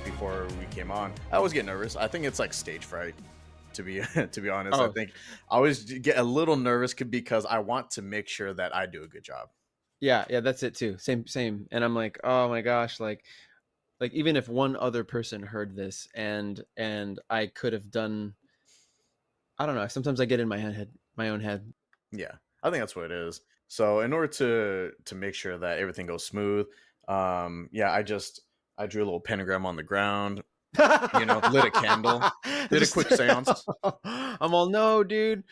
before we came on. I always get nervous. I think it's like stage fright. To be honest, I Oh, think I always get a little nervous because I want to make sure that I do a good job. yeah, that's it too. Same. And I'm like, oh my gosh, like even if one other person heard this and I could have done, I don't know. Sometimes I get in my own head. Yeah, I think that's what it is. So in order to make sure that everything goes smooth, yeah, I drew a little pentagram on the ground, lit a candle, did a quick seance. I'm all, no, dude.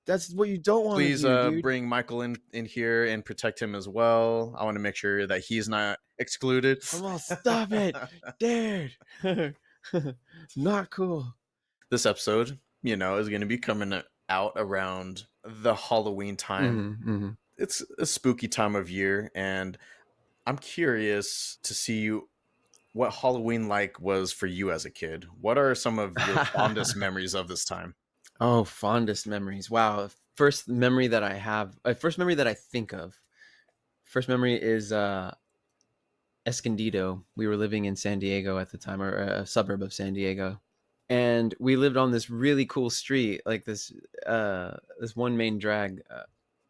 That's what you don't want to Please do, dude. bring Michael in here and protect him as well. I want to make sure that he's not excluded. I'm all, stop it, dude. Not cool. This episode, is going to be coming out around the Halloween time. Mm-hmm. It's a spooky time of year, and I'm curious to see what Halloween was for you as a kid. What are some of your fondest memories of this time? Oh, fondest memories. Wow. First memory that I have, first memory that I think of, first memory is Escondido. We were living in San Diego at the time, or a suburb of San Diego. And we lived on this really cool street, like this one main drag.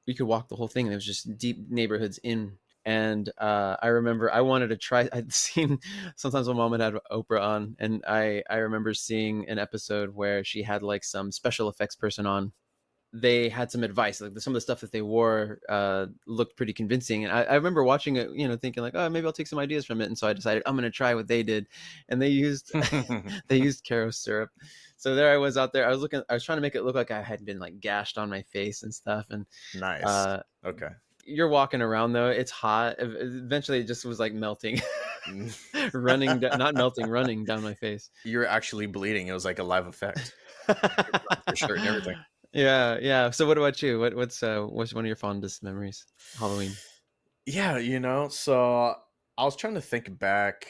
You could walk the whole thing, and it was just deep neighborhoods in. And I remember I wanted to try. I'd seen sometimes my mom had Oprah on, and I remember seeing an episode where she had like some special effects person on. They had some advice, like some of the stuff that they wore looked pretty convincing, and I remember watching it, thinking like, oh, maybe I'll take some ideas from it. And so I decided I'm going to try what they did, and they used Caro syrup. So there I was out there. I was trying to make it look like I had been like gashed on my face and stuff. And nice. Okay. You're walking around though. It's hot. Eventually, it just was like melting, running down my face. You're actually bleeding. It was like a live effect. Your shirt and everything. Yeah. So what about you? What's one of your fondest memories? Halloween. Yeah, so I was trying to think back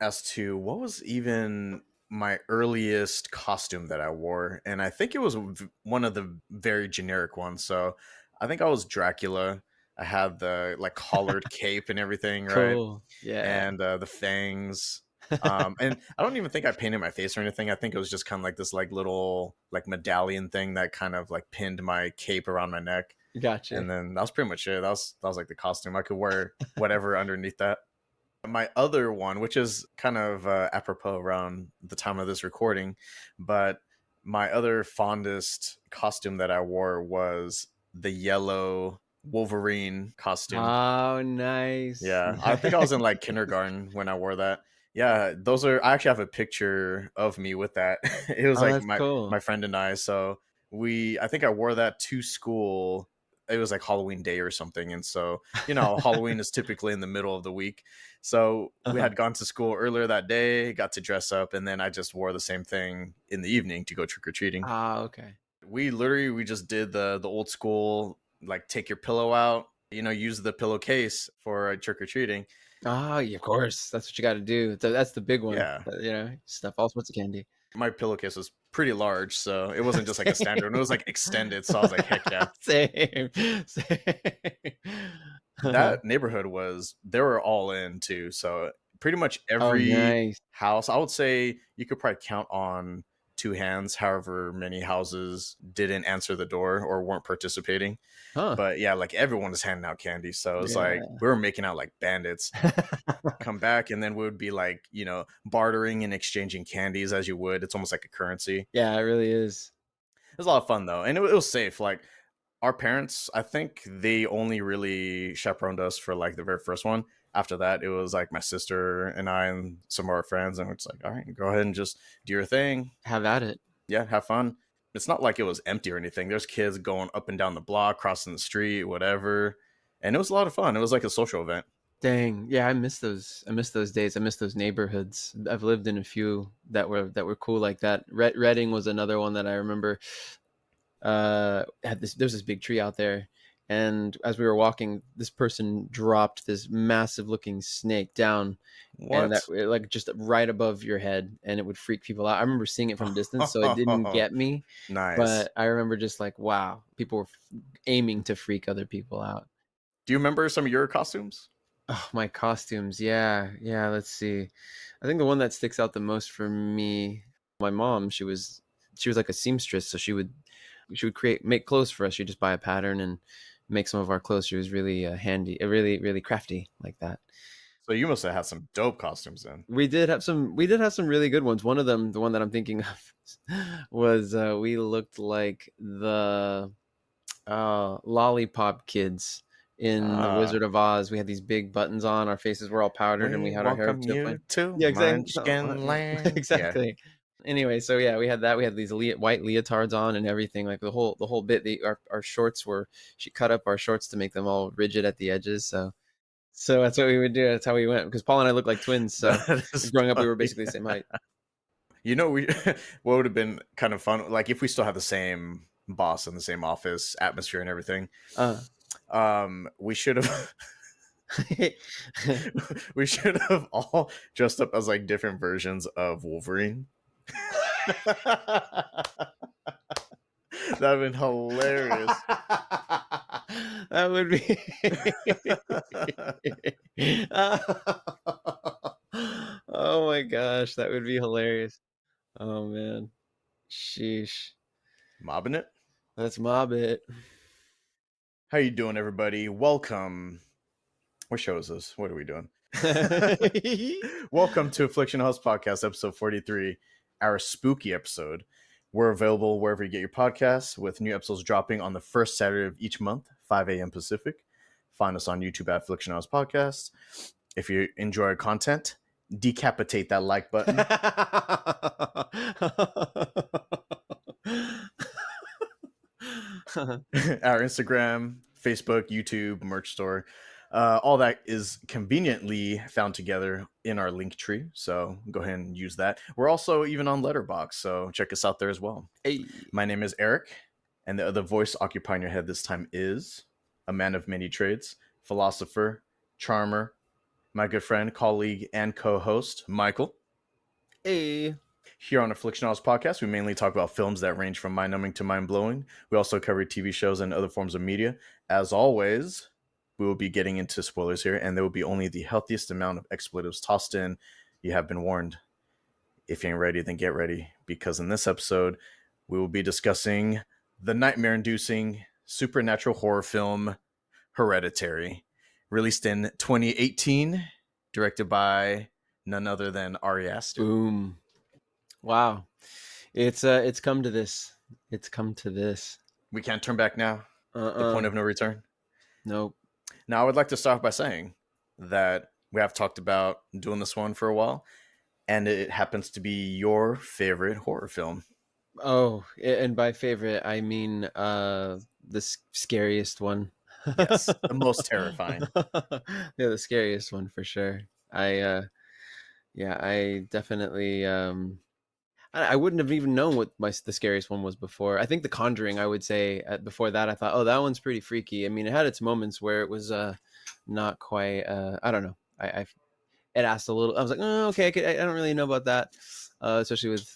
as to what was even my earliest costume that I wore, and I think it was one of the very generic ones. So I think I was Dracula. I had the like collared cape and everything, right? Cool. Yeah. And the fangs. And I don't even think I painted my face or anything. I think it was just kind of like this like little like medallion thing that kind of like pinned my cape around my neck. Gotcha. And then that was pretty much it. That was like the costume. I could wear whatever underneath that. My other one, which is kind of apropos around the time of this recording, but my other fondest costume that I wore was the yellow Wolverine costume. Oh, nice. Yeah, I think I was in like kindergarten when I wore that. Yeah, I actually have a picture of me with that. It was like cool. my friend and I. So I think I wore that to school. It was like Halloween day or something. And so, Halloween is typically in the middle of the week. So we had gone to school earlier that day, got to dress up, and then I just wore the same thing in the evening to go trick-or-treating. Ah, okay. We just did the old school, like take your pillow out, use the pillowcase for trick-or-treating. Ah, yeah, of course. That's what you got to do. That's the big one. Yeah. Stuff all sorts of candy. My pillowcase was pretty large, so it wasn't just like a standard one. It was like extended. So I was like, heck yeah. Same. That neighborhood they were all in too. So pretty much every house, I would say you could probably count on two hands, however many houses didn't answer the door or weren't participating. But yeah, like everyone was handing out candy. So it was like we were making out like bandits. Come back, and then we would be like, bartering and exchanging candies as you would. It's almost like a currency. Yeah, it really is. It was a lot of fun though, and it was safe. Like our parents, I think they only really chaperoned us for like the very first one. After that, it was like my sister and I and some of our friends, and we're just like, all right, go ahead and just do your thing. Have at it. Yeah, have fun. It's not like it was empty or anything. There's kids going up and down the block, crossing the street, whatever. And it was a lot of fun. It was like a social event. Dang. Yeah, I miss those. I miss those days. I miss those neighborhoods. I've lived in a few that were cool like that. Reading was another one that I remember. There's this big tree out there, and as we were walking, this person dropped this massive looking snake down. What? And that, like, just right above your head, and it would freak people out. I remember seeing it from a distance, so it didn't get me. Nice. But I remember just like, wow, people were aiming to freak other people out. Do you remember some of your costumes? Oh, my costumes. Yeah. Yeah. Let's see. I think the one that sticks out the most for me, my mom, she was like a seamstress. So she would make clothes for us. She'd just buy a pattern and make some of our clothes. She was really handy, really, really crafty like that. So you must have had some dope costumes then. We did have some really good ones. One of them, the one that I'm thinking of, was we looked like the lollipop kids in the Ah, Wizard of Oz. We had these big buttons on, our faces were all powdered, and we we had our hair up welcome to a you point. to Yeah, exactly. Munchkin Land. Yeah. Exactly. Anyway, so yeah, we had that. We had these white leotards on and everything, like the whole bit. Our shorts were, she cut up our shorts to make them all rigid at the edges. So that's what we would do. That's how we went, because Paul and I look like twins. So That is growing up, we were funny. basically the same height. You know, we what would have been kind of fun, like if we still had the same boss in the same office atmosphere and everything. Uh, We should have we should have all dressed up as like different versions of Wolverine. That'd been hilarious. that would be. Oh my gosh, that would be hilarious. Oh man, sheesh. Mobbing it. That's my bit. How you doing, everybody? Welcome. What show is this? What are we doing? Welcome to Afflixionados Podcast, episode 43, our spooky episode. We're available wherever you get your podcasts, with new episodes dropping on the first Saturday of each month, 5 a.m. Pacific. Find us on YouTube at Afflixionados Podcast. If you enjoy our content, decapitate that like button. Our Instagram, Facebook, YouTube, merch store. All that is conveniently found together in our link tree. So go ahead and use that. We're also even on Letterboxd, so check us out there as well. Hey. My name is Eric, and the other voice occupying your head this time is a man of many trades, philosopher, charmer, my good friend, colleague, and co-host, Michael. Hey. Here on Afflixionados Podcast, we mainly talk about films that range from mind-numbing to mind-blowing. We also cover TV shows and other forms of media. As always, we will be getting into spoilers here, and there will be only the healthiest amount of expletives tossed in. You have been warned. If you ain't ready, then get ready, because in this episode, we will be discussing the nightmare-inducing supernatural horror film Hereditary, released in 2018, directed by none other than Ari Aster. Boom. Wow. It's come to this. It's come to this. We can't turn back now. The point of no return. Nope. Now, I would like to start by saying that we have talked about doing this one for a while, and it happens to be your favorite horror film. Oh, and by favorite, I mean the scariest one. Yes, the most terrifying. Yeah, the scariest one for sure. I definitely I wouldn't have even known what the scariest one was before. I think The Conjuring, I would say, before that I thought, oh, that one's pretty freaky. I mean, it had its moments where it was not quite I don't know. It asked a little. I was like, oh, okay, I don't really know about that, especially with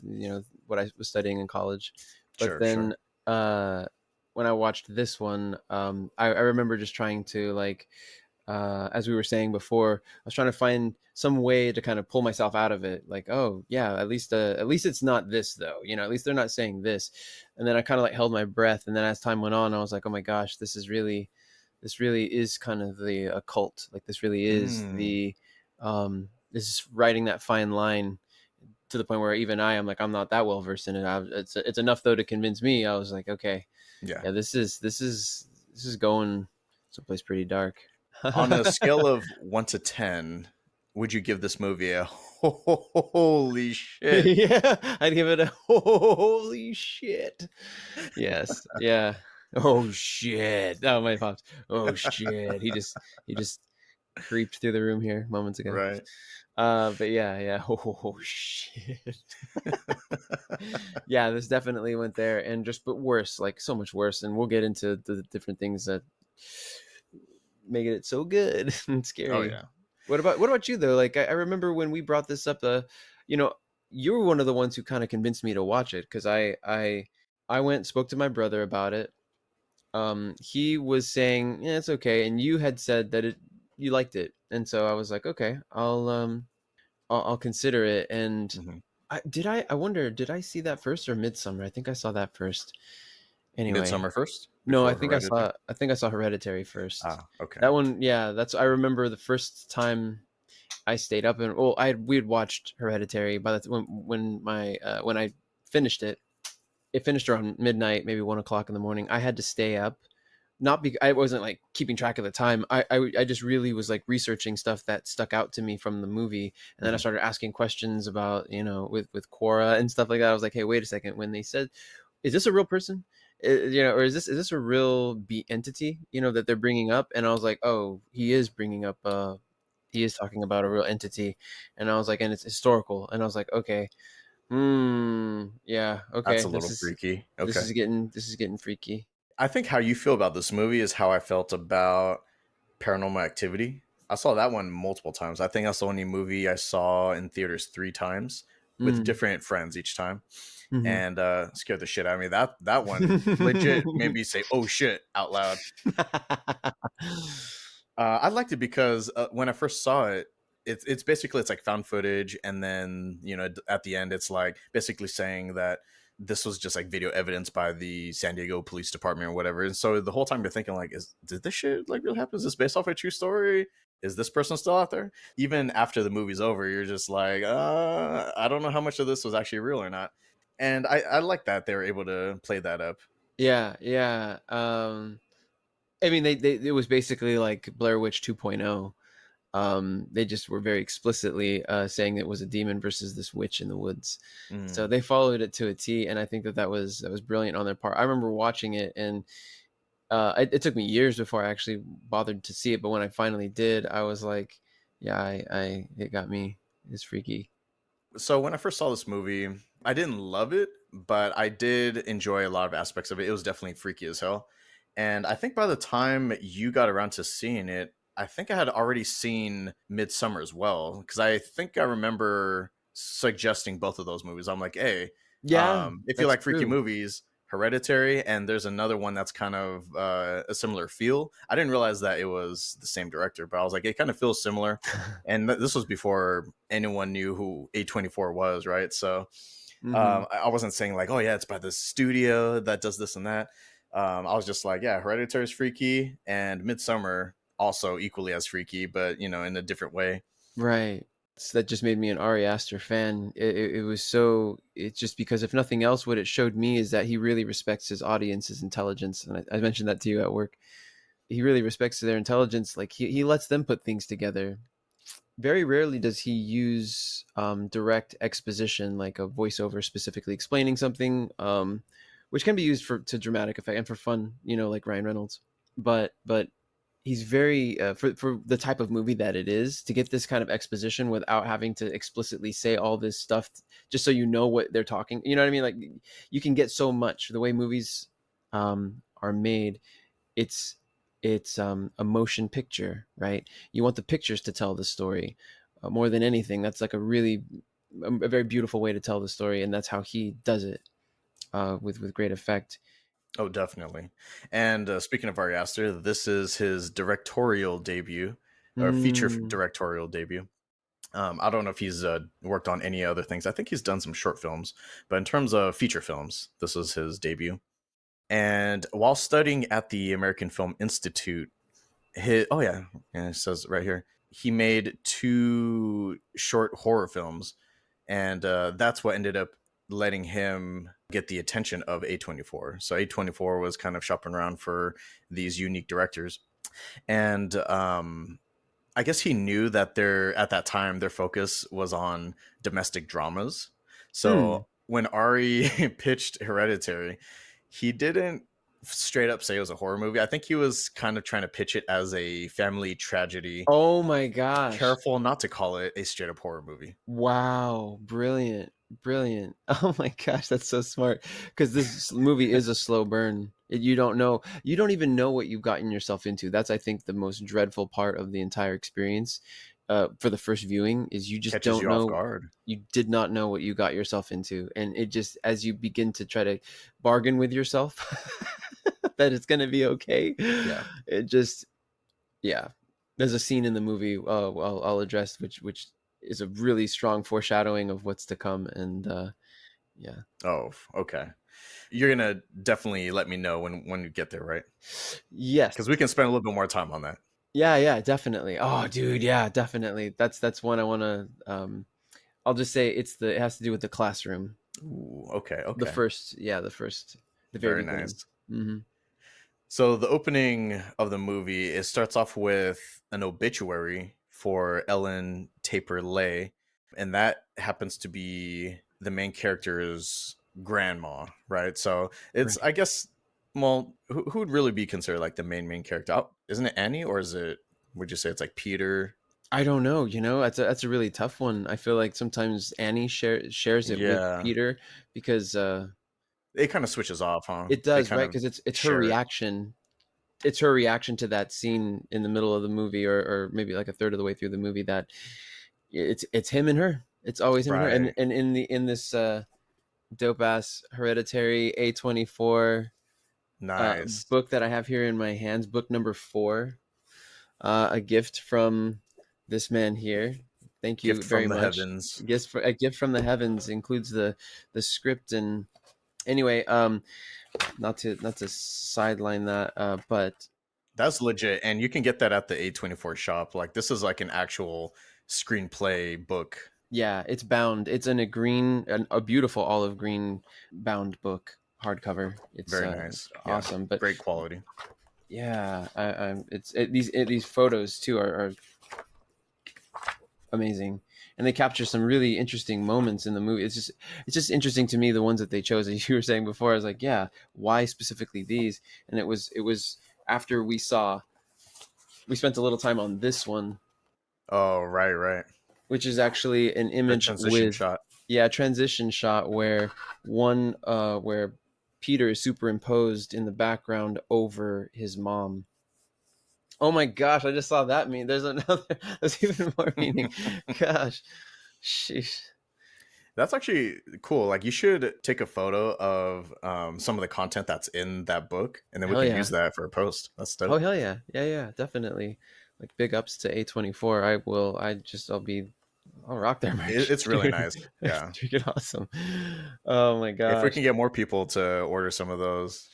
what I was studying in college. But then when I watched this one, I remember just trying to, like, as we were saying before, I was trying to find some way to kind of pull myself out of it. Like, oh yeah, at least it's not this though. At least they're not saying this. And then I kind of like held my breath. And then as time went on, I was like, oh my gosh, this really is kind of the occult. Like, this really is this is writing that fine line to the point where even I'm like, I'm not that well versed in it. It's enough though to convince me. I was like, okay, yeah, this is going someplace pretty dark. On a scale of 1 to 10, would you give this movie a holy shit? Yeah, I'd give it a holy shit. Yes, yeah. Oh shit! Oh, my pops. Oh shit! He just creeped through the room here moments ago. Right. But yeah. Oh shit. Yeah, this definitely went there, and but worse, like so much worse. And we'll get into the different things that making it so good and scary. Oh yeah. What about you though? Like, I remember when we brought this up, you were one of the ones who kind of convinced me to watch it, because I went and spoke to my brother about it. He was saying, yeah, it's okay, and you had said that you liked it, and so I was like, okay, I'll consider it. And Mhm. I wonder, did I see that first or Midsummer? I think I saw that first. Anyway, Midsummer first no, before Hereditary? I think I saw Hereditary first. Ah, okay. That one, yeah, that's I remember the first time I stayed up, and well, we had watched Hereditary by the when I finished it. It finished around midnight, maybe 1 o'clock in the morning. I had to stay up, not because I wasn't like keeping track of the time. I just really was like researching stuff that stuck out to me from the movie, and then I Mhm. started asking questions about, with Quora and stuff like that. I was like, hey, wait a second. When they said, is this a real person? Or is this a real entity? That they're bringing up? And I was like, oh, he is bringing up. He is talking about a real entity, and I was like, and it's historical, and I was like, okay, yeah, That's okay, a little freaky. this Okay. is getting freaky. I think how you feel about this movie is how I felt about Paranormal Activity. I saw that one multiple times. I think that's the only movie I saw in theaters 3 times with Mm. different friends each time, Mm-hmm. and scared the shit out of me. That one legit made me say "oh shit" out loud. I liked it because when I first saw it, it's basically it's like found footage, and then at the end it's like basically saying that this was just like video evidence by the San Diego Police Department or whatever. And so the whole time you're thinking like, did this shit like really happen? Is this based off a true story? Is this person still out there? Even after the movie's over, you're just like, I don't know how much of this was actually real or not. And I like that they were able to play that up. Yeah, yeah. I mean, they it was basically like Blair Witch 2.0. They just were very explicitly saying it was a demon versus this witch in the woods. So Mm. they followed it to a T, and I think that was brilliant on their part. I remember watching it, and it took me years before I actually bothered to see it. But when I finally did, I was like, yeah, I it got me. It's freaky. So when I first saw this movie, I didn't love it, but I did enjoy a lot of aspects of it. It was definitely freaky as hell. And I think by the time you got around to seeing it, I think I had already seen Midsummer as well. Because I think I remember suggesting both of those movies. I'm like, hey, Yeah, if you that's like freaky true. movies, Hereditary, and there's another one that's kind of a similar feel. I didn't realize that it was the same director, but I was like, it kind of feels similar. And this was before anyone knew who A24 was, right? So Hmm. I wasn't saying like, oh yeah, it's by this studio that does this and that. I was just like, yeah, Hereditary is freaky, and Midsummer also equally as freaky, but in a different way. Right. So that just made me an Ari Aster fan. It was so. It's just because if nothing else, what it showed me is that he really respects his audience's intelligence, and I mentioned that to you at work. He really respects their intelligence. Like he lets them put things together. Very rarely does he use direct exposition, like a voiceover specifically explaining something, which can be used to dramatic effect and for fun, like Ryan Reynolds. But he's very for the type of movie that it is, to get this kind of exposition without having to explicitly say all this stuff, just so you know what they're talking. You know what I mean? Like you can get so much the way movies are made. It's it's a motion picture, right? You want the pictures to tell the story more than anything. That's like a very beautiful way to tell the story, and that's how he does it with great effect. Oh, definitely. And speaking of Ari Aster, this is his directorial debut, or feature Mm. directorial debut. I don't know if he's worked on any other things. I think he's done some short films, but in terms of feature films, this was his debut. And while studying at the American Film Institute, oh yeah, it says right here, he made 2 short horror films, and that's what ended up letting him get the attention of A24. So A24 was kind of shopping around for these unique directors, and I guess he knew that at that time their focus was on domestic dramas. Hmm. So when Ari pitched Hereditary, he didn't straight up say it was a horror movie. I think he was kind of trying to pitch it as a family tragedy. Oh my gosh. Careful not to call it a straight up horror movie. Wow. Brilliant. Brilliant. Oh my gosh, that's so smart. Because this movie is a slow burn. You don't even know what you've gotten yourself into. That's, I think, the most dreadful part of the entire experience for the first viewing is you just Catches don't you off know. guard. You did not know what you got yourself into. And it just, as you begin to try to bargain with yourself that it's going to be okay, Yeah. it just, yeah. There's a scene in the movie I'll address, which is a really strong foreshadowing of what's to come, and yeah. Oh, okay. You're gonna definitely let me know when you get there, right? Yes. Because we can spend a little bit more time on that. Yeah, definitely. Oh, dude, yeah, definitely. That's one I want to. I'll just say it has to do with the classroom. Ooh, okay, The okay. first, yeah, the very Very beginning. nice. Hmm. So the opening of the movie, it starts off with an obituary for Ellen Taper Lay, and that happens to be the main character's grandma, right? So it's, Right. I guess, well, who would really be considered like the main character? Isn't it Annie, or is it? Would you say it's like Peter? I don't know. That's a really tough one. I feel like sometimes Annie shares it with Yeah, Peter because it kind of switches off, huh? it They does, kind right? of Because it's her share it. reaction. It's her reaction to that scene in the middle of the movie, or maybe like a third of the way through the movie, that it's him and her. It's always him and her. And Right. in this dope ass Hereditary A24 Nice. book that I have here in my hands, book number 4, a gift from this man here. Thank you Gift very from the much. heavens. A gift from the heavens includes the script. And anyway, not to sideline that, but That's legit, and you can get that at the A24 shop. Like this is like an actual screenplay book. yeah, it's bound. It's in a beautiful olive green bound book, hardcover. Very nice. It's Yeah, awesome. But great quality. yeah, these photos too are amazing, and they capture some really interesting moments in the movie. It's just interesting to me, the ones that they chose. As you were saying before, I was like, yeah, why specifically these? And it was after we spent a little time on this one, Oh, right, right. which is actually an The image transition with, shot. yeah, transition shot where Peter is superimposed in the background over his mom. Oh my gosh, I just saw that meme. There's another. There's even more meaning. Gosh, sheesh. That's actually cool. Like you should take a photo of some of the content that's in that book, and then we Hell can yeah. use that for a post. That's Oh dope. hell yeah. Yeah, definitely. Like, big ups to A24. I will. I'll rock their merch, It's really dude. nice. It's Yeah. freaking awesome. Oh my If we gosh. can get more people to order some of those,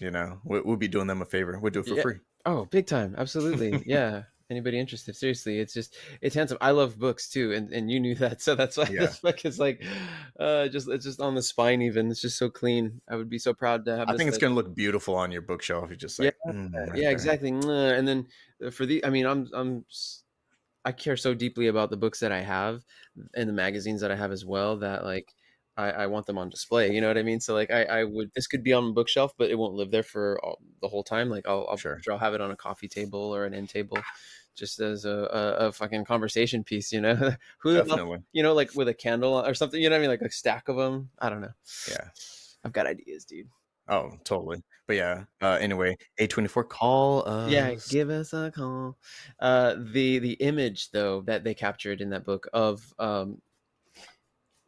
we'll be doing them a favor. We'll do it for Yeah. free. Oh, big time. Absolutely. Yeah. Anybody interested? Seriously, it's handsome. I love books too, and you knew that, so that's why Yeah. this book is like, it's just on the spine. Even it's just so clean. I would be so proud to have I this. think it's gonna look beautiful on your bookshelf. You're just Yeah, like, right yeah, there. exactly. Mwah. And then for the, I mean, I care so deeply about the books that I have and the magazines that I have as well, that like I want them on display. You know what I mean? So like I would, this could be on a bookshelf, but it won't live there for the whole time. Like I'm Sure. sure I'll have it on a coffee table or an end table, just as a fucking conversation piece. You know, who the hell, Definitely. like with a candle or something. You know what I mean? Like a stack of them. I don't know. Yeah. I've got ideas, dude. Oh, totally. But yeah. Anyway, A24, call Yeah, us. give us a call. The image though that they captured in that book of,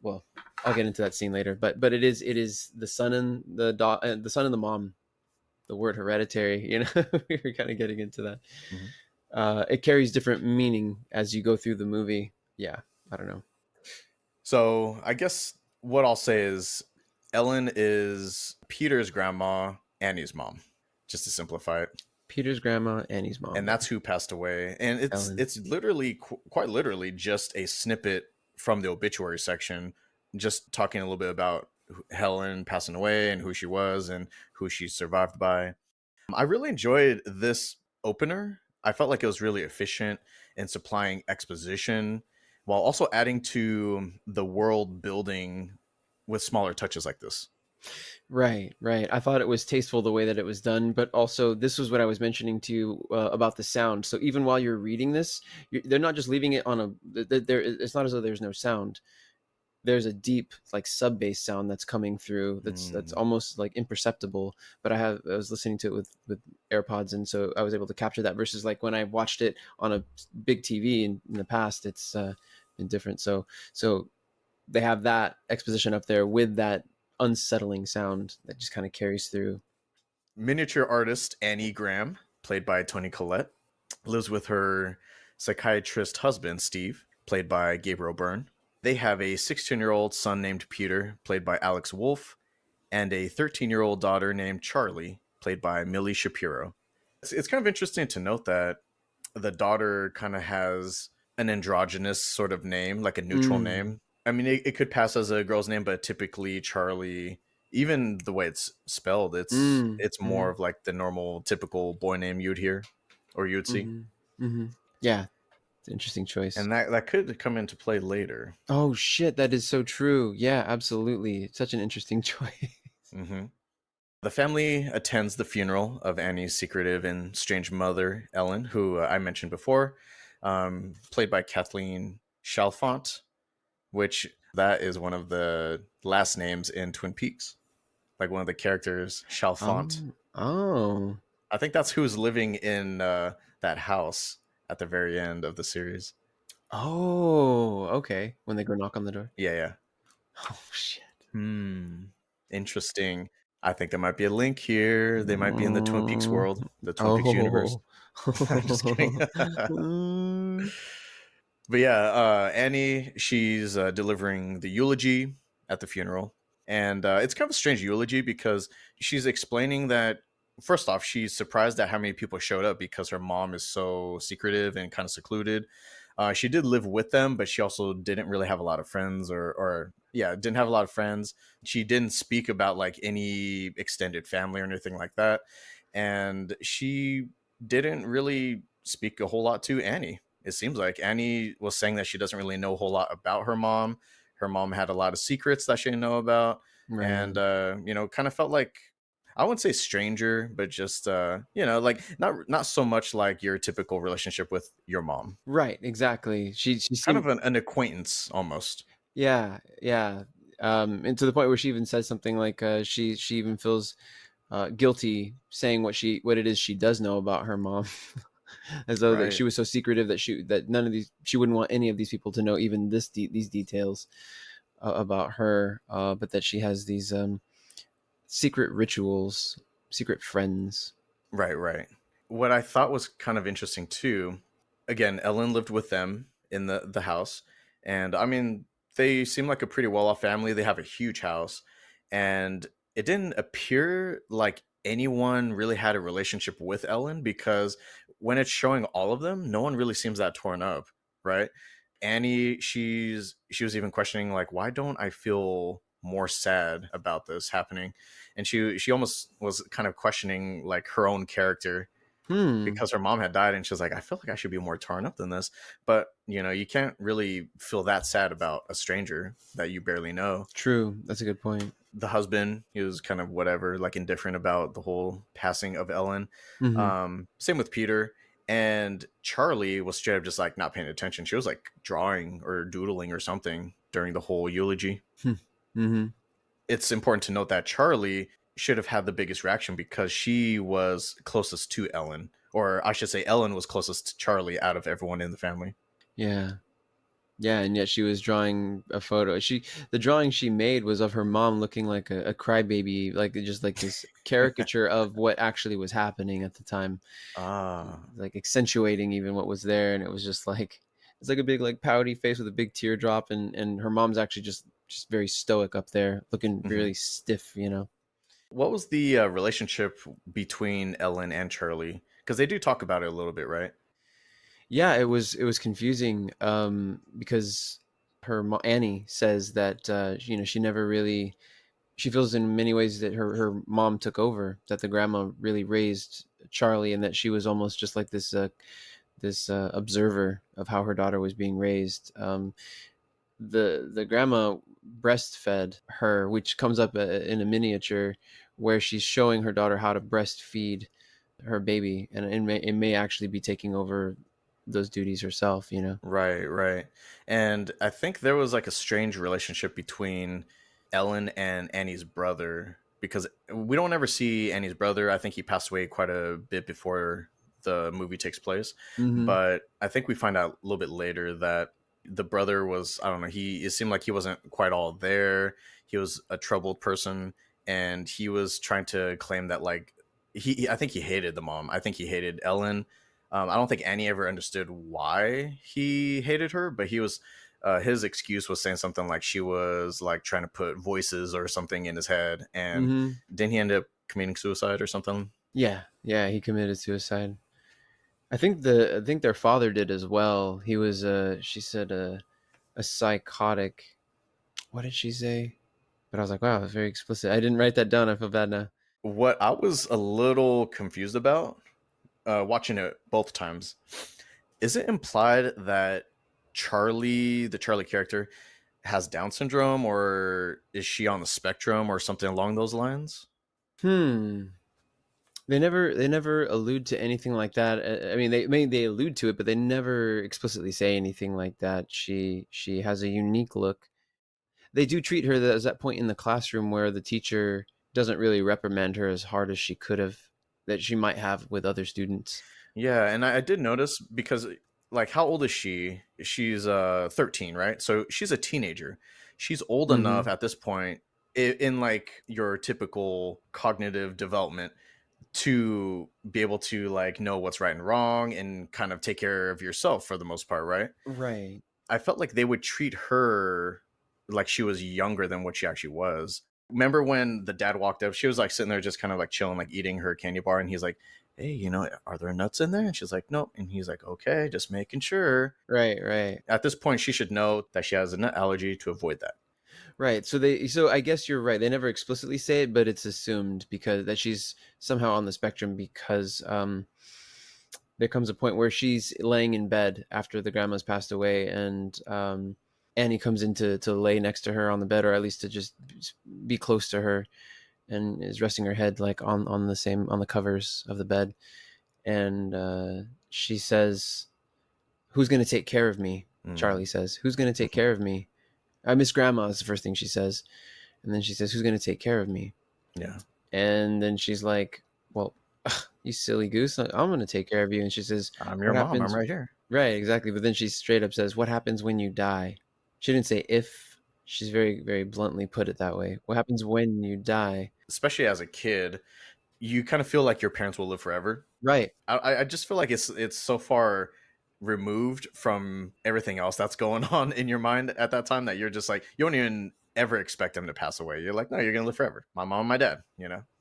well, I'll get into that scene later, but it is the son and the son and the mom. The word hereditary, we were kind of getting into that. Mhm. It carries different meaning as you go through the movie. Yeah, I don't know. So I guess what I'll say is Ellen is Peter's grandma, Annie's mom, just to simplify it. Peter's grandma, Annie's And mom, that's who passed away. And it's Ellen. it's literally quite literally just a snippet from the obituary section, just talking a little bit about Helen passing away and who she was and who she survived by. I really enjoyed this opener. I felt like it was really efficient in supplying exposition while also adding to the world building with smaller touches like this. Right. I thought it was tasteful the way that it was done, but also this was what I was mentioning to you about the sound. So even while you're reading this, they're not just leaving it on there. It's not as though there's no sound. There's a deep, like, sub bass sound that's coming through. That's Mm. almost like imperceptible. But I was listening to it with AirPods, and so I was able to capture that. Versus like when I watched it on a big TV in the past, it's been different. So they have that exposition up there with that unsettling sound that just kind of carries through. Miniature artist Annie Graham, played by Toni Collette, lives with her psychiatrist husband, Steve, played by Gabriel Byrne. They have a 16-year-old son named Peter, played by Alex Wolff, and a 13-year-old daughter named Charlie, played by Millie Shapiro. It's kind of interesting to note that the daughter kind of has an androgynous sort of name, like a neutral Mm. name. I mean, it could pass as a girl's name, but typically Charlie, even the way it's spelled, Mm. it's more Mm-hmm. of like the normal, typical boy name you'd hear or you'd see, Mm-hmm. Mm-hmm. Yeah, it's an interesting choice. and that could come into play later. Oh shit, that is so true. Yeah, absolutely. Such an interesting choice. hmm The family attends the funeral of Annie's secretive and strange mother, Ellen, who I mentioned before, played by Kathleen Chalfant, which that is one of the last names in Twin Peaks. Like one of the characters, Chalfant. Oh. Oh. I think that's who's living in that house at the very end of the series. Oh, okay. When they go knock on the door. Yeah, yeah. Oh shit. Interesting. I think there might be a link here. They might be in the Twin Peaks Mm. world, the Twin Peaks universe. Oh. I'm just kidding. But yeah, Annie, she's delivering the eulogy at the funeral. And it's kind of a strange eulogy because she's explaining that, first off, she's surprised at how many people showed up because her mom is so secretive and kind of secluded. She did live with them, but she also didn't really have a lot of friends, or yeah, didn't have a lot of friends. She didn't speak about like any extended family or anything like that. And she didn't really speak a whole lot to Annie. It seems like Annie was saying that she doesn't really know a whole lot about her mom. Her mom had a lot of secrets that she didn't know about, and Right. kind of felt like, I wouldn't say stranger, but just like not so much like your typical relationship with your mom. Right, exactly. She Kind seemed of an acquaintance almost. yeah, yeah. And to the point where she even says something like she even feels guilty saying what it is she does know about her mom. As though that Right. she was so secretive that none of these she wouldn't want any of these people to know even these details about her, but that she has these secret rituals, secret friends. Right, right. What I thought was kind of interesting too, again, Ellen lived with them in the house, and I mean, they seem like a pretty well-off family. They have a huge house, and it didn't appear like anyone really had a relationship with Ellen because when it's showing all of them, no one really seems that torn up, right? Annie, she was even questioning like, why don't I feel more sad about this happening? And she almost was kind of questioning like her own character Hmm. because her mom had died, and she was like, I feel like I should be more torn up than this. But you can't really feel that sad about a stranger that you barely know. True. That's a good point. The husband, he was kind of whatever, like indifferent about the whole passing of Ellen. Mm-hmm. Same with Peter. And Charlie was straight up just like not paying attention. She was like drawing or doodling or something during the whole eulogy. Mm-hmm. It's important to note that Charlie should have had the biggest reaction because she was closest to Ellen, or I should say Ellen was closest to Charlie out of everyone in the family. Yeah. Yeah, and yet she was drawing a photo. The drawing she made was of her mom looking like a crybaby, like just like this caricature of what actually was happening at the time, Ah, like accentuating even what was there. And it was just like it's like a big like pouty face with a big teardrop, and her mom's actually just very stoic up there, looking mhm. really stiff. What was the relationship between Ellen and Charlie? Because they do talk about it a little bit, right? Yeah, it was confusing because Annie says that she never really she feels in many ways that her mom took over, that the grandma really raised Charlie, and that she was almost just like this observer of how her daughter was being raised. The grandma breastfed her, which comes up in a miniature where she's showing her daughter how to breastfeed her baby, and it may actually be taking over those duties herself. Right, right. And I think there was like a strange relationship between Ellen and Annie's brother because we don't ever see Annie's brother. I think he passed away quite a bit before the movie takes place. Mm-hmm. But I think we find out a little bit later that the brother was, I don't know, it seemed like he wasn't quite all there. He was a troubled person, and he was trying to claim that like I think he hated the mom. I think he hated Ellen, I don't think Annie ever understood why he hated her, but his excuse was saying something like she was like trying to put voices or something in his head, and Mm-hmm. didn't he end up committing suicide or something? Yeah, yeah, he committed suicide. I think their father did as well. He was she said a psychotic. What did she say? But I was like, wow, that's very explicit. I didn't write that down. I feel bad now. What I was a little confused about, watching it both times, is it implied that Charlie, the Charlie character, has Down syndrome, or is she on the spectrum, or something along those lines? Hmm. They never allude to anything like that. I mean, they allude to it, but they never explicitly say anything like that. She has a unique look. They do treat her as that point in the classroom where the teacher doesn't really reprimand her as hard as she could have, that she might have with other students. Yeah, and I did notice because, like, how old is she? She's 13, right? So she's a teenager. She's old enough Mm-hmm. at this point in like your typical cognitive development to be able to like know what's right and wrong and kind of take care of yourself for the most part, right? Right. I felt like they would treat her like she was younger than what she actually was. Remember when the dad walked up? She was like sitting there just kind of like chilling, like eating her candy bar, and he's like, "Hey, are there nuts in there?" And she's like, "Nope." And he's like, "Okay, just making sure." Right. Right. At this point, she should know that she has a nut allergy to avoid that. Right. So I guess you're right. They never explicitly say it, but it's assumed because that she's somehow on the spectrum because there comes a point where she's laying in bed after the grandma's passed away, and Annie comes in to lay next to her on the bed, or at least to just be close to her, and is resting her head like on the covers of the bed, and she says, "Who's going to take care of me?" Mm. Charlie says, "Who's going to take care of me?" I miss grandma is the first thing she says, and then she says, "Who's going to take care of me?" Yeah. And then she's like, "Well, you silly goose, I'm going to take care of you." And she says, I'm your "What mom. I'm happens?" right here. Right, exactly. But then she straight up says, "What happens when you die?" She didn't say if. She's very, very bluntly put it that way. What happens when you die? Especially as a kid, you kind of feel like your parents will live forever. Right, I just feel like it's so far removed from everything else that's going on in your mind at that time that you're just like, you don't even ever expect them to pass away. You're like, no, you're gonna live forever. My mom and my dad.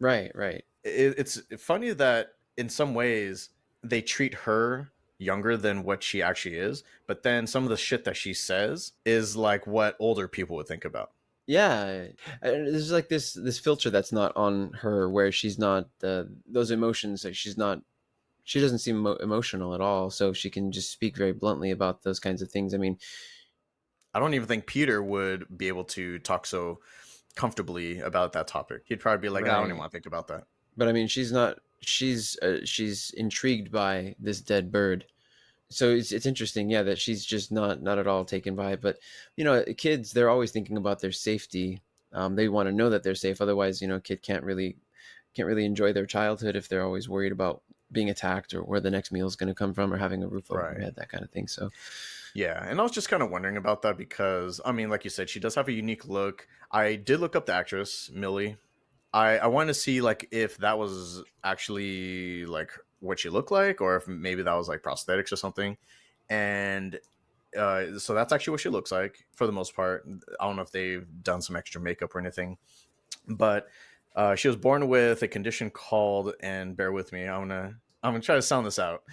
right, right. It's funny that in some ways they treat her younger than what she actually is, but then some of the shit that she says is like what older people would think about. Yeah, there's like this filter that's not on her, where she's not those emotions. Like she doesn't seem emotional at all, so she can just speak very bluntly about those kinds of things. I mean, I don't even think Peter would be able to talk so comfortably about that topic. He'd probably be like, I don't even right. want to think about that. But I mean, she's not. She's intrigued by this dead bird, so it's interesting, yeah, that she's just not at all taken by it. But kids, they're always thinking about their safety. They want to know that they're safe. Otherwise, a kid can't really enjoy their childhood if they're always worried about being attacked or where the next meal is going to come from or having a roof over their Right. head, that kind of thing. So, Yeah, and I was just kind of wondering about that because I mean, like you said, she does have a unique look. I did look up the actress Millie. I wanted to see like if that was actually like what she looked like, or if maybe that was like prosthetics or something. And so that's actually what she looks like for the most part. I don't know if they've done some extra makeup or anything, but she was born with a condition called, and bear with me, I'm gonna try to sound this out.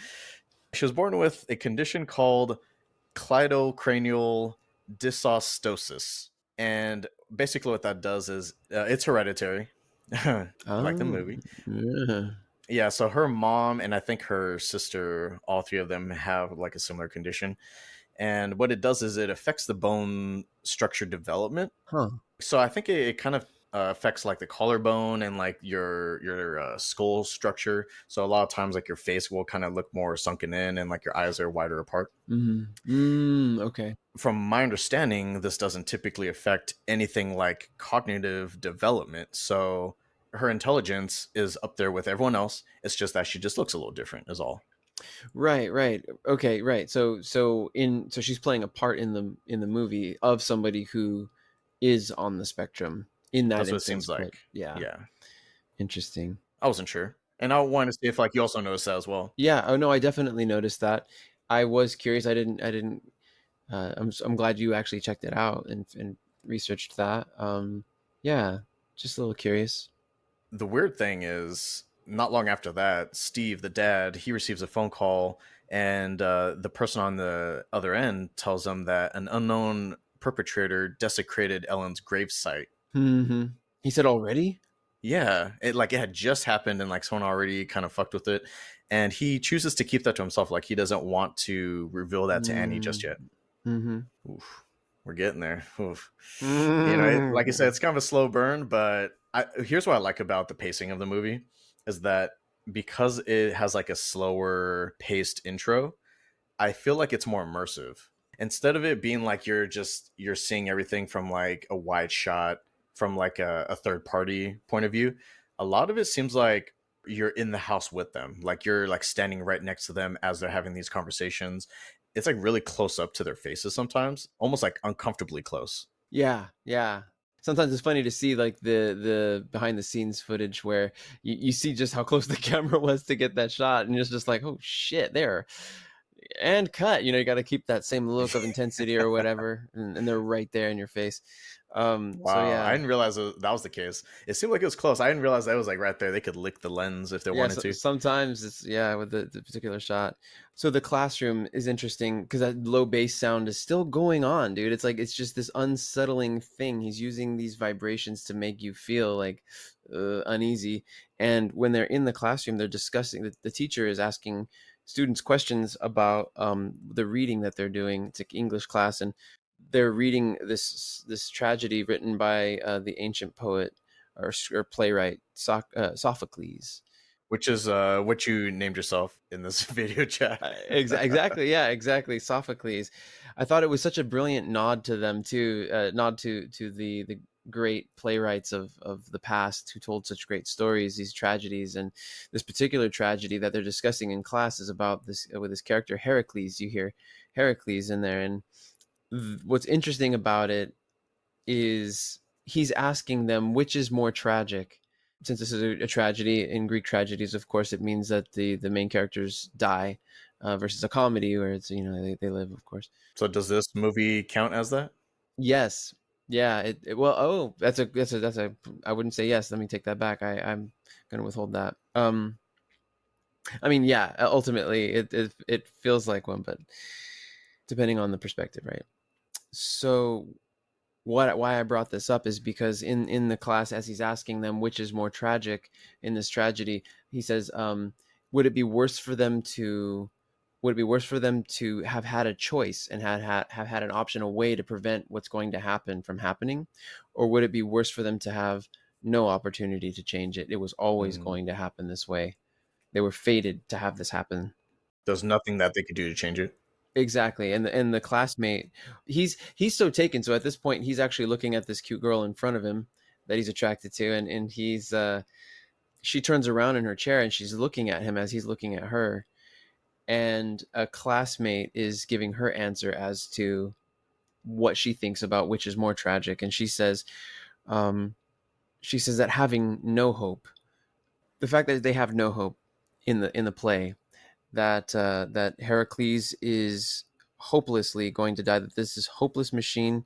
She was born with a condition called clitocranial dysostosis. And basically, what that does is it's hereditary, like the oh, movie. yeah. Yeah, so her mom and I think her sister, all three of them have like a similar condition. And what it does is it affects the bone structure development. Huh. So I think it kind of affects like the collarbone and like your skull structure. So a lot of times like your face will kind of look more sunken in and like your eyes are wider apart. Okay. From my understanding, this doesn't typically affect anything like cognitive development. So her intelligence is up there with everyone else. It's just that she just looks a little different, is all. Right, right. Okay, right. So she's playing a part in the movie of somebody who is on the spectrum in that That's what it instance, seems but like. yeah, Yeah. interesting. I wasn't sure. And I want to see if like you also noticed that as well. Yeah. Oh no, I definitely noticed that. I was curious. I didn't. I'm glad you actually checked it out and researched that. Yeah, just a little curious. The weird thing is, not long after that, Steve, the dad, he receives a phone call, and the person on the other end tells him that an unknown perpetrator desecrated Ellen's gravesite. Mm-hmm. He said already. Yeah, it had just happened, and like someone already kind of fucked with it, and he chooses to keep that to himself. Like he doesn't want to reveal that to Annie just yet. Mm-hmm. Oof, we're getting there. Oof. Like I said, Mm-hmm. it's kind of a slow burn, but here's what I like about the pacing of the movie is that because it has like a slower paced intro, I feel like it's more immersive. Instead of it being like you're seeing everything from like a wide shot from like a third party point of view, a lot of it seems like you're in the house with them. Like you're like standing right next to them as they're having these conversations. It's like really close up to their faces sometimes, almost like uncomfortably close. Yeah, yeah. Sometimes it's funny to see like the behind the scenes footage where you see just how close the camera was to get that shot, and it's just like, oh shit, there and cut. You got to keep that same look of intensity or whatever, and they're right there in your face. So Wow, I yeah, didn't realize that was the case. It seemed like it was close. I didn't realize that was like right there. They could lick the lens if they yeah. wanted So to. sometimes it's with the particular shot. So the classroom is interesting because that low bass sound is still going on, dude. It's like it's just this unsettling thing. He's using these vibrations to make you feel like uneasy. And when they're in the classroom, they're discussing. The teacher is asking students questions about the reading that they're doing. It's an English class, and they're reading this tragedy written by the ancient poet or playwright Sophocles. Which is what you named yourself in this video chat. Exactly, yeah, exactly. Sophocles. I thought it was such a brilliant nod to them too, nod to the great playwrights of the past who told such great stories, these tragedies, and this particular tragedy that they're discussing in class is about this with this character Heracles. You hear Heracles in there, and what's interesting about it is he's asking them which is more tragic. Since this is a tragedy in Greek tragedies, of course, it means that the main characters die, versus a comedy where it's they live, of course. So does this movie count as that? Yes, yeah. Well, oh, that's a. I wouldn't say yes. Let me take that back. I'm gonna withhold that. I mean, yeah. Ultimately, it feels like one, but depending on the perspective, right? So why I brought this up is because in the class, as he's asking them which is more tragic in this tragedy, he says, would it be worse for them to have had a choice and have had an option, a way to prevent what's going to happen from happening, or would it be worse for them to have no opportunity to change it? It was always Mm. going to happen this way. They were fated to have this happen. There's nothing that they could do to change it. Exactly. And the classmate, he's so taken. So at this point, he's actually looking at this cute girl in front of him that he's attracted to, and he's she turns around in her chair and she's looking at him as he's looking at her, and a classmate is giving her answer as to what she thinks about which is more tragic, and um, she says that having no hope, the fact that they have no hope in the play, that Heracles is hopelessly going to die. That this hopeless machine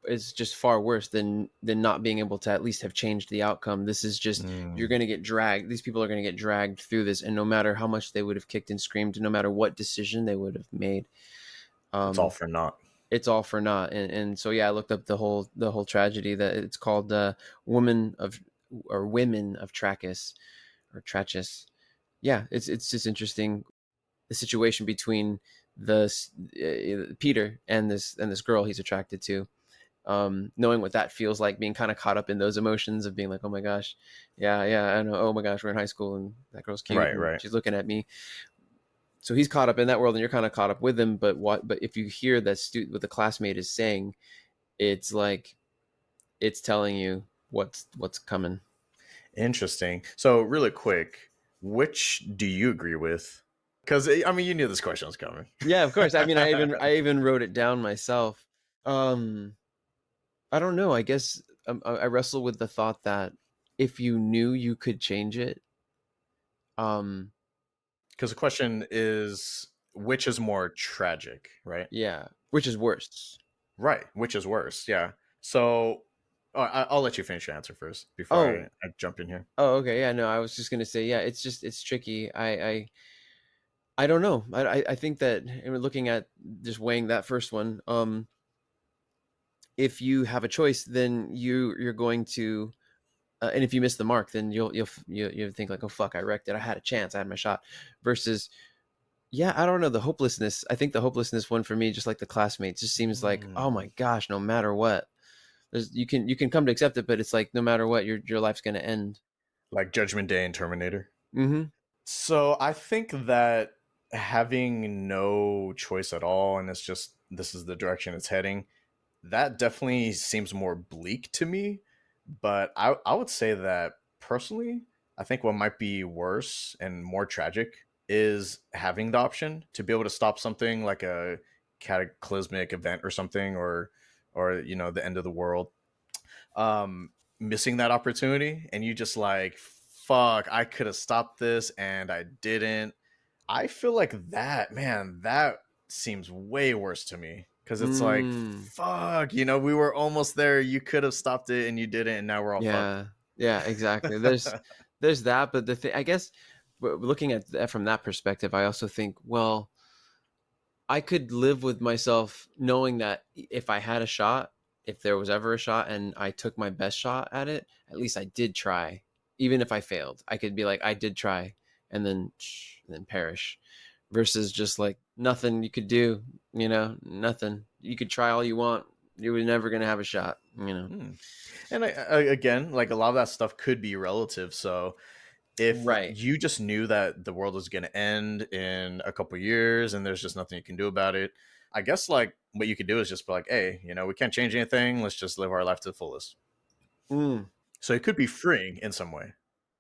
is just far worse than not being able to at least have changed the outcome. This is just you're Mm. going to get dragged. These people are going to get dragged through this, and no matter how much they would have kicked and screamed, no matter what decision they would have made, It's all um, for naught. it's all for naught. And so yeah, I looked up the whole tragedy that it's called Woman of or Women of Trachis or Trachis. Yeah, it's just interesting the situation between the Peter and this girl he's attracted to. Knowing what that feels like, being kind of caught up in those emotions of being like, oh my gosh, yeah, I know. Oh my gosh, we're in high school and that girl's cute Right, and right. she's looking at me. So he's caught up in that world, and you're kind of caught up with him. But if you hear that what the classmate is saying, it's like it's telling you what's coming. Interesting. So really quick, which do you agree with? Because I mean, you knew this question was coming. Yeah, of course. I mean, I even wrote it down myself. Um, I don't know. I guess I wrestle with the thought that if you knew you could change it, Because the question is, which is more tragic, right? Yeah, which is worse? Right, which is worse? Yeah. So, I'll let you finish your answer first before Oh, I jump in here. oh, okay, yeah, no, I was just gonna say, yeah, it's tricky. I don't know. I think that, and we're looking at just weighing that first one. If you have a choice, then you're going to, and if you miss the mark, then you'll think like, oh fuck, I wrecked it. I had a chance. I had my shot. Versus, yeah, I don't know, the hopelessness. I think the hopelessness one for me, just like the classmates, just seems like, oh my Mm, gosh, no matter what, you can come to accept it, but it's like no matter what, your life's gonna end. like Judgment Day and Terminator. Mm-hmm. So I think that having no choice at all, and it's just this is the direction it's heading, that definitely seems more bleak to me. But I would say that personally, I think what might be worse and more tragic is having the option to be able to stop something like a cataclysmic event or something, or you know, the end of the world, missing that opportunity, and you just like, fuck, I could have stopped this and I didn't. I feel like that, man, that seems way worse to me, because it's like, Mm. fuck, you know, we were almost there, you could have stopped it and you didn't, and now we're all fucked. Yeah, yeah, exactly. There's that, but the thing, I guess, looking at that from that perspective, I also think, well, I could live with myself knowing that if I had a shot, if there was ever a shot and I took my best shot at it, at least I did try. Even if I failed, I could be like, I did try, and then perish. Versus just like nothing you could do, nothing. You could try all you want. You were never gonna have a shot. Hmm. And again, like a lot of that stuff could be relative. So if Right. you just knew that the world was going to end in a couple years and there's just nothing you can do about it, I guess like what you could do is just be like, hey, you know, we can't change anything, let's just live our life to the fullest. Mm. So it could be freeing in some way.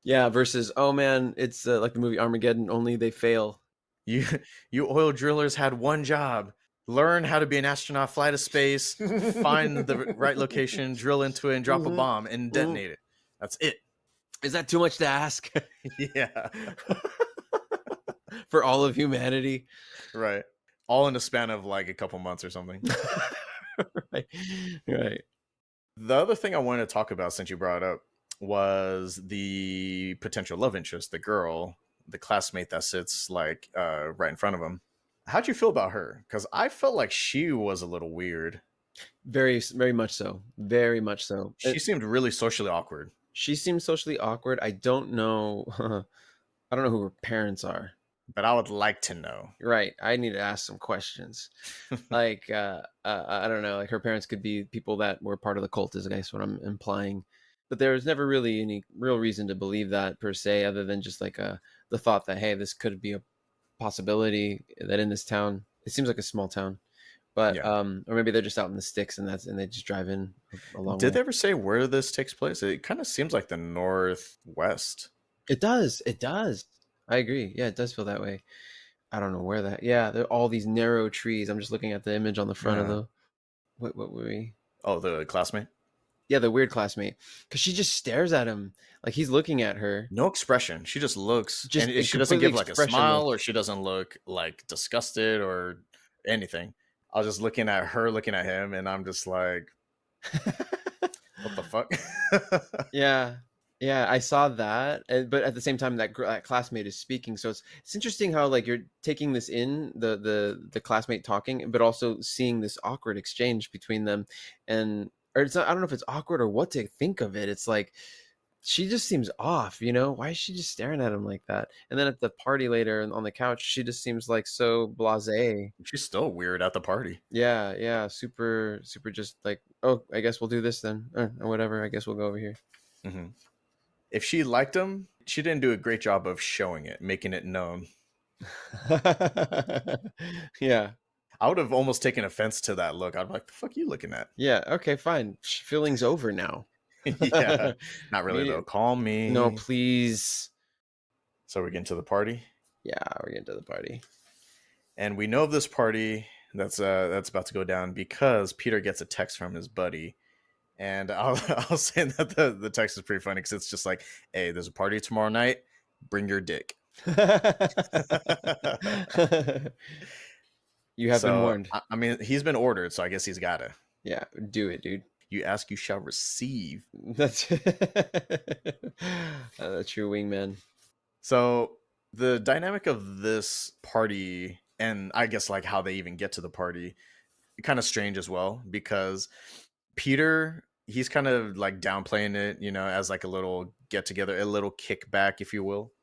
Yeah. Versus, oh man, it's like the movie Armageddon. Only they fail. You you oil drillers had one job: learn how to be an astronaut, fly to space, find the right location, drill into it, and drop a Hmm. bomb and Hmm. detonate it. That's it. Is that too much to ask Yeah, for all of humanity? right. All in the span of like a couple months or something. Right. Right. The other thing I wanted to talk about, since you brought it up, was the potential love interest, the girl, the classmate that sits like right in front of him. How'd you feel about her? Because I felt like she was a little weird. Very, very much so. Very much so. She seemed really socially awkward. She seems socially awkward. I don't know. I don't know who her parents are. But I would like to know. Right. I need to ask some questions. Like, I don't know. Like her parents could be people that were part of the cult, is I guess what I'm implying. But there was never really any real reason to believe that per se, other than just like the thought that, hey, this could be a possibility that in this town, it seems like a small town, but Yeah. or maybe they're just out in the sticks and they just drive in a long Did way. they ever say where this takes place? It kind of seems like the northwest. It does. It does. I agree. Yeah, it does feel that way. I don't know where that. Yeah, there are all these narrow trees. I'm just looking at the image on the front of Yeah. the. What were we? Oh, the classmate? Yeah, the weird classmate, because she just stares at him like he's looking at her, No expression. She just looks, just and she doesn't completely give like a smile, or expressionless. she doesn't look like disgusted or anything. I was just looking at her, looking at him, and I'm just like, what the fuck? Yeah, yeah, I saw that, but at the same time, that classmate is speaking, so it's interesting how like you're taking this in the classmate talking, but also seeing this awkward exchange between them, and or it's not, I don't know if it's awkward or what to think of it. It's like she just seems off, Why is she just staring at him like that? And then at the party later on the couch, she just seems like so blasé. She's still weird at the party. Yeah, yeah, super, super, just like, oh, I guess we'll do this then, or whatever. I guess we'll go over here. Hmm. If she liked him, she didn't do a great job of showing it, making it known. Yeah. I would have almost taken offense to that look. I'd be like, the fuck are you looking at? Yeah. Okay, fine. Feeling's over now. Yeah. Not really though. Call No, me. please. So we're getting to the party. Yeah, we're getting to the party. And we know of this party that's about to go down because Peter gets a text from his buddy. And I'll say that the text is pretty funny because it's just like, hey, there's a party tomorrow night. Bring your dick. You have been So warned. I mean, he's been ordered, so I guess he's gotta. Yeah, do it, dude. You ask, you shall receive. That's a true wingman. So the dynamic of this party, and I guess like how they even get to the party, kind of strange as well, because Peter, he's kind of like downplaying it, as like a little get together, a little kickback, if you will.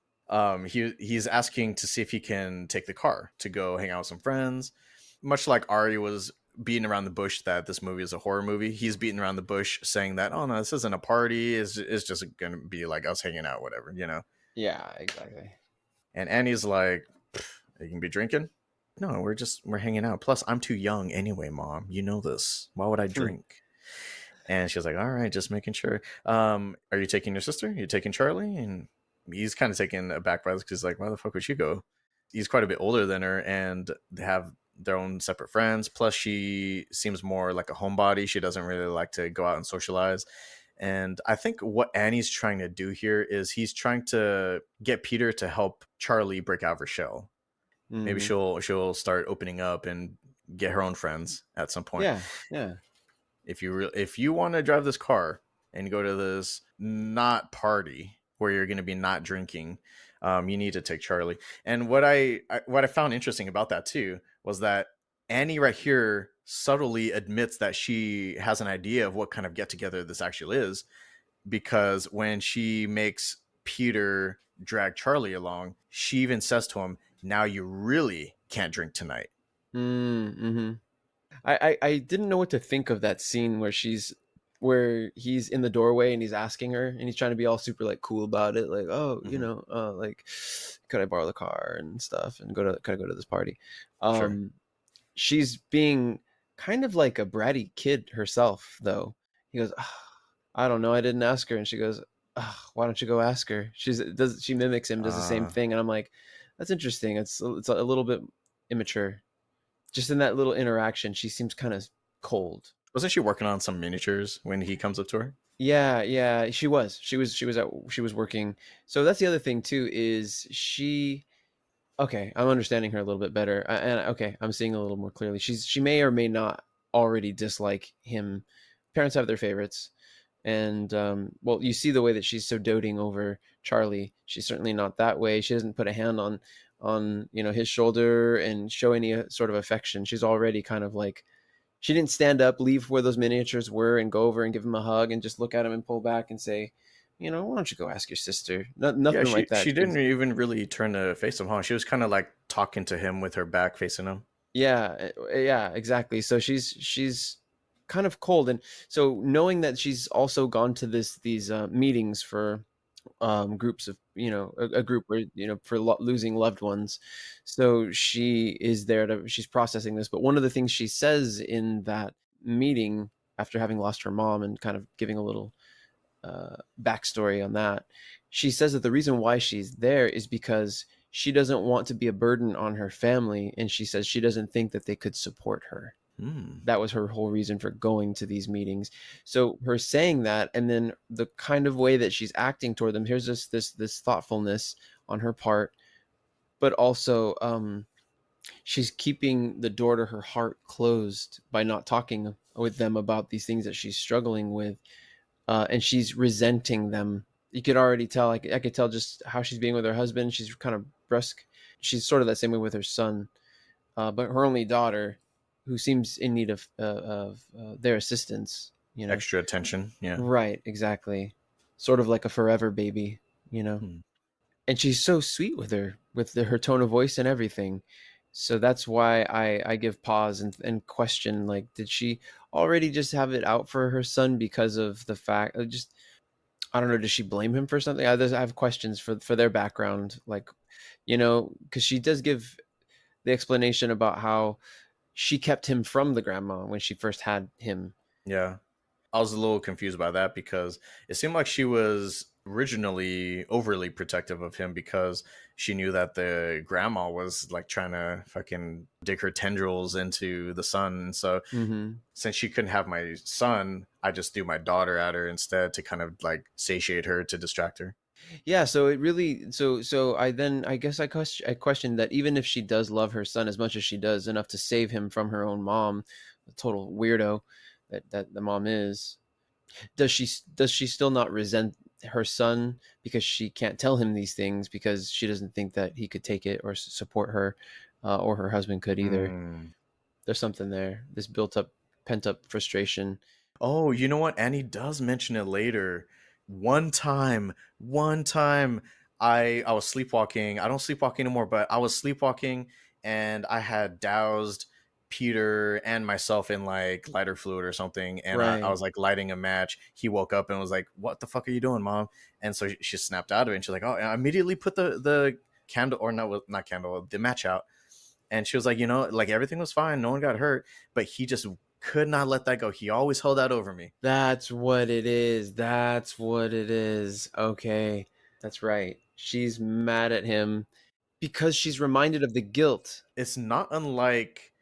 He's asking to see if he can take the car to go hang out with some friends, much like Ari was beating around the bush that this movie is a horror movie. He's beating around the bush saying that, oh no, this isn't a party, it's just gonna be like us hanging out, whatever. Yeah, exactly. And Annie's like, you can be drinking. No, we're hanging out. Plus, I'm too young anyway, Mom. You know this. Why would I drink? And she was like, all right, just making sure. Are you taking your sister? Are you taking Charlie? And he's kind of taken aback by this because he's like, why the fuck would she go? He's quite a bit older than her, and they have their own separate friends. Plus, she seems more like a homebody. She doesn't really like to go out and socialize. And I think what Annie's trying to do here is he's trying to get Peter to help Charlie break out of her shell. Maybe she'll start opening up and get her own friends at some point. Yeah, yeah. If you want to drive this car and go to this not party where you're going to be not drinking, you need to take Charlie. And what I found interesting about that too was that Annie right here subtly admits that she has an idea of what kind of get together this actually is, because when she makes Peter drag Charlie along, she even says to him, now you really can't drink tonight. Mm-hmm. I didn't know what to think of that scene where he's in the doorway and he's asking her and he's trying to be all super like cool about it, like, oh, like, could I borrow the car and stuff and could I go to this party? Sure. She's being kind of like a bratty kid herself, though. He goes, oh, I don't know, I didn't ask her, and she goes, oh, why don't you go ask her? She mimics him, does the same thing, and I'm like, that's interesting. It's a little bit immature. Just in that little interaction, she seems kind of cold. Wasn't she working on some miniatures when he comes up to her? Yeah, she was working. So that's the other thing too, is okay, I'm understanding her a little bit better. And okay, I'm seeing a little more clearly. She may or may not already dislike him. Parents have their favorites. And well, you see the way that she's so doting over Charlie. She's certainly not that way. She doesn't put a hand on his shoulder and show any sort of affection. She's already kind of like, she didn't stand up, leave where those miniatures were, and go over and give him a hug and just look at him and pull back and say, why don't you go ask your sister? Nothing Yeah, like that. she didn't even really turn to face him, huh? She was kind of like talking to him with her back facing him. Yeah, exactly. So she's kind of cold, and so knowing that she's also gone to these meetings for groups of a group where for losing loved ones, so she is there she's processing this. But one of the things she says in that meeting, after having lost her mom and kind of giving a little backstory on that, she says that the reason why she's there is because she doesn't want to be a burden on her family, and she says she doesn't think that they could support her. That was her whole reason for going to these meetings. So her saying that, and then the kind of way that she's acting toward them, here's this thoughtfulness on her part, but also she's keeping the door to her heart closed by not talking with them about these things that she's struggling with, and she's resenting them. You could already tell. I could tell just how she's being with her husband. She's kind of brusque. She's sort of that same way with her son, but her only daughter, who seems in need of their assistance, Extra attention. Yeah. Right, exactly. Sort of like a forever baby. And she's so sweet with her, with her tone of voice and everything. So that's why I give pause and question, like, did she already just have it out for her son because of the fact, just, I don't know, does she blame him for something? I have questions for their background, like, because she does give the explanation about how she kept him from the grandma when she first had him. Yeah. I was a little confused by that because it seemed like she was originally overly protective of him because she knew that the grandma was like trying to fucking dig her tendrils into the son. So since she couldn't have my son, I just threw my daughter at her instead to kind of like satiate her, to distract her. Yeah, so it really so I guess I questioned that even if she does love her son as much as she does, enough to save him from her own mom, a total weirdo that the mom is, does she still not resent her son because she can't tell him these things because she doesn't think that he could take it or support her, or her husband could either. Mm. There's something there. This built up, pent up frustration. Oh, you know what? Annie does mention it later. One time, I was sleepwalking. I don't sleepwalk anymore, but I was sleepwalking and I had doused Peter and myself in like lighter fluid or something, and I Right. was like lighting a match. He woke up and was like, "What the fuck are you doing, mom?" And so she snapped out of it, and she's like, "Oh!" And I immediately put the candle, or not candle, the match out, and she was like, like everything was fine, no one got hurt, but he just could not let that go. He always held that over me. That's what it is. That's what it is. Okay. That's right. She's mad at him because she's reminded of the guilt. It's not unlike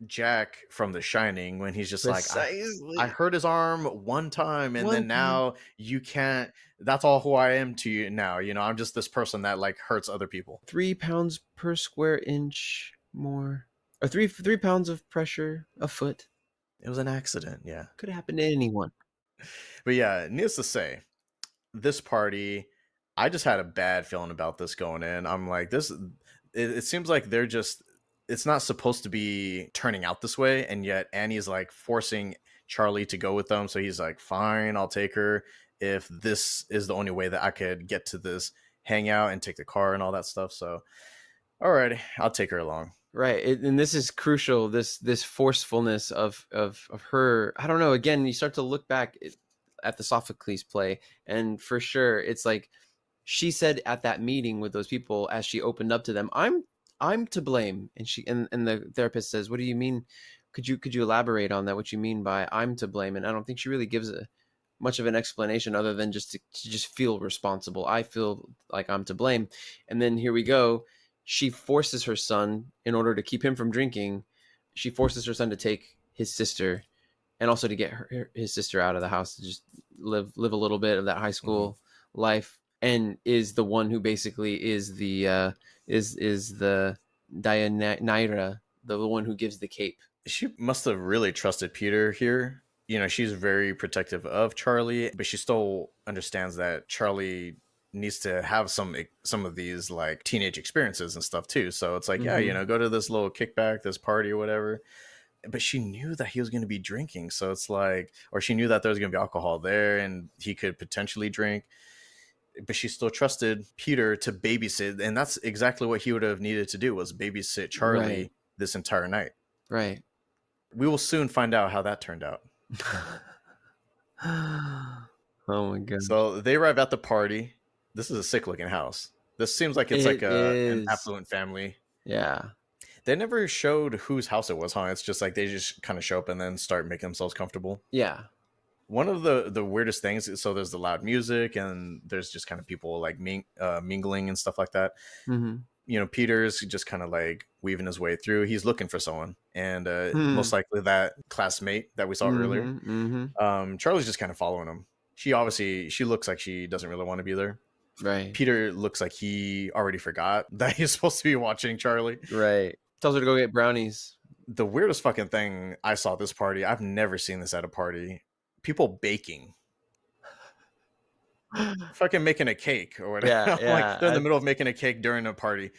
Jack from The Shining when he's just like, I Precisely. hurt his arm one time, and One then time. now you can't. That's all who I am to you now. I'm just this person that like hurts other people. 3 pounds per square inch more. Or three pounds of pressure a foot. It was an accident, yeah. Could happen to anyone. But yeah, needless to say, this party, I just had a bad feeling about this going in. I'm like, it seems like they're just, it's not supposed to be turning out this way. And yet Annie's like forcing Charlie to go with them. So he's like, fine, I'll take her if this is the only way that I could get to this hangout and take the car and all that stuff. So, all right, I'll take her along. Right, and this is crucial. This forcefulness of her. I don't know. Again, you start to look back at the Sophocles play, and for sure, it's like she said at that meeting with those people as she opened up to them, I'm to blame." And and the therapist says, "What do you mean? Could you elaborate on that? What you mean by I'm to blame?" And I don't think she really gives much of an explanation other than just to just feel responsible. I feel like I'm to blame. And then here we go. She forces her son, in order to keep him from drinking, she forces her son to take his sister, and also to get his sister out of the house to just live a little bit of that high Hmm. school life, and is the one who basically is the is the Deianira, the one who gives the cape. She must have really trusted Peter here. She's very protective of Charlie, but she still understands that Charlie needs to have some of these like teenage experiences and stuff too. So it's like, yeah, Mm-hmm. go to this little kickback, this party or whatever. But she knew that he was going to be drinking, so it's like, or she knew that there was going to be alcohol there and he could potentially drink. But she still trusted Peter to babysit, and that's exactly what he would have needed to do, was babysit Right. Charlie this entire night. Right. We will soon find out how that turned out. Oh my god. So they arrive at the party. This is a sick looking house. This seems like it's like It an is. affluent family. Yeah. They never showed whose house it was, huh? It's just like they just kind of show up and then start making themselves comfortable. Yeah. One of the weirdest things is, so there's the loud music and there's just kind of people like mingling and stuff like that. Mhm. Peter's just kind of like weaving his way through. He's looking for someone, and most Mhm. likely that classmate that we saw earlier. Mhm. Mhm. Charlie's just kind of following him. She looks like she doesn't really want to be there. Right. Peter looks like he already forgot that he's supposed to be watching Charlie. Right. Tells her to go get brownies. The weirdest fucking thing I saw at this party, I've never seen this at a party. People baking, fucking making a cake or whatever. Yeah, I'm like, yeah. they're in the middle of making a cake during a party.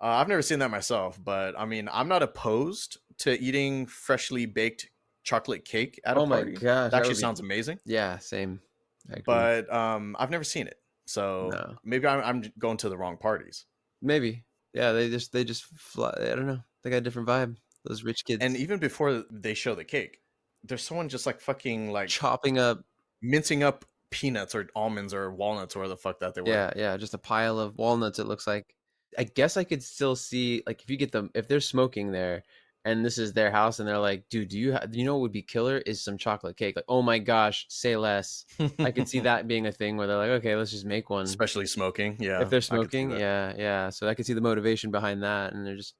I've never seen that myself, but I mean, I'm not opposed to eating freshly baked chocolate cake at a Oh my party. gosh, That that actually would be. sounds amazing, Yeah, same. I agree. but I've never seen it. So No. maybe I'm going to the wrong parties. Maybe. Yeah, they just fly. I don't know. They got a different vibe. Those rich And kids even before they show the cake, there's someone just like fucking like chopping up. mincing up peanuts or almonds or walnuts or where the fuck that they were. Yeah, yeah, just a pile of walnuts, it looks like. I guess I could still see, like, if you get them, if they're smoking there and this is their house and they're like, "Dude, do you know what would be killer is some chocolate cake." Like, "Oh my gosh, say less." I could see that being a thing where they're like, "Okay, let's just make one." Especially smoking. If Yeah, they're I could see smoking, that. yeah, yeah. So I could see the motivation behind that, and they're just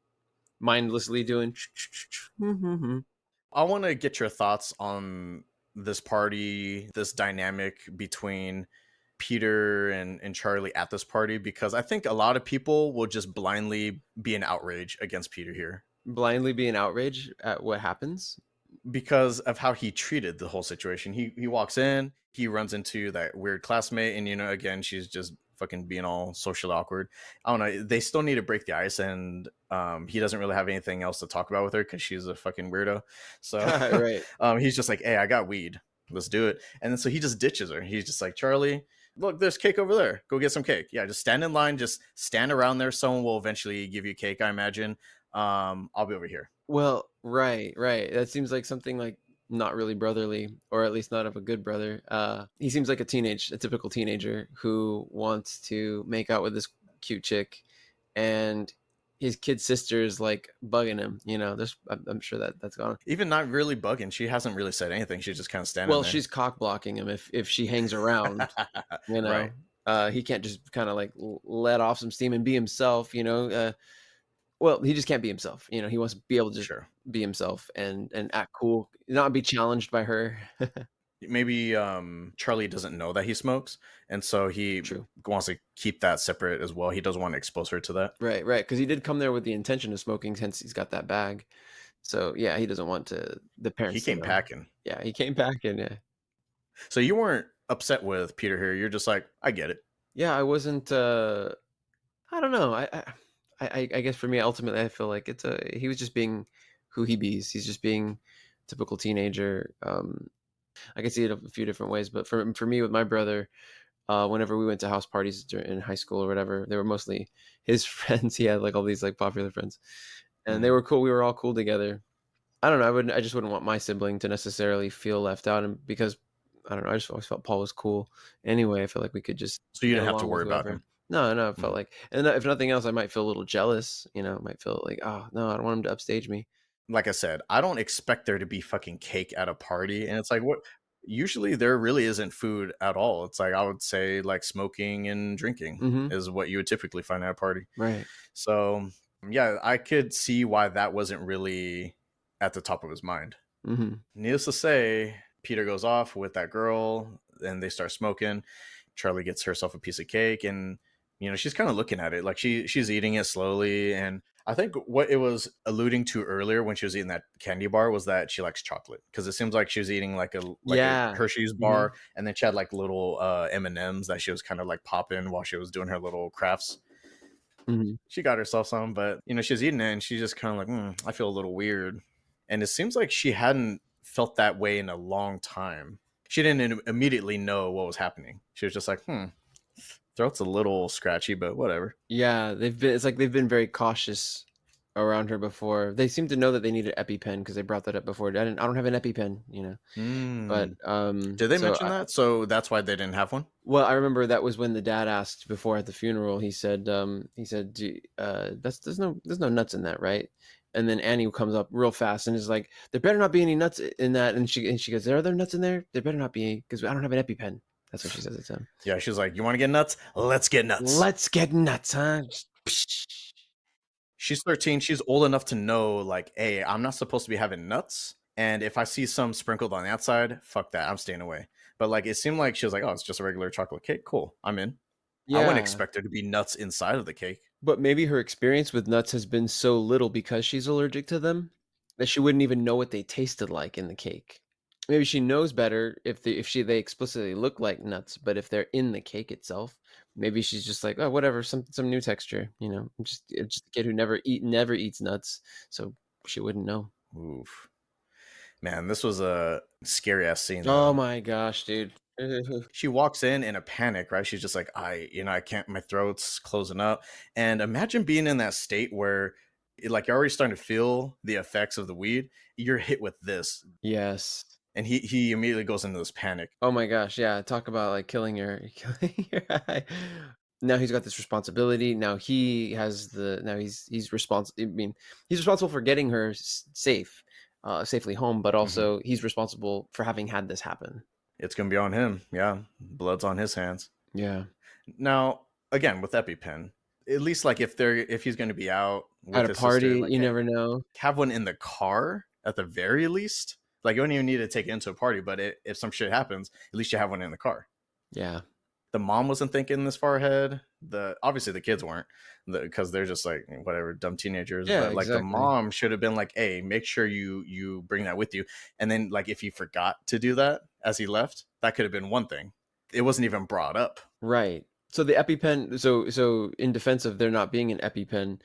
mindlessly doing. I want to get your thoughts on this party, this dynamic between Peter and Charlie at this party, because I think a lot of people will just blindly be in outrage against Peter here Blindly being outraged at what happens. because of how he treated the whole situation. He walks in, he runs into that weird classmate, and again, she's just fucking being all socially awkward. I don't know. They still need to break the ice, and he doesn't really have anything else to talk about with her because she's a fucking weirdo. So Right. he's just like, "Hey, I got weed. Let's do it." And then so he just ditches her. He's just like, "Charlie, look, there's cake over there. Go get some cake. Yeah, just stand in line. Just stand around there. Someone will eventually give you cake, I imagine. I'll be over here." Well, right, right. That seems like something like not really brotherly, or at least not of a good brother. He seems like a typical teenager who wants to make out with this cute chick, and his kid sister is like bugging him. I'm sure that's gone. Even not really bugging. She hasn't really said anything. She's just kind of standing Well, there. she's cock blocking him if she hangs around. You Right. know, he can't just kind of like let off some steam and be himself. Well, he just can't be himself. He wants to be able to just Sure. be himself and act cool, not be challenged by her. Maybe Charlie doesn't know that he smokes, and so he True. wants to keep that separate as well. He doesn't want to expose her to that. Right, right. Because he did come there with the intention of smoking, since he's got that bag. So yeah, he doesn't want the He parents to came know. packing. Yeah, he came back and yeah. So you weren't upset with Peter here. You're just like, I get it. Yeah, I wasn't. I don't know. I guess for me, ultimately, I feel like he was just being who he bees. He's just being typical teenager. I can see it a few different ways, but for me with my brother, whenever we went to house parties in high school or whatever, they were mostly his friends. He had like all these like popular friends, and they Mhm. were cool. We were all cool together. I don't know. I just wouldn't want my sibling to necessarily feel left out, and because I don't know, I just always felt Paul was cool. Anyway, I feel like we could just So you get didn't have to along with worry about whoever. him. No, no, I felt Mhm. like, and if nothing else, I might feel a little jealous. Might feel like, oh no, I don't want him to upstage me. Like I said, I don't expect there to be fucking cake at a party. And it's like, what? Usually there really isn't food at all. It's like, I would say, like smoking and drinking Mm-hmm. is what you would typically find at a party. Right. So, yeah, I could see why that wasn't really at the top of his mind. Mm-hmm. Needless to say, Peter goes off with that girl and they start smoking. Charlie gets herself a piece of cake, and she's kind of looking at it like she's eating it slowly. And I think what it was alluding to earlier when she was eating that candy bar was that she likes chocolate, because it seems like she was eating like a Yeah. Hershey's Mm-hmm. bar, and then she had like little M&Ms that she was kind of like popping while she was doing her little crafts. Mm-hmm. She got herself some, but she was eating it and she's just kind of like, I feel a little weird. And it seems like she hadn't felt that way in a long time. She didn't immediately know what was happening. She was just like, throat's a little scratchy, but whatever. Yeah, it's like they've been very cautious around her before. They seem to know that they need an EpiPen because they brought that up before. I don't have an EpiPen. But Did they so mention that? So that's why they didn't have one? well, I remember that was when the dad asked before at the funeral. He said, there's no nuts in that, right? And then Annie comes up real fast and is like, there better not be any nuts in that. And she goes, are there nuts in there? There better not be, because I don't have an EpiPen. That's what she says to him. Yeah, she's like, you want to get nuts? Let's get nuts. Let's get nuts, huh? She's 13. She's old enough to know, like, hey, I'm not supposed to be having nuts. And if I see some sprinkled on the outside, fuck that. I'm staying away. But like, it seemed like she was like, oh, it's just a regular chocolate cake. Cool. I'm in. I wouldn't Yeah. expect there to be nuts inside of the cake. But maybe her experience with nuts has been so little because she's allergic to them that she wouldn't even know what they tasted like in the cake. Maybe she knows better if they explicitly look like nuts, but if they're in the cake itself, maybe she's just like, oh, whatever, some new texture. Just a kid who never eats nuts, so she wouldn't know. Oof. Man, this was a scary ass scene, Oh though. my gosh, dude. She walks in a panic, right? She's just like, I can't, my throat's closing up. And imagine being in that state where, like, you're already starting to feel the effects of the weed. You're hit with this. Yes. And he immediately goes into this panic. Oh my gosh, yeah, talk about, like, killing your eye. Now he's got this responsibility, now he has the now he's responsible. I mean, he's responsible for getting her safely home, but Mhm. also he's responsible for having had this happen. It's gonna be on him. Yeah, blood's on his hands. Yeah. Now, again, with EpiPen, at least like if he's gonna be out At with a his sister, party, like, you hey, never know. have one in the car at the very least. Like, you don't even need to take it into a party, but if some shit happens, at least you have one in the car. Yeah. the mom wasn't thinking this far ahead. Obviously the kids weren't, because they're just like whatever, dumb teenagers. Yeah, But like the exactly. mom should have been like, hey, make sure you bring that with you. And then like if he forgot to do that as he left, that could have been one thing. It wasn't even brought up. Right. So the EpiPen. So in defense of there not being an EpiPen,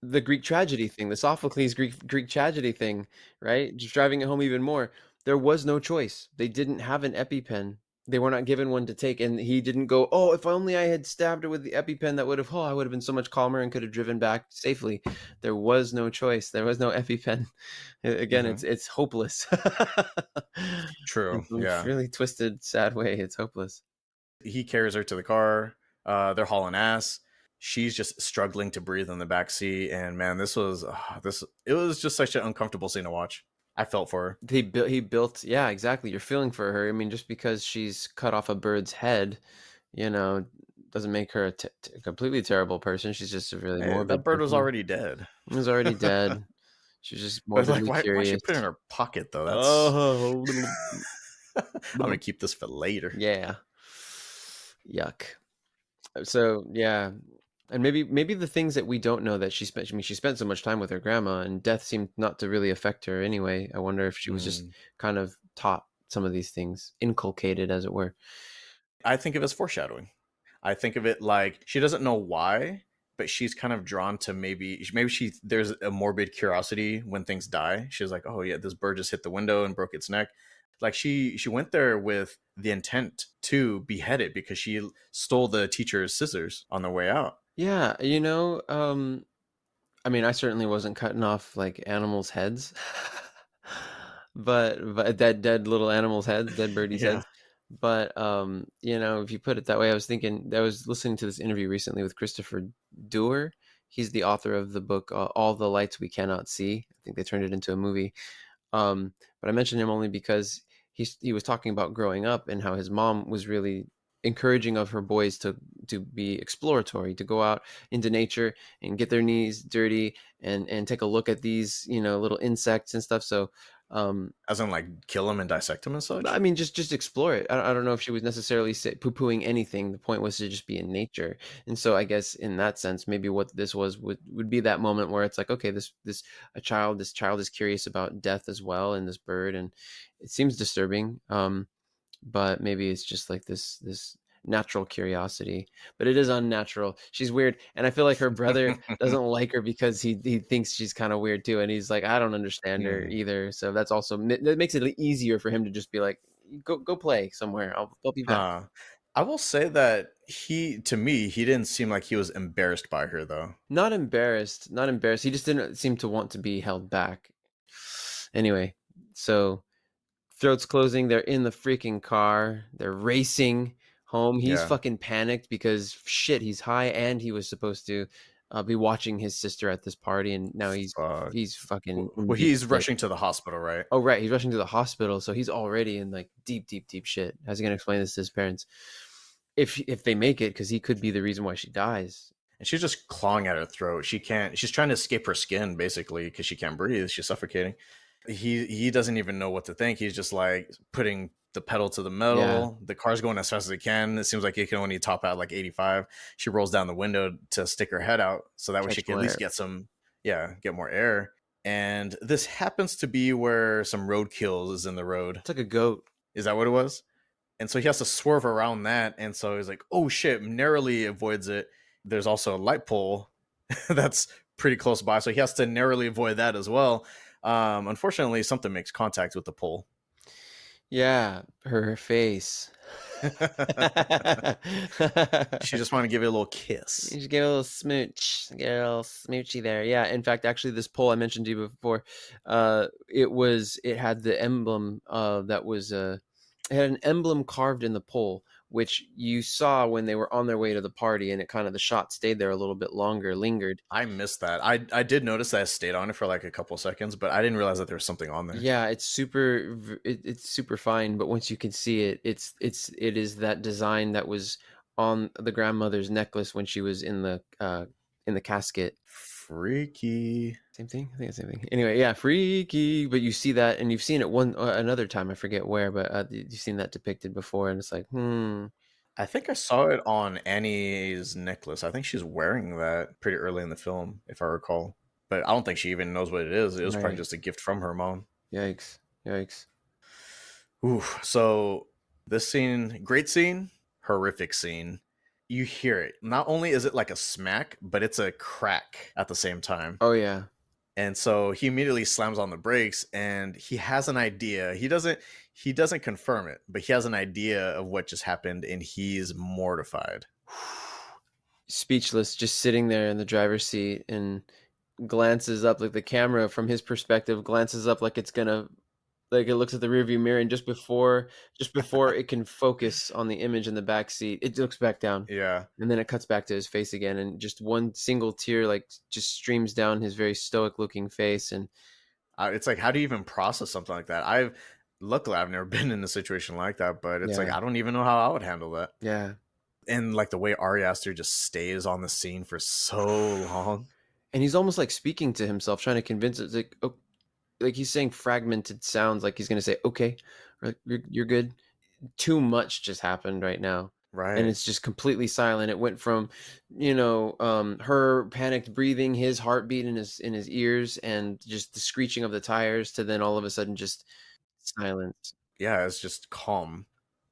the Greek tragedy thing, the Sophocles Greek tragedy thing, right? Just driving it home even more. There was no choice. They didn't have an EpiPen. They were not given one to take, and he didn't go, "Oh, if only I had stabbed her with the EpiPen, that would have, oh, I would have been so much calmer and could have driven back safely." There was no choice. There was no EpiPen. Again, Mm-hmm. it's hopeless. In True. some Yeah. really twisted, sad way, it's hopeless. He carries her to the car. They're hauling ass. She's just struggling to breathe in the back seat, and man, this was this. It was just such an uncomfortable scene to watch. I felt for her. He built, yeah, exactly. You're feeling for her. I mean, just because she's cut off a bird's head, you know, doesn't make her a completely terrible person. She's just a really Hey, that morbid bird was person. already dead. She was already dead. She was just But like, morbidly why she curious. put it in her pocket though? That's Oh, I'm gonna keep this for later. yeah. Yuck. So yeah, and maybe the things that we don't know that she spent. I mean, she spent so much time with her grandma, and death seemed not to really affect her anyway. I wonder if she was just Mm. kind of taught some of these things, inculcated, as it were. I think of it as foreshadowing. I think of it like she doesn't know why, but she's kind of drawn to maybe she there's a morbid curiosity when things die. She's like, oh yeah, this bird just hit the window and broke its neck. Like she went there with the intent to behead it because she stole the teacher's scissors on the way out. Yeah, I mean, I certainly wasn't cutting off like animals' heads, but dead little animals' heads, dead birdies' Yeah. heads. But if you put it that way, I was listening to this interview recently with Christopher Dewar. He's the author of the book All the Lights We Cannot See. I think they turned it into a movie. But I mentioned him only because he was talking about growing up and how his mom was really encouraging of her boys to be exploratory, to go out into nature and get their knees dirty and take a look at these little insects and stuff. So As in like kill them and dissect them and I such. mean, just explore it. I don't know if she was necessarily poo-pooing anything. The point was to just be in nature. And so I guess in that sense, maybe what this would be that moment where it's like, okay, this child is curious about death as well, and this bird, and it seems disturbing. But maybe it's just like this natural curiosity, but it is unnatural. She's weird, and I feel like her brother doesn't like her because he thinks she's kind of weird too, and he's like, I don't understand her Hmm. either. So that's also that makes it easier for him to just be like, go play somewhere. I'll be back. Huh. I will say that to me, he didn't seem like he was embarrassed by her though. Not embarrassed, not embarrassed. He just didn't seem to want to be held back. Anyway, so throats closing. They're in the freaking car. They're racing home. He's Yeah. fucking panicked because shit, he's high and he was supposed to be watching his sister at this party, and now Fuck. he's fucking in Well, deep he's shit. rushing to the hospital, right? Oh right, he's rushing to the hospital, so he's already in like deep shit. How's he gonna explain this to his parents if they make it? Because he could be the reason why she dies. And she's just clawing at her throat. She can't. She's trying to escape her skin basically because she can't breathe. She's suffocating. He doesn't even know what to think. He's just like putting the pedal to the Yeah, metal. The car's going as fast as it can. It seems like it can only top out like 85. She rolls down the window to stick her head out so that way she catch can at more least air. get get more air. And this happens to be where some roadkill is in the road. It's like a goat. Is that what it was? And so he has to swerve around that. And so he's like, oh shit, narrowly avoids it. There's also a light pole that's pretty close by. So he has to narrowly avoid that as well. Unfortunately, something makes contact with the pole. Yeah, her face. She just wanted to give it a little kiss. You should get a little smooch, get a little smoochy there. Yeah, in fact, actually, this poll I mentioned to you before, it had the emblem it had an emblem carved in the pole, which you saw when they were on their way to the party, and the shot stayed there a little bit longer, lingered. I missed that. I did notice that I stayed on it for like a couple seconds, but I didn't realize that there was something on there. Yeah, it's super fine, but once you can see it, it is that design that was on the grandmother's necklace when she was in the casket. Freaky. Same thing. I think it's the same thing. Anyway, yeah, freaky. But you see that, and you've seen it another time. I forget where, but you've seen that depicted before, and it's like, I think I saw it on Annie's necklace. I think she's wearing that pretty early in the film, if I recall. But I don't think she even knows what it is. It was probably Right. just a gift from her mom. Yikes. Yikes. Ooh, so this scene, great scene, horrific scene. You hear it. Not only is it like a smack, but it's a crack at the same time. Oh yeah. And so he immediately slams on the brakes and he has an idea. He doesn't confirm it, but he has an idea of what just happened and he's mortified. Speechless, just sitting there in the driver's seat, and glances up, like the camera from his perspective glances up like it's gonna, like it looks at the rearview mirror, and just before it can focus on the image in the back seat, it looks back down, Yeah. and then it cuts back to his face again, and just one single tear like just streams down his very stoic looking face. And It's like, how do you even process something like that? Luckily, I've never been in a situation like that, but it's like, yeah, I don't even know how I would handle that. yeah. And like the way Ari Aster just stays on the scene for so long. And he's almost like speaking to himself, trying to convince it, like, oh, like he's saying fragmented sounds, like he's gonna say okay, or like, you're good. Too much just happened right now, and Right. it's just completely silent. It went from, her panicked breathing, his heartbeat in his ears, and just the screeching of the tires, to then all of a sudden just silence. Yeah, it's just calm,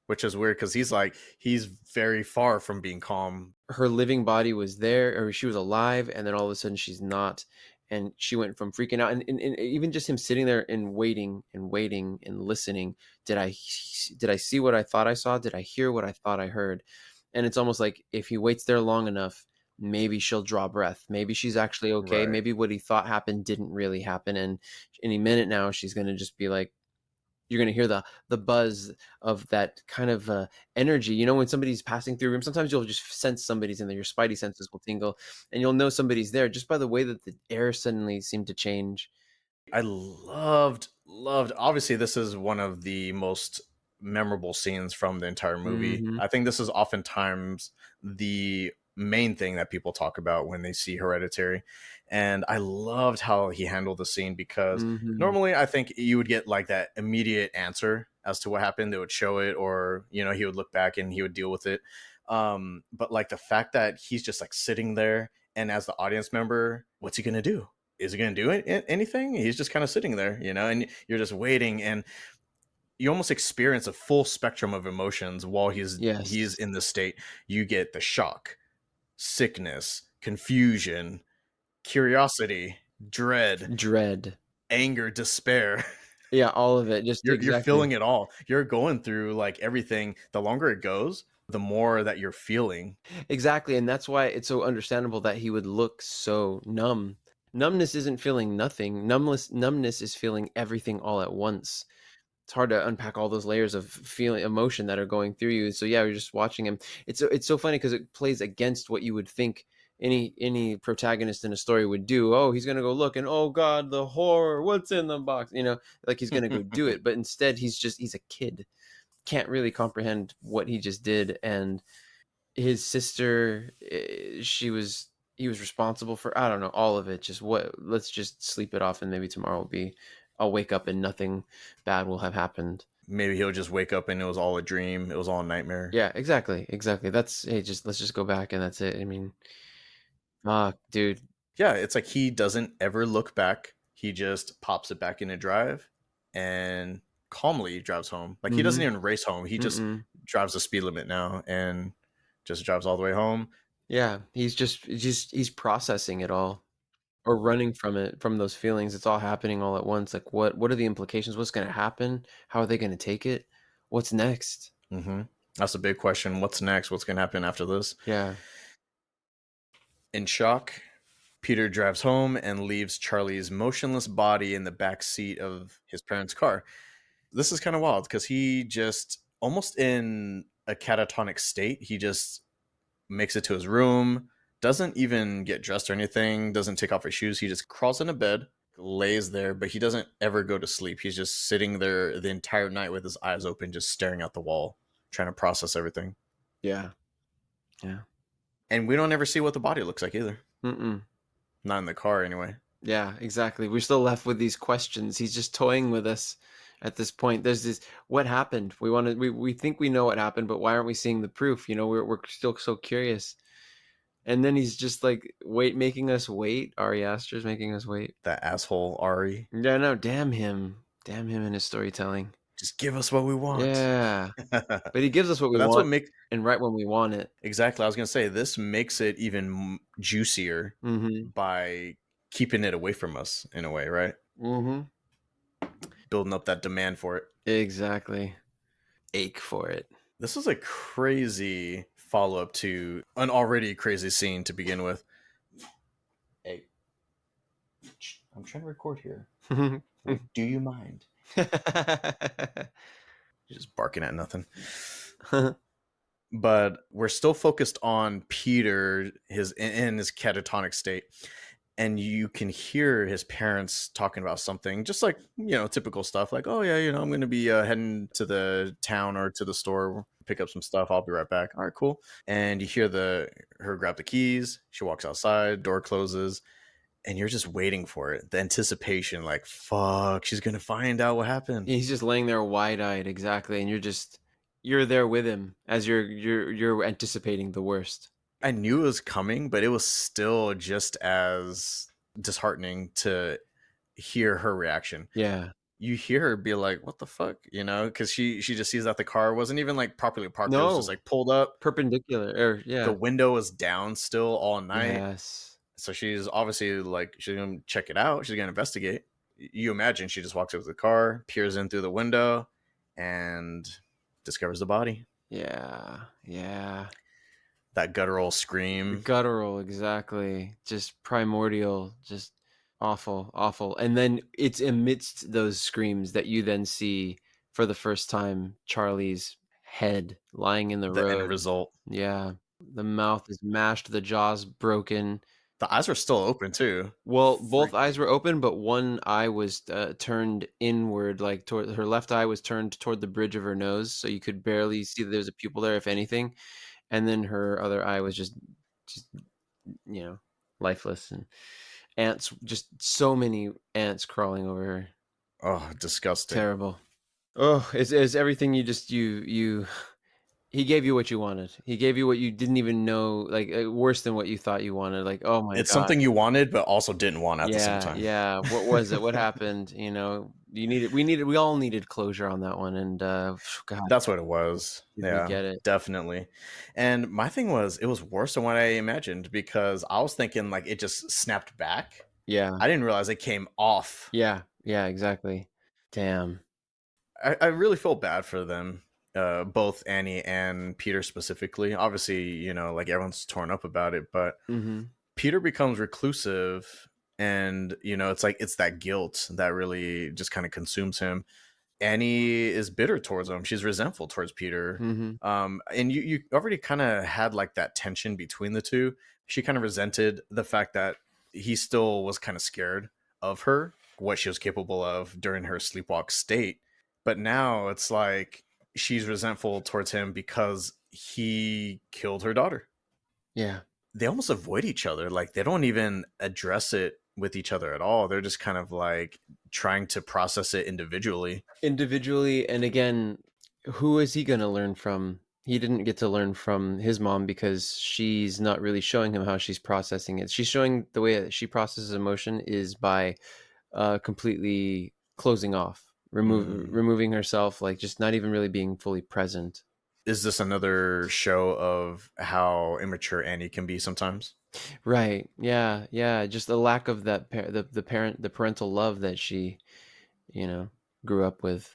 which is weird because he's very far from being calm. Her living body was there, or she was alive, and then all of a sudden she's not, and she went from freaking out, and even just him sitting there and waiting and listening. Did I see what I thought I saw? Did I hear what I thought I heard? And it's almost like if he waits there long enough, maybe she'll draw breath, maybe she's actually okay, Right. maybe what he thought happened didn't really happen, and any minute now she's going to just be like, you're gonna hear the buzz of that kind of, energy. You know, when somebody's passing through a room, sometimes you'll just sense somebody's in there. Your spidey senses will tingle, and you'll know somebody's there just by the way that the air suddenly seemed to change. I loved. Obviously, this is one of the most memorable scenes from the entire movie. Mhm, I think this is oftentimes the main thing that people talk about when they see Hereditary. And I loved how he handled the scene because mhm. normally I think you would get like that immediate answer as to what happened. They would show it, or he would look back and he would deal with it. But like the fact that he's just like sitting there, and as the audience member, what's he gonna do? Is he going to do anything? He's just kind of sitting there, and you're just waiting, and you almost experience a full spectrum of emotions while he's Yes. in this state. You get the shock, sickness, confusion, curiosity, dread, Dread. anger, despair. Yeah, all of it, just You're exactly. feeling it all. You're going through like everything. The longer it goes, the more that you're feeling. Exactly, and that's why it's so understandable that he would look so numb. Numbness isn't feeling nothing. Numbness is feeling everything all at once. It's hard to unpack all those layers of feeling emotion that are going through you. So yeah, we're just watching him. It's so funny because it plays against what you would think any protagonist in a story would do. Oh, he's gonna go look, and oh god, the horror, what's in the box? Like he's gonna go do it. But instead he's a kid. Can't really comprehend what he just did. And his sister, he was responsible for, I don't know, all of it. Just what, let's just sleep it off, and maybe tomorrow will be, I'll wake up and nothing bad will have happened. Maybe he'll just wake up and it was all a dream. It was all a nightmare. Yeah, exactly. That's, hey, just let's just go back and that's it. I mean, dude. Yeah, it's like he doesn't ever look back. He just pops it back in a drive and calmly drives home. Like he doesn't Mm-hmm. even race home. He just Mm-mm. drives the speed limit now and just drives all the way home. Yeah, he's processing it all, or running from it, from those feelings. It's all happening all at once. Like what are the implications? What's going to happen? How are they going to take it? What's next? That's a big question. What's next? What's going to happen after this? Yeah. In shock, Peter drives home and leaves Charlie's motionless body in the back seat of his parents' car. This is kind of wild because he just almost in a catatonic state. He just makes it to his room, doesn't even get dressed or anything, doesn't take off his shoes. He just crawls into bed, lays there, but he doesn't ever go to sleep. He's just sitting there the entire night with his eyes open, just staring at the wall, trying to process everything. Yeah. Yeah. And we don't ever see what the body looks like either. Mm-mm. Not in the car, anyway. Yeah, exactly. We're still left with these questions. He's just toying with us, at this point. There's this, what happened? We think we know what happened, but why aren't we seeing the proof? You know, we're still so curious. And then he's just like making us wait. Ari Aster's making us wait. That asshole Ari. Yeah, no, damn him. Damn him and his storytelling. Just give us what we want. Yeah. But But he gives us what we that's what want makes and right when we want it. exactly. I was gonna say this makes it even juicier Mm-hmm. by keeping it away from us in a way, right? Mm-hmm. Building up that demand for it. Exactly. Ache for it. This is a crazy follow up to an already crazy scene to begin with. Hey, I'm trying to record here. Like, do you mind? Just barking at nothing. But we're still focused on Peter, in his catatonic state, and you can hear his parents talking about something, just like, typical stuff, like, oh yeah, I'm going to be heading to the town or to the store, pick up some stuff. I'll be right back. All right, cool. And you hear her grab the keys. She walks outside. Door closes. And you're just waiting for it. The anticipation, like, fuck, she's going to find out what happened. He's just laying there wide-eyed, exactly, and you're there with him as you're anticipating the worst. I knew it was coming, but it was still just as disheartening to hear her reaction. Yeah. You hear her be like, what the fuck? Because she just sees that the car wasn't even like properly parked. It was just No. like pulled up. Perpendicular. Or yeah. The window was down still all night. Yes. So she's obviously like, she's going to check it out. She's going to investigate. You imagine she just walks up to the car, peers in through the window, and discovers the body. Yeah. Yeah. That guttural scream. Guttural, exactly. Just primordial, just awful, awful. And then it's amidst those screams that you then see for the first time Charlie's head lying in the road. End result. Yeah. The mouth is mashed, the jaw's broken. The eyes were still open too. Well, both eyes were open, but one eye was turned inward, like toward her left eye was turned toward the bridge of her nose, so you could barely see that there's a pupil there, if anything. And then her other eye was just lifeless, and ants, just so many ants crawling over her. Oh, disgusting. Terrible. Oh, it's everything you he gave you what you wanted. He gave you what you didn't even know, like worse than what you thought you wanted. Like, oh my God. It's something you wanted, but also didn't want at the same time. Yeah. What was it? What happened? We all needed closure on that one. And God, that's what it was. Yeah, get it. Definitely. And my thing was, it was worse than what I imagined, because I was thinking like it just snapped back. Yeah. I didn't realize it came off. Yeah, exactly. Damn. I really feel bad for them. Both Annie and Peter specifically. Obviously, like everyone's torn up about it, but Peter becomes reclusive, and it's that guilt that really just kind of consumes him. Annie is bitter towards him. She's resentful towards Peter. And you already kind of had like that tension between the two. She kind of resented the fact that he still was kind of scared of her, what she was capable of during her sleepwalk state. But now it's like she's resentful towards him because he killed her daughter. Yeah. They almost avoid each other. Like, they don't even address it with each other at all. They're just kind of like trying to process it individually. And again, who is he going to learn from? He didn't get to learn from his mom because she's not really showing him how she's processing it. She's showing the way that she processes emotion is by completely closing off, removing herself, like just not even really being fully present. Is this another show of how immature Annie can be sometimes? Right. Yeah. Just the lack of that the parental love that she, grew up with.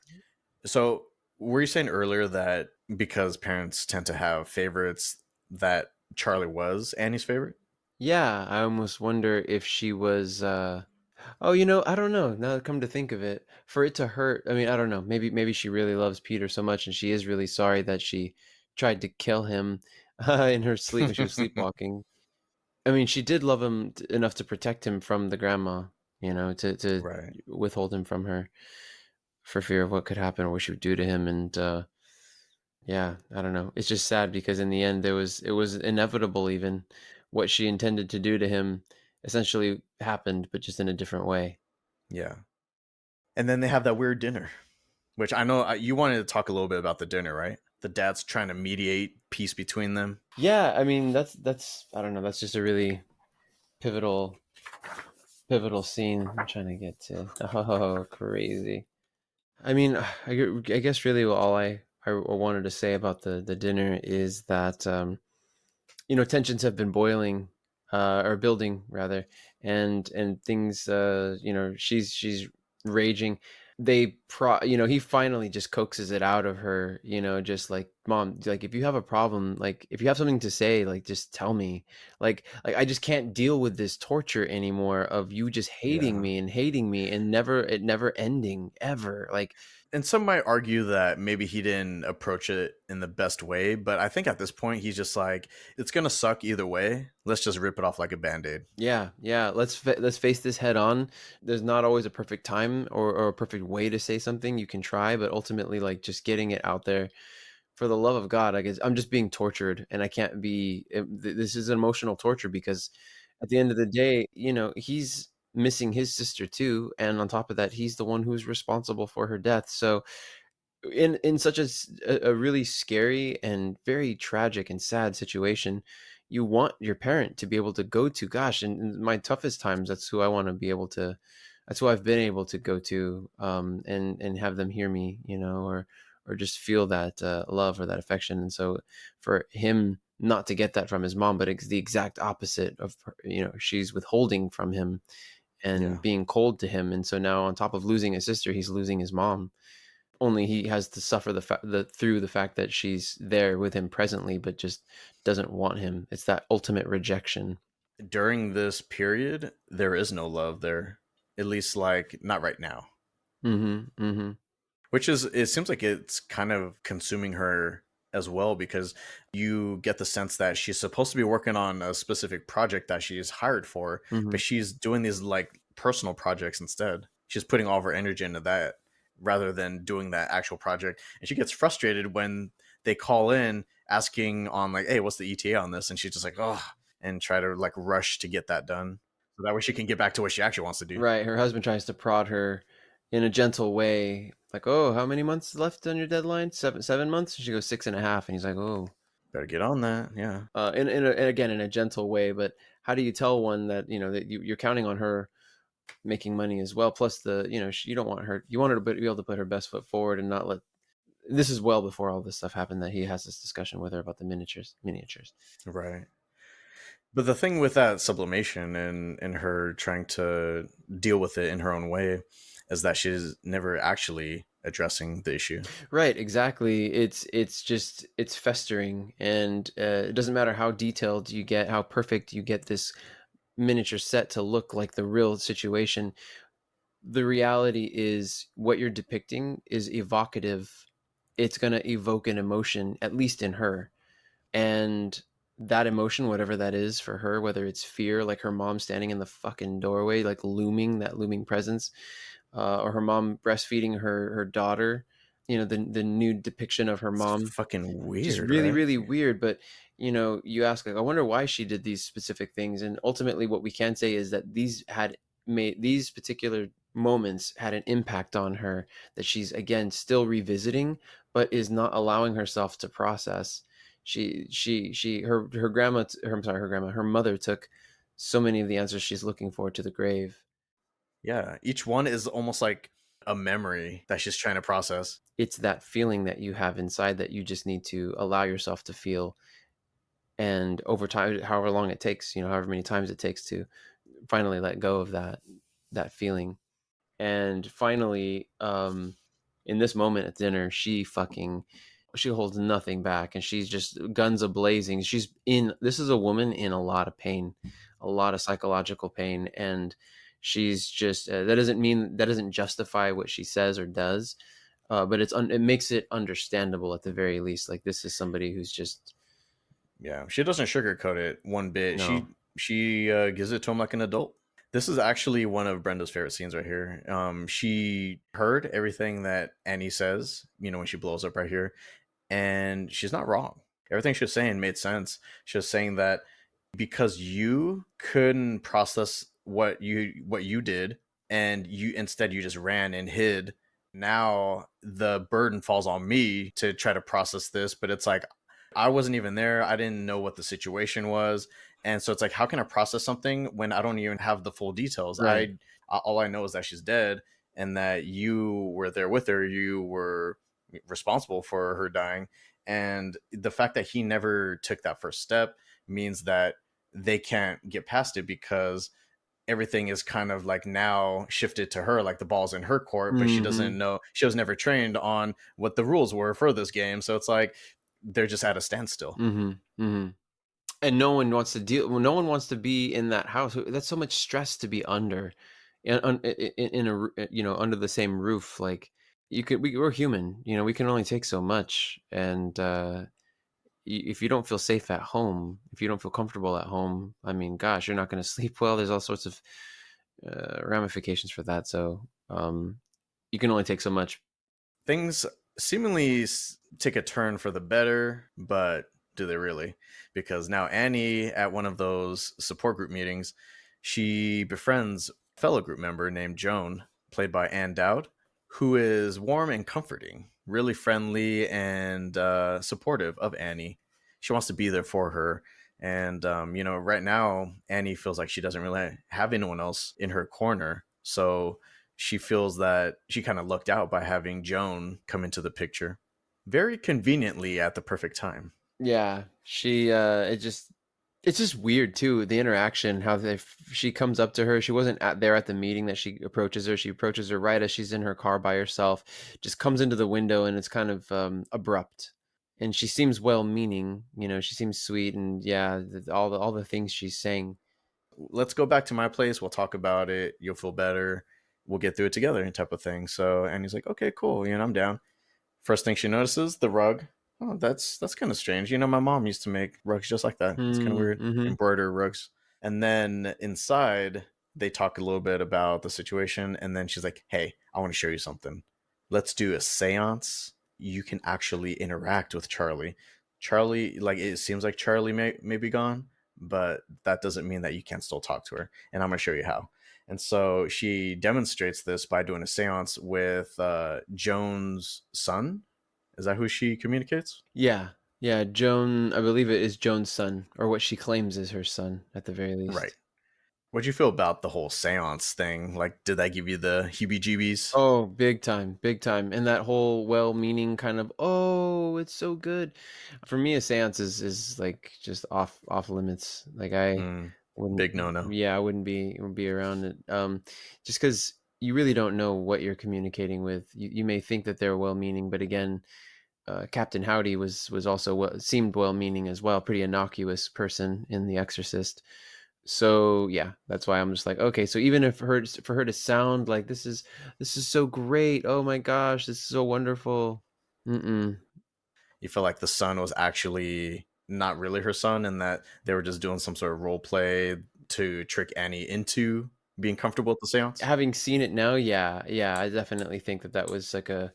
So were you saying earlier that because parents tend to have favorites, that Charlie was Annie's favorite? Yeah, I almost wonder if she was oh, I don't know. Now that I come to think of it, for it to hurt, I mean, I don't know. Maybe she really loves Peter so much, and she is really sorry that she tried to kill him in her sleep when she was sleepwalking. I mean, she did love him enough to protect him from the grandma, to Right. withhold him from her for fear of what could happen or what she would do to him. And yeah, I don't know. It's just sad because in the end, it was inevitable. Even what she intended to do to him essentially happened, but just in a different way. Yeah. And then they have that weird dinner. Which I know you wanted to talk a little bit about the dinner, right? The dad's trying to mediate peace between them. Yeah, I mean that's I don't know, that's just a really pivotal scene. I'm trying to get to. Oh, crazy. I mean, I guess really all I wanted to say about the dinner is that tensions have been boiling, or building rather, and things, she's raging. He finally just coaxes it out of her, just like, mom, like, if you have a problem, like, if you have something to say, like, just tell me. Like I just can't deal with this torture anymore of you just Yeah. hating me and never ending ever. Like, And some might argue that maybe he didn't approach it in the best way, but I think at this point he's just like, it's gonna suck either way. Let's just rip it off like a band-aid. yeah, let's face this head on. There's not always a perfect time or a perfect way to say something. You can try, but ultimately, like, just getting it out there, for the love of God, I guess I'm just being tortured, and I can't be. This is emotional torture because at the end of the day, he's missing his sister too, and on top of that, he's the one who's responsible for her death. So in such a really scary and very tragic and sad situation, you want your parent to be able to go to, gosh, in my toughest times, that's who I want to be able to, that's who I've been able to go to, and have them hear me, or just feel that love or that affection. And so for him not to get that from his mom, but it's the exact opposite of her, she's withholding from him Yeah. and being cold to him. And so now, on top of losing his sister, he's losing his mom. Only he has to suffer through the fact that she's there with him presently, but just doesn't want him. It's that ultimate rejection. During this period, there is no love there. At least like not right now. Mm-hmm. Mm-hmm. Which is, it seems like it's kind of consuming her as well, because you get the sense that she's supposed to be working on a specific project that she's hired for, Mm-hmm. but she's doing these like personal projects instead. She's putting all of her energy into that rather than doing that actual project. And she gets frustrated when they call in asking on like, hey, what's the ETA on this? And she's just like, oh, and try to like rush to get that done so that way she can get back to what she actually wants to do. Right. Her husband tries to prod her in a gentle way, like, "Oh, how many months left on your deadline? 7 months?" And she goes 6.5, and he's like, "Oh." Better get on that. Yeah. And again, in a gentle way. But how do you tell one that that you're counting on her making money as well? Plus, you don't want her. You want her to be able to put her best foot forward and not let. This is well before all this stuff happened that he has this discussion with her about the miniatures. Right. But the thing with that sublimation and her trying to deal with it in her own way is that she's never actually addressing the issue. Right, exactly. It's just it's festering, and it doesn't matter how detailed you get, how perfect you get this miniature set to look like the real situation. The reality is what you're depicting is evocative. It's going to evoke an emotion, at least in her. And that emotion, whatever that is for her, whether it's fear, like her mom standing in the fucking doorway, like that looming presence, or her mom breastfeeding her daughter, the nude depiction of her It's mom, fucking just weird, really, right? really weird. But you ask, like, I wonder why she did these specific things. And ultimately what we can say is that these particular moments had an impact on her that she's, again, still revisiting, but is not allowing herself to process. Her grandma, I'm sorry, her mother took so many of the answers she's looking for to the grave. Yeah. Each one is almost like a memory that she's trying to process. It's that feeling that you have inside that you just need to allow yourself to feel. And over time, however long it takes, however many times it takes, to finally let go of that feeling. And finally, in this moment at dinner, she holds nothing back, and she's just guns a blazing. This is a woman in a lot of pain, a lot of psychological pain. And she's just, that doesn't justify what she says or does, but it makes it understandable at the very least. Like, this is somebody who's just, Yeah. She doesn't sugarcoat it one bit. no. She gives it to him like an adult. This is actually one of Brenda's favorite scenes right here. She heard everything that Annie says, when she blows up right here, and she's not wrong. Everything she was saying made sense. She was saying that because you couldn't process what you did, and you just ran and hid, Now the burden falls on me to try to process this, but it's like I wasn't even there. I didn't know what the situation was. And so it's like, how can I process something when I don't even have the full details? Right. All I know is that she's dead and that you were there with her. You were responsible for her dying. And the fact that he never took that first step means that they can't get past it because everything is kind of like now shifted to her, like the ball's in her court, but she Mm-hmm. doesn't know. She was never trained on what the rules were for this game. So it's like they're just at a standstill. Mm-hmm. Mm-hmm. And no one wants to deal. Well, no one wants to be in that house. That's so much stress to be under, in a under the same roof. Like we're human. We can only take so much, and if you don't feel safe at home, if you don't feel comfortable at home, I mean, gosh, you're not going to sleep well. There's all sorts of ramifications for that. So you can only take so much. Things seemingly take a turn for the better, but do they really? Because now Annie, at one of those support group meetings, she befriends a fellow group member named Joan, played by Ann Dowd, who is warm and comforting, really friendly and supportive of Annie. She wants to be there for her. And, right now, Annie feels like she doesn't really have anyone else in her corner. So she feels that she kind of lucked out by having Joan come into the picture very conveniently at the perfect time. Yeah, she it's just weird too, the interaction, how she comes up to her. She wasn't there at the meeting that she approaches her. She approaches her right as she's in her car by herself, just comes into the window, and it's kind of abrupt. And she seems well-meaning, she seems sweet, and yeah, all the things she's saying. Let's go back to my place. We'll talk about it. You'll feel better. We'll get through it together, type of thing. So, and he's like, okay, cool. I'm down. First thing she notices, the rug. Oh, that's kind of strange. My mom used to make rugs just like that. It's kind of weird. Mm-hmm. Embroider rugs. And then inside, they talk a little bit about the situation. And then she's like, hey, I want to show you something. Let's do a seance. You can actually interact with Charlie. Charlie, like, it seems like Charlie may be gone, but that doesn't mean that you can't still talk to her. And I'm going to show you how. And so she demonstrates this by doing a seance with Joan's son. Is that who she communicates? Yeah. Yeah, Joan, I believe it is Joan's son, or what she claims is her son at the very Right. least. What'd you feel about the whole seance thing? Like, did that give you the heebie jeebies? Oh, big time, big time. And that whole well-meaning kind of, oh, it's so good. For me, a seance is like just off limits. Like I Mm, wouldn't, big no no. yeah, I wouldn't be around it. Just because you really don't know what you're communicating with. You may think that they're well-meaning, but again, Captain Howdy was also seemed well-meaning as well, pretty innocuous person in The Exorcist. So yeah, that's why I'm just like, okay, so even if for her to sound like this is so great, oh my gosh, this is so wonderful. Mm-mm. You feel like the son was actually not really her son and that they were just doing some sort of role play to trick Annie into being comfortable at the seance? Having seen it now, yeah, I definitely think that was like a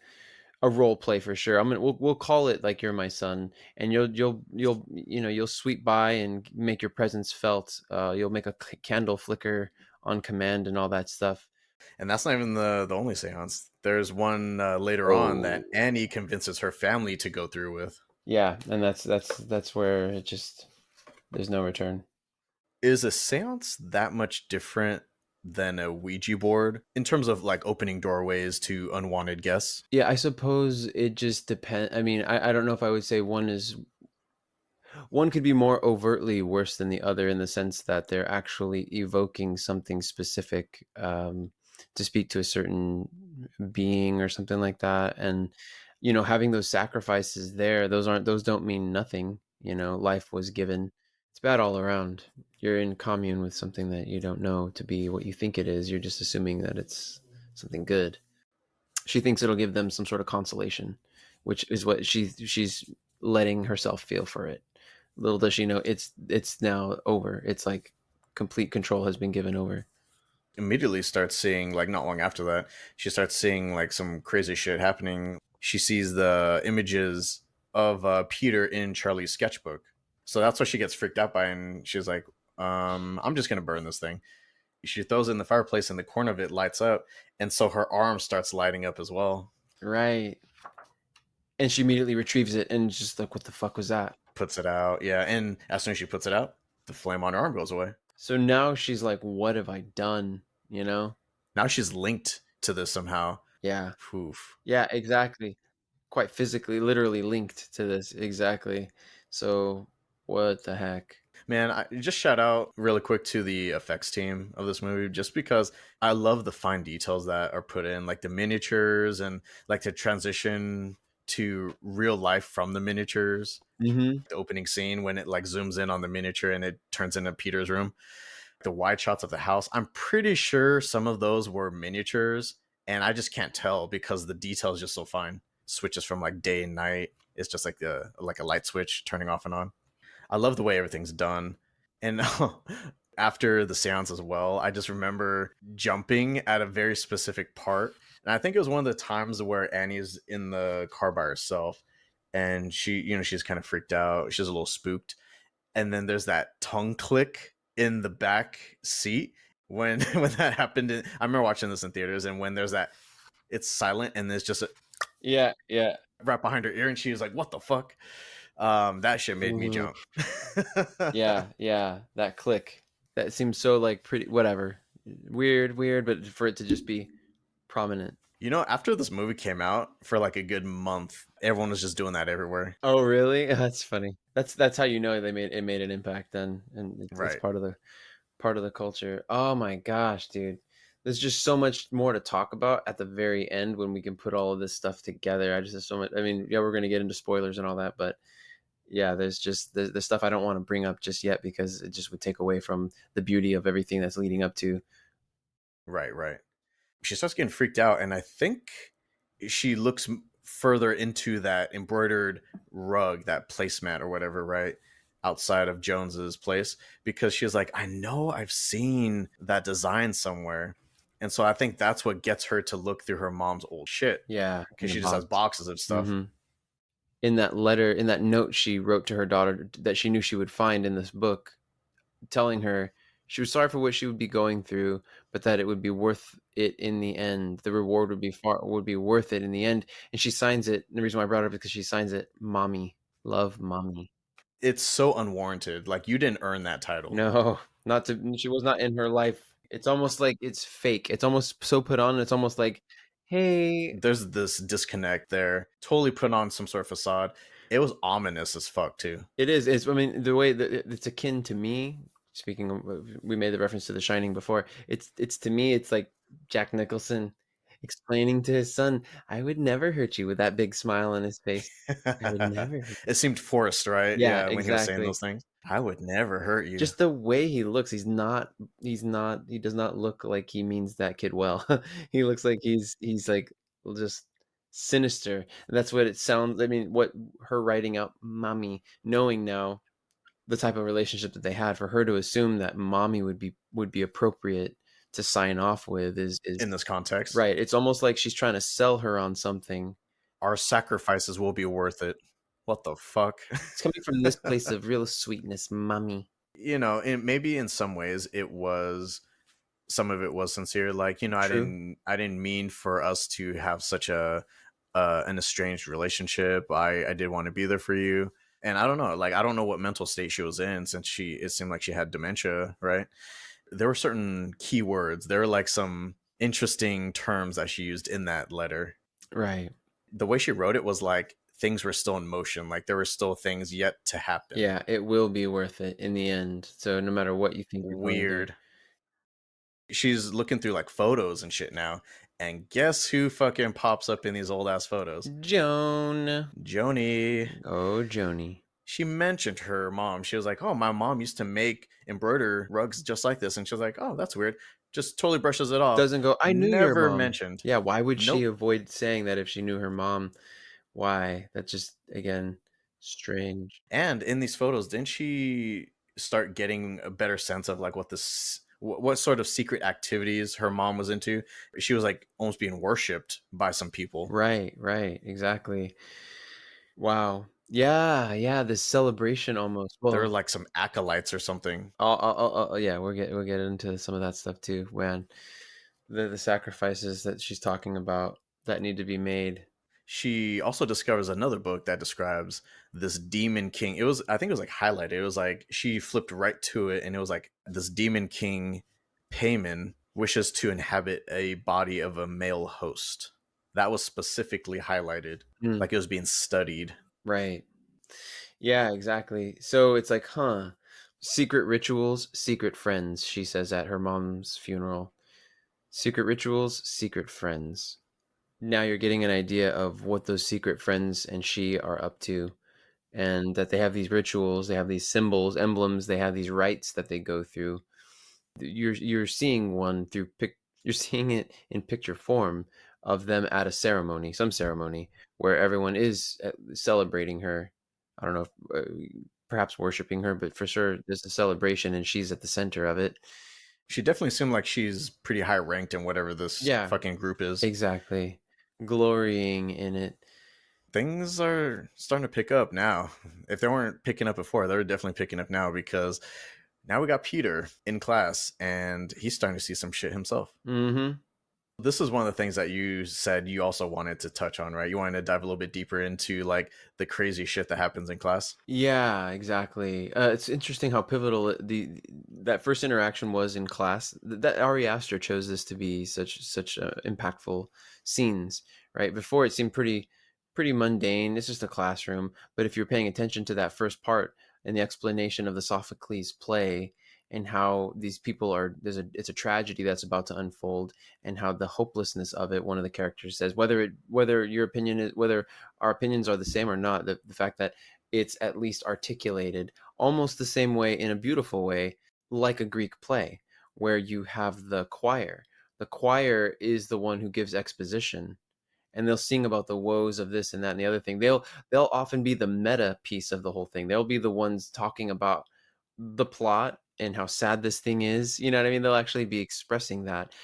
role play for sure. We'll call it like you're my son, and you'll sweep by and make your presence felt. You'll make a candle flicker on command and all that stuff. And that's not even the only seance. There's one later on that Oh. Annie convinces her family to go through with. Yeah, and that's where it just there's no return. Is a seance that much different than a Ouija board in terms of like opening doorways to unwanted guests? Yeah, I suppose it just depends. I mean, I don't know if I would say one could be more overtly worse than the other in the sense that they're actually evoking something specific, to speak to a certain being or something like that. And having those sacrifices there, those don't mean nothing. Life was given. It's bad all around. You're in commune with something that you don't know to be what you think it is. You're just assuming that it's something good. She thinks it'll give them some sort of consolation, which is what she's letting herself feel for it. Little does she know it's now over. It's like complete control has been given over. Immediately starts seeing, like, not long after that, she starts seeing like some crazy shit happening. She sees the images of Peter in Charlie's sketchbook. So that's what she gets freaked out by, and she's like, I'm just gonna burn this thing. She throws it in the fireplace, and the corner of it lights up, and so her arm starts lighting up as well. Right. And she immediately retrieves it and just like, what the fuck was that? Puts it out, yeah. And as soon as she puts it out, the flame on her arm goes away. So now she's like, what have I done? You know? Now she's linked to this somehow. Yeah. Oof. Yeah, exactly. Quite physically, literally linked to this. Exactly. So what the heck? Man, I just shout out really quick to the effects team of this movie, just because I love the fine details that are put in, like the miniatures and like the transition to real life from the miniatures. Mm-hmm. The opening scene when it like zooms in on the miniature and it turns into Peter's room. The wide shots of the house, I'm pretty sure some of those were miniatures, and I just can't tell because the detail is just so fine. Switches from like day and night. It's just like a light switch turning off and on. I love the way everything's done. And after the seance as well, I just remember jumping at a very specific part. And I think it was one of the times where Annie's in the car by herself, and she's kind of freaked out. She's a little spooked. And then there's that tongue click in the back seat when when that happened. I remember watching this in theaters, and when there's that, it's silent, and there's just a Yeah, yeah. right behind her ear, and she was like, "What the fuck?" That shit made me Ooh. jump. Yeah, yeah. That click. That seems so like pretty whatever. Weird, but for it to just be prominent. After this movie came out, for like a good month, everyone was just doing that everywhere. Oh, really? That's funny. That's how you know it made an impact then, and it's Right. part of the culture. Oh my gosh, dude. There's just so much more to talk about at the very end when we can put all of this stuff together. I just have so much. I mean, yeah, we're gonna get into spoilers and all that, but yeah, there's just the stuff I don't want to bring up just yet because it just would take away from the beauty of everything that's leading up to. Right. She starts getting freaked out, and I think she looks further into that embroidered rug, that placemat or whatever, right outside of Jones's place, because she's like, I know I've seen that design somewhere. And so I think that's what gets her to look through her mom's old shit, Yeah, in because the she just has box. boxes of stuff. Hmm. In that letter, in that note she wrote to her daughter that she knew she would find in this book, telling her she was sorry for what she would be going through, but that it would be worth it in the end. The reward would be worth it in the end. And she signs it. And the reason why I brought it up is because she signs it, "Mommy, love, Mommy." It's so unwarranted. Like, you didn't earn that title. No, not to. She was not in her life. It's almost like it's fake. It's almost so put on. It's almost like, hey, There's this disconnect there. Totally put on some sort of facade. It was ominous as fuck too. it is. It's. I mean, the way that it's akin to me. Speaking of, we made the reference to The Shining before. It's to me. It's like Jack Nicholson explaining to his son, "I would never hurt you," with that big smile on his face. I would never hurt you. It seemed forced, right? Yeah, Yeah, when he was saying exactly. those things. I would never hurt you. Just the way he looks, he does not look like he means that kid well. He looks like he's like just sinister. And that's what it sounds, I mean, what her writing out mommy, knowing now the type of relationship that they had, for her to assume that mommy would be appropriate to sign off with is In this context, right. It's almost like she's trying to sell her on something. our sacrifices will be worth it. What the fuck? It's coming from this place of real sweetness, mommy. Maybe in some ways some of it was sincere. Like, True. I didn't mean for us to have such a an estranged relationship. I did want to be there for you. And I don't know, like, I don't know what mental state she was in, since it seemed like she had dementia, right? There were certain keywords. There were like some interesting terms that she used in that letter. Right. The way she wrote it was like things were still in motion, like there were still things yet to happen. Yeah, it will be worth it in the end. So no matter what you think you're going through. Weird. She's looking through like photos and shit now, and guess who fucking pops up in these old ass photos? Joan. Joni. Oh, Joni. She mentioned her mom. She was like, "Oh, my mom used to make embroider rugs just like this," and she was like, "Oh, that's weird." Just totally brushes it off. Doesn't go, I knew your Never mom. mentioned. Yeah, why would she Nope. avoid saying that if she knew her mom? Why? That's just, again, strange. And in these photos, didn't she start getting a better sense of like what sort of secret activities her mom was into? She was like almost being worshipped by some people. Right, exactly. Wow. Yeah, yeah, this celebration almost. They're Well, like some acolytes or something. yeah, we'll get into some of that stuff too, man. The sacrifices that she's talking about that need to be made. She also discovers another book that describes this demon king. It was, I think it was like highlighted. It was like she flipped right to it, and it was like this demon king, Paimon, wishes to inhabit a body of a male host. That was specifically highlighted, Mm, like it was being studied. right. Yeah, exactly. So it's like, huh? Secret rituals, secret friends, she says at her mom's funeral. Secret rituals, secret friends. Now you're getting an idea of what those secret friends and she are up to, and that they have these rituals, they have these symbols, emblems, they have these rites that they go through. You're seeing one through you're seeing it in picture form of them at a ceremony, some ceremony where everyone is celebrating her. I don't know if, perhaps worshiping her, but for sure there's a celebration and she's at the center of it. She definitely seemed like she's pretty high ranked in whatever this Yeah, fucking group is. exactly. Glorying in it. Things are starting to pick up now. If they weren't picking up before, they're definitely picking up now because now we got Peter in class and he's starting to see some shit himself. Mm-hmm. This is one of the things that you said you also wanted to touch on, right? You wanted to dive a little bit deeper into like the crazy shit that happens in class. Yeah, exactly. It's interesting how pivotal that first interaction was in class. That Ari Aster chose this to be such impactful scenes, right? Before it seemed pretty mundane. It's just a classroom. But if you're paying attention to that first part and the explanation of the Sophocles play and how these people are it's a tragedy that's about to unfold, and how the hopelessness of it. One of the characters says, whether your opinion is whether our opinions are the same or not, the fact that it's at least articulated almost the same way, in a beautiful way, like a Greek play, where you have the choir. The choir is the one who gives exposition, and they'll sing about the woes of this and that and the other thing. They'll often be the meta piece of the whole thing. They'll be the ones talking about the plot and how sad this thing is. You know what I mean? They'll actually be expressing that.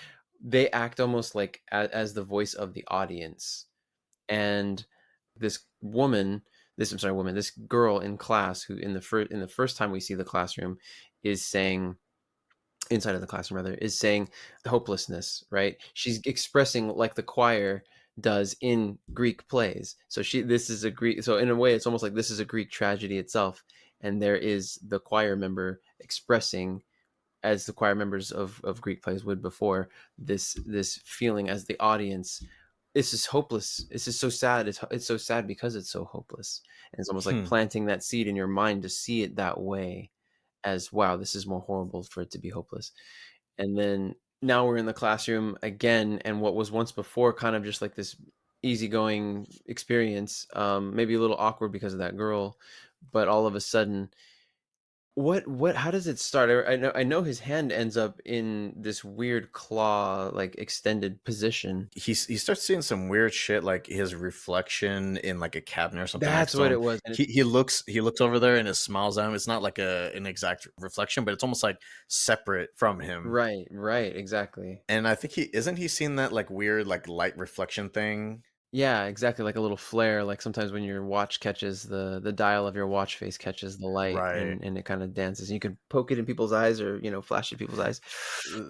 They act almost like as the voice of the audience. And this woman, this girl in class, who in the first time we see the classroom, is saying inside of the classroom rather, is saying hopelessness, right? She's expressing like the choir does in Greek plays. So this is a Greek, so in a way it's almost like this is a Greek tragedy itself, and there is the choir member expressing, as the choir members of Greek plays would before, this feeling as the audience. This is hopeless. This is so sad. It's so sad because it's so hopeless. And it's almost like Hmm. planting that seed in your mind to see it that way, as wow, this is more horrible for it to be hopeless. And then now we're in the classroom again, and what was once before kind of just like this easygoing experience, maybe a little awkward because of that girl, but all of a sudden, how does it start? I know his hand ends up in this weird claw like extended position. He starts seeing some weird shit, like his reflection in like a cabinet or something next That's to what it him. was. And He looks over there and it smiles at him. It's not like an exact reflection, but it's almost like separate from him. right, exactly. And I think he seeing that like weird like light reflection thing. Yeah, exactly, like a little flare, like sometimes when your watch catches the dial of your watch face catches the light, Right. and it kind of dances. You can poke it in people's eyes, or flash it in people's eyes.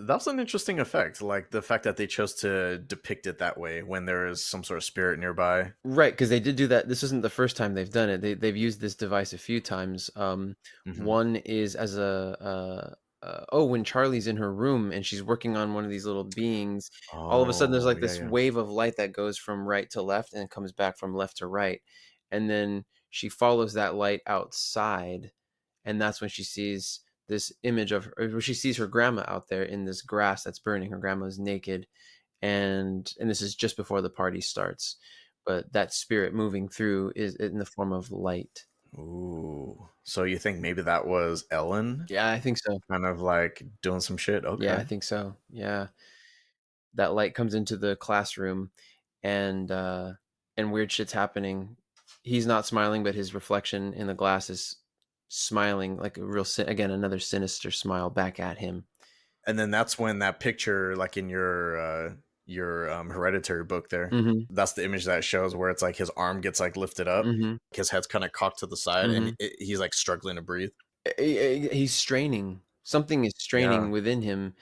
That's an interesting effect, like the fact that they chose to depict it that way when there is some sort of spirit nearby. Right, because they did do that. This isn't the first time they've done it. They've used this device a few times. Hmm. One is as oh, when Charlie's in her room and she's working on one of these little beings, all of a sudden there's Oh, like yeah, this yeah. wave of light that goes from right to left and comes back from left to right, and then she follows that light outside, and that's when she sees this image of, or she sees her grandma out there in this grass that's burning. Her grandma's naked, and this is just before the party starts, but that spirit moving through is in the form of light. Ooh. So you think maybe that was Ellen Yeah, I think so. kind of like doing some shit? Yeah, Okay. I think so. Yeah, that light comes into the classroom, and weird shit's happening. He's not smiling, but his reflection in the glass is smiling, like a real again, another sinister smile back at him. And then that's when that picture like in your your Hereditary book there. Mm-hmm. That's the image that it shows, where it's like his arm gets like lifted up, Mm-hmm. his head's kind of cocked to the side, Mm-hmm. and he's like struggling to breathe. He's straining. Something is Yeah. straining within him,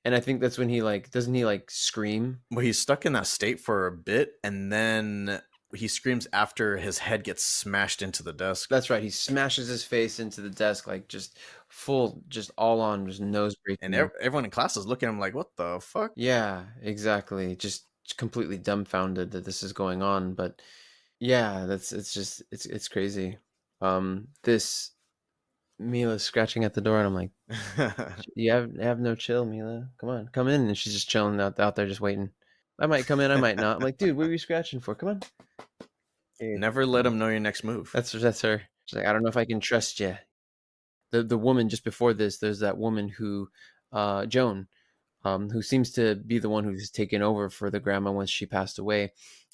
and I think that's when he like doesn't he like scream? Well, he's stuck in that state for a bit, and then he screams after his head gets smashed into the desk. That's right. He smashes his face into the desk, like just full, just all on, just nose And breaking. everyone in class is looking at him like, what the fuck? Yeah, exactly. Just completely dumbfounded that this is going on. But yeah, it's just it's crazy. This Mila's scratching at the door, and I'm like, you have no chill, Mila. Come on, come in. And she's just chilling out there, just waiting. I might come in, I might not. I'm like, dude, what are you scratching for? Come on. Dude, Never let him know your next move. that's her. She's like, I don't know if I can trust you. The woman just before this, there's that woman who, Joan, who seems to be the one who's taken over for the grandma once she passed away,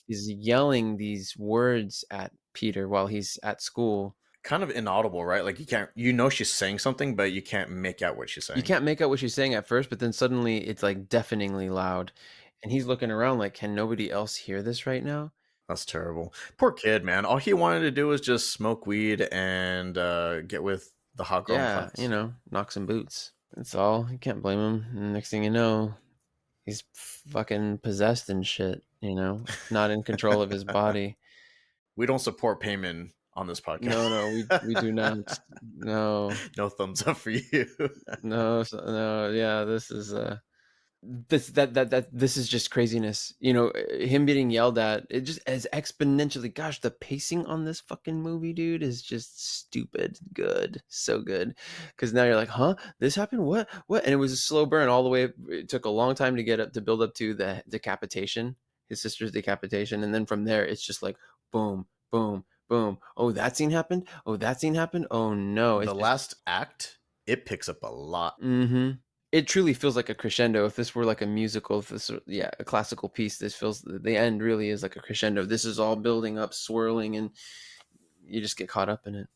is yelling these words at Peter while he's at school. Kind of inaudible, right? Like you can't, you know, she's saying something, but you can't make out what she's You saying. can't make out what she's saying at first, but then suddenly it's like deafeningly loud. And he's looking around like, can nobody else hear this right now? That's terrible. Poor kid, man. All he wanted to do was just smoke weed and get with the hot girl in Yeah, class. knock some boots. That's all. You can't blame him. And next thing you know, he's fucking possessed and shit, not in control of his body. We don't support Paimon on this podcast. No, we do not. No, No thumbs up for you. no. Yeah, this is this is just craziness. Him getting yelled at, it just as exponentially. Gosh, the pacing on this fucking movie, dude, is just stupid good. So good. Because now you're like, huh, this happened? What? And it was a slow burn all the way. It took a long time to get up to build up to the decapitation, his sister's decapitation. And then from there, it's just like boom, boom, boom. Oh, that scene happened. Oh, that scene happened. Oh no. It's The just last act, it picks up a lot. mm-hmm. It truly feels like a crescendo. If this were like a musical, if this were, yeah, a classical piece, this feels, the end really is like a crescendo. This is all building up, swirling, and you just get caught up in it.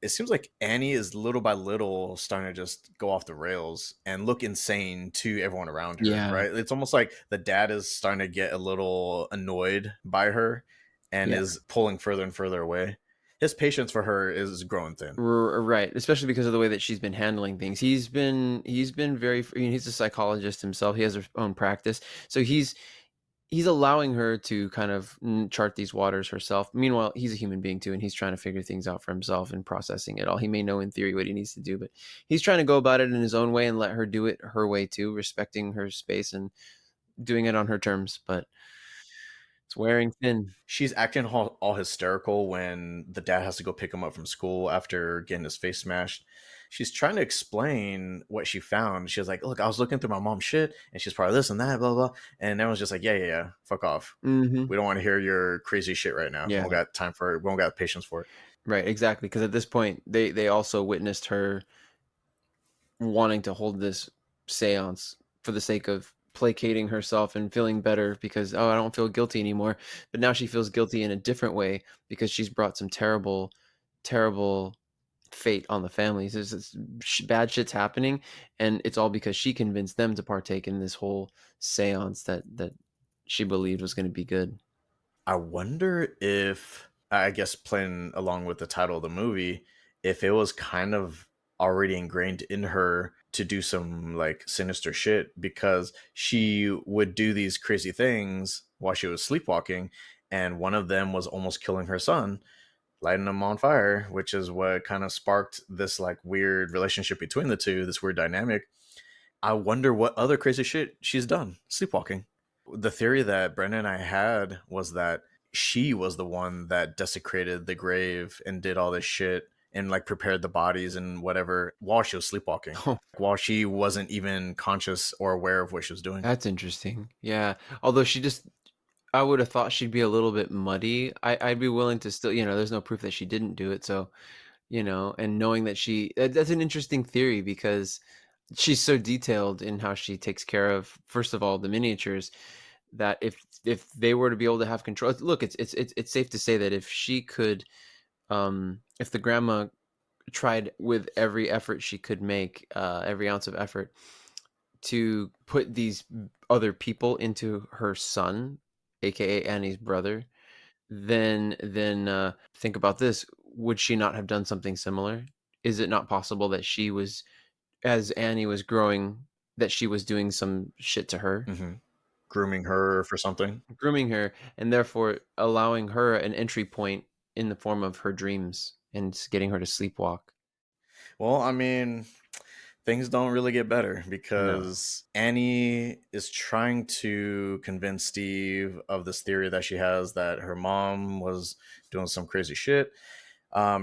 It seems like Annie is little by little starting to just go off the rails and look insane to everyone around her, Yeah, right? It's almost like the dad is starting to get a little annoyed by her and yeah, is pulling further and further away. His patience for her is growing thin. right. Especially because of the way that she's been handling things. He's been very. He's a psychologist himself. He has his own practice, so he's allowing her to kind of chart these waters herself. Meanwhile, he's a human being too, and he's trying to figure things out for himself and processing it all. He may know in theory what he needs to do, but he's trying to go about it in his own way and let her do it her way too, respecting her space and doing it on her terms. But it's wearing thin. She's acting all hysterical when the dad has to go pick him up from school after getting his face smashed. She's trying to explain what she found. She was like, "Look, I was looking through my mom's shit, and she's part of this and that, blah blah." And everyone's just like, "Yeah, fuck off. Mm-hmm. We don't want to hear your crazy shit right now. We Yeah, don't got time for it. We don't got patience for it." right, exactly. Because at this point, they also witnessed her wanting to hold this seance for the sake of placating herself and feeling better because, oh, I don't feel guilty anymore. But now she feels guilty in a different way because she's brought some terrible, terrible fate on the family. There's this bad shit's happening, and it's all because she convinced them to partake in this whole seance that she believed was going to be good. I wonder if, I guess, playing along with the title of the movie, if it was kind of already ingrained in her to do some like sinister shit, because she would do these crazy things while she was sleepwalking, and one of them was almost killing her son, lighting him on fire, which is what kind of sparked this like weird relationship between the two, this weird dynamic. I wonder what other crazy shit she's done sleepwalking. The theory that Brenda and I had was that she was the one that desecrated the grave and did all this shit and like prepared the bodies and whatever while she was sleepwalking, Oh, while she wasn't even conscious or aware of what she was doing. that's interesting. Yeah. Although I would have thought she'd be a little bit muddy. I'd be willing to still, there's no proof that she didn't do it. So, and knowing that that's an interesting theory because she's so detailed in how she takes care of, first of all, the miniatures, that if they were to be able to have control, look, it's safe to say that if she could, if the grandma tried with every effort she could make, every ounce of effort to put these other people into her son, aka Annie's brother, then think about this. Would she not have done something similar? Is it not possible that she was, as Annie was growing, that she was doing some shit to her, Hmm. Grooming her for something. grooming her, and therefore allowing her an entry point in the form of her dreams and getting her to sleepwalk? Well, I mean, things don't really get better No. because Annie is trying to convince Steve of this theory that she has that her mom was doing some crazy shit.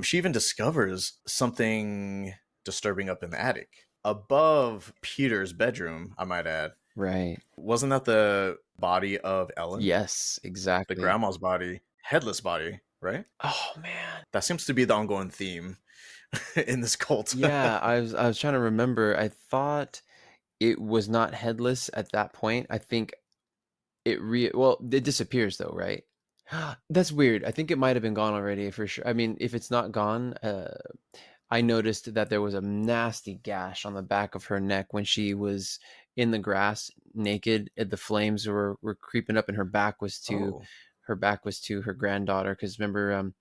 She even discovers something disturbing up in the attic above Peter's bedroom, I might add. Right. Wasn't that the body of Ellen? Yes, The exactly. grandma's body, headless body, right? Oh, man. That seems to be the ongoing theme in this cult. Yeah, I was trying to remember. I thought it was not headless at that point. I think it disappears though, right? That's weird. I think it might have been gone already for sure. I mean, if it's not gone, I noticed that there was a nasty gash on the back of her neck when she was in the grass naked. The flames were creeping up, and Oh, her back was to her granddaughter. Because remember,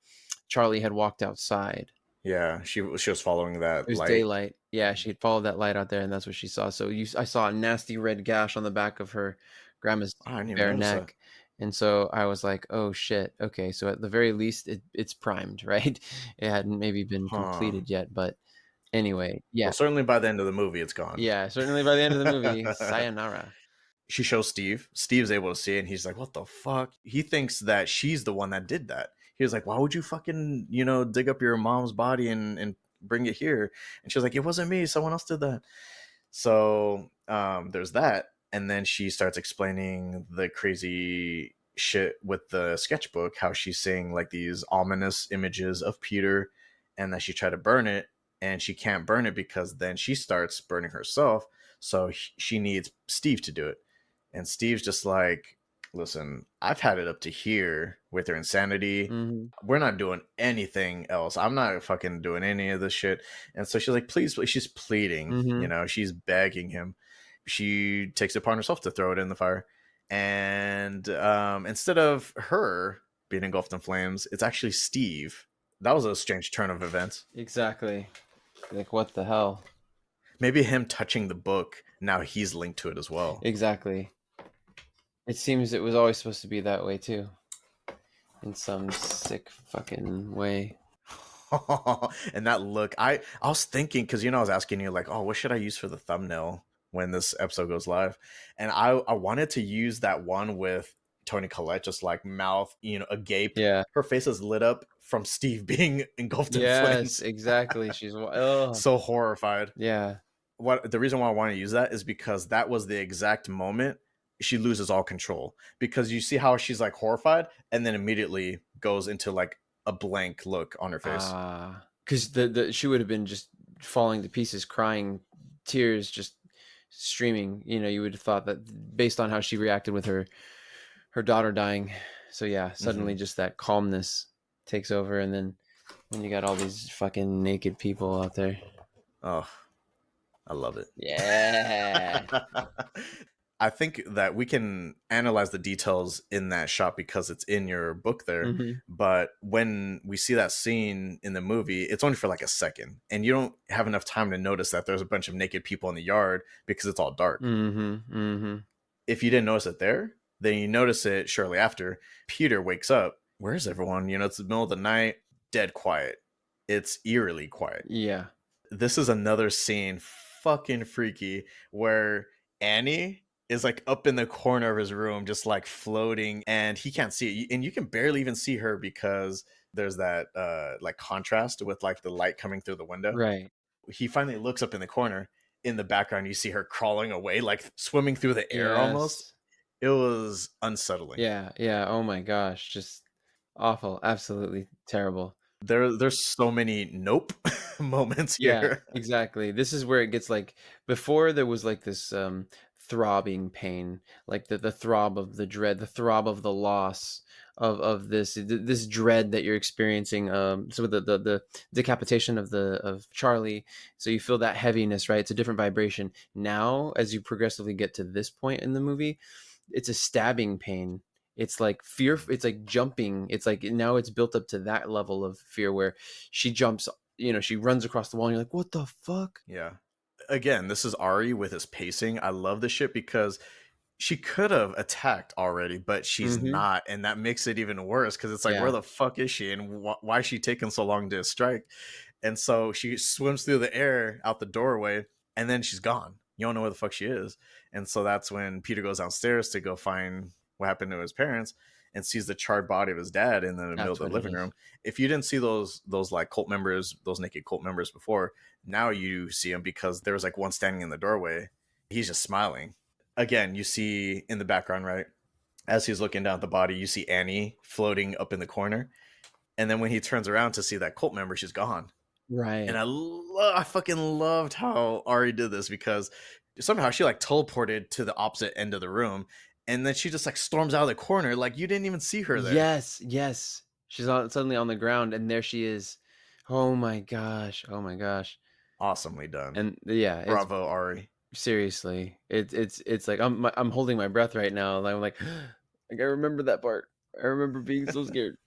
Charlie had walked outside. yeah. She was following It that was light. daylight. Yeah, she had followed that light out there, and that's what she saw. So I saw a nasty red gash on the back of her grandma's Oh, I didn't even bare notice that. neck, and so I was like, "Oh shit, okay." So at the very least, it's primed, right? It hadn't maybe been Huh. completed yet, but anyway, yeah, Well, certainly by the end of the movie, it's gone. yeah. Certainly by the end of the movie, sayonara. She shows Steve. Steve's able to see it, and he's like, "What the fuck?" He thinks that she's the one that did that. He was like, "Why would you fucking dig up your mom's body and bring it here?" And she was like, "It wasn't me. Someone else did that." So there's that, and then she starts explaining the crazy shit with the sketchbook, how she's seeing like these ominous images of Peter, and that she tried to burn it, and she can't burn it because then she starts burning herself. So she needs Steve to do it, and Steve's just like, "Listen, I've had it up to here with her insanity. Hmm. We're not doing anything else. I'm not fucking doing any of this shit." And so she's like, "Please, please." She's pleading, Hmm. she's begging him. She takes it upon herself to throw it in the fire. And instead of her being engulfed in flames, it's actually Steve. That was a strange turn of events. Exactly. Like what the hell? Maybe him touching the book, now he's linked to it as well. Exactly. It seems it was always supposed to be that way too, in some sick fucking way. And that look, I was thinking, because I was asking you like, oh, what should I use for the thumbnail when this episode goes live? And I wanted to use that one with Tony Collette, just like mouth agape. Yeah. Her face is lit up from Steve being engulfed in Yes, flames. exactly. Oh, So horrified. yeah. What the reason why I want to use that is because that was the exact moment she loses all control, because you see how she's like horrified and then immediately goes into like a blank look on her face. Because the she would have been just falling to pieces, crying, tears just streaming. You would have thought that based on how she reacted with her daughter dying. So yeah, suddenly Hmm. just that calmness takes over, and then when you got all these fucking naked people out there. Oh, I love it. Yeah. I think that we can analyze the details in that shot because it's in your book there. Hmm. But when we see that scene in the movie, it's only for like a second. And you don't have enough time to notice that there's a bunch of naked people in the yard because it's all dark. Hmm. Hmm. If you didn't notice it there, then you notice it shortly after. Peter wakes up. Where's everyone? It's the middle of the night, dead quiet. It's eerily quiet. Yeah. This is another scene, fucking freaky, where Annie is like up in the corner of his room, just like floating, and he can't see it. And you can barely even see her because there's that like contrast with like the light coming through the window. Right. He finally looks up in the corner. In the background, you see her crawling away, like swimming through the air almost. Yes. It was unsettling. Yeah. Yeah. Oh my gosh. Just awful. Absolutely terrible. There's so many nope moments Yeah, here. exactly. This is where it gets like, before there was like this throbbing pain, like the throb of the dread, the throb of the loss of this dread that you're experiencing. So the decapitation of Charlie, so you feel that heaviness, right? It's a different vibration. Now, as you progressively get to this point in the movie, it's a stabbing pain. It's like fear. It's like jumping. It's like now it's built up to that level of fear where she jumps. She runs across the wall, and you're like, "What the fuck?" Yeah. Again, this is Ari with his pacing. I love this shit because she could have attacked already, but she's Mm-hmm. not, and that makes it even worse because it's like, where Yeah. the fuck is she, and why is she taking so long to strike? And so she swims through the air out the doorway, and then she's gone. You don't know where the fuck she is, and so that's when Peter goes downstairs to go find what happened to his parents, and sees the charred body of his dad in the middle of That's the what it living is. room. If you didn't see those like cult members, those naked cult members before, now you see him because there was like one standing in the doorway. He's just smiling. Again, you see in the background, right? As he's looking down at the body, you see Annie floating up in the corner. And then when he turns around to see that cult member, she's gone. And Right. I fucking loved how Ari did this because somehow she like teleported to the opposite end of the room. And then she just like storms out of the corner. Like you didn't even see her there. Yes, yes. She's suddenly on the ground, and there she is. Oh my gosh. Oh my gosh. Awesomely done. And yeah, it's Bravo, Ari. seriously, it's like I'm holding my breath right now. I'm like, I remember that part. I remember being so scared.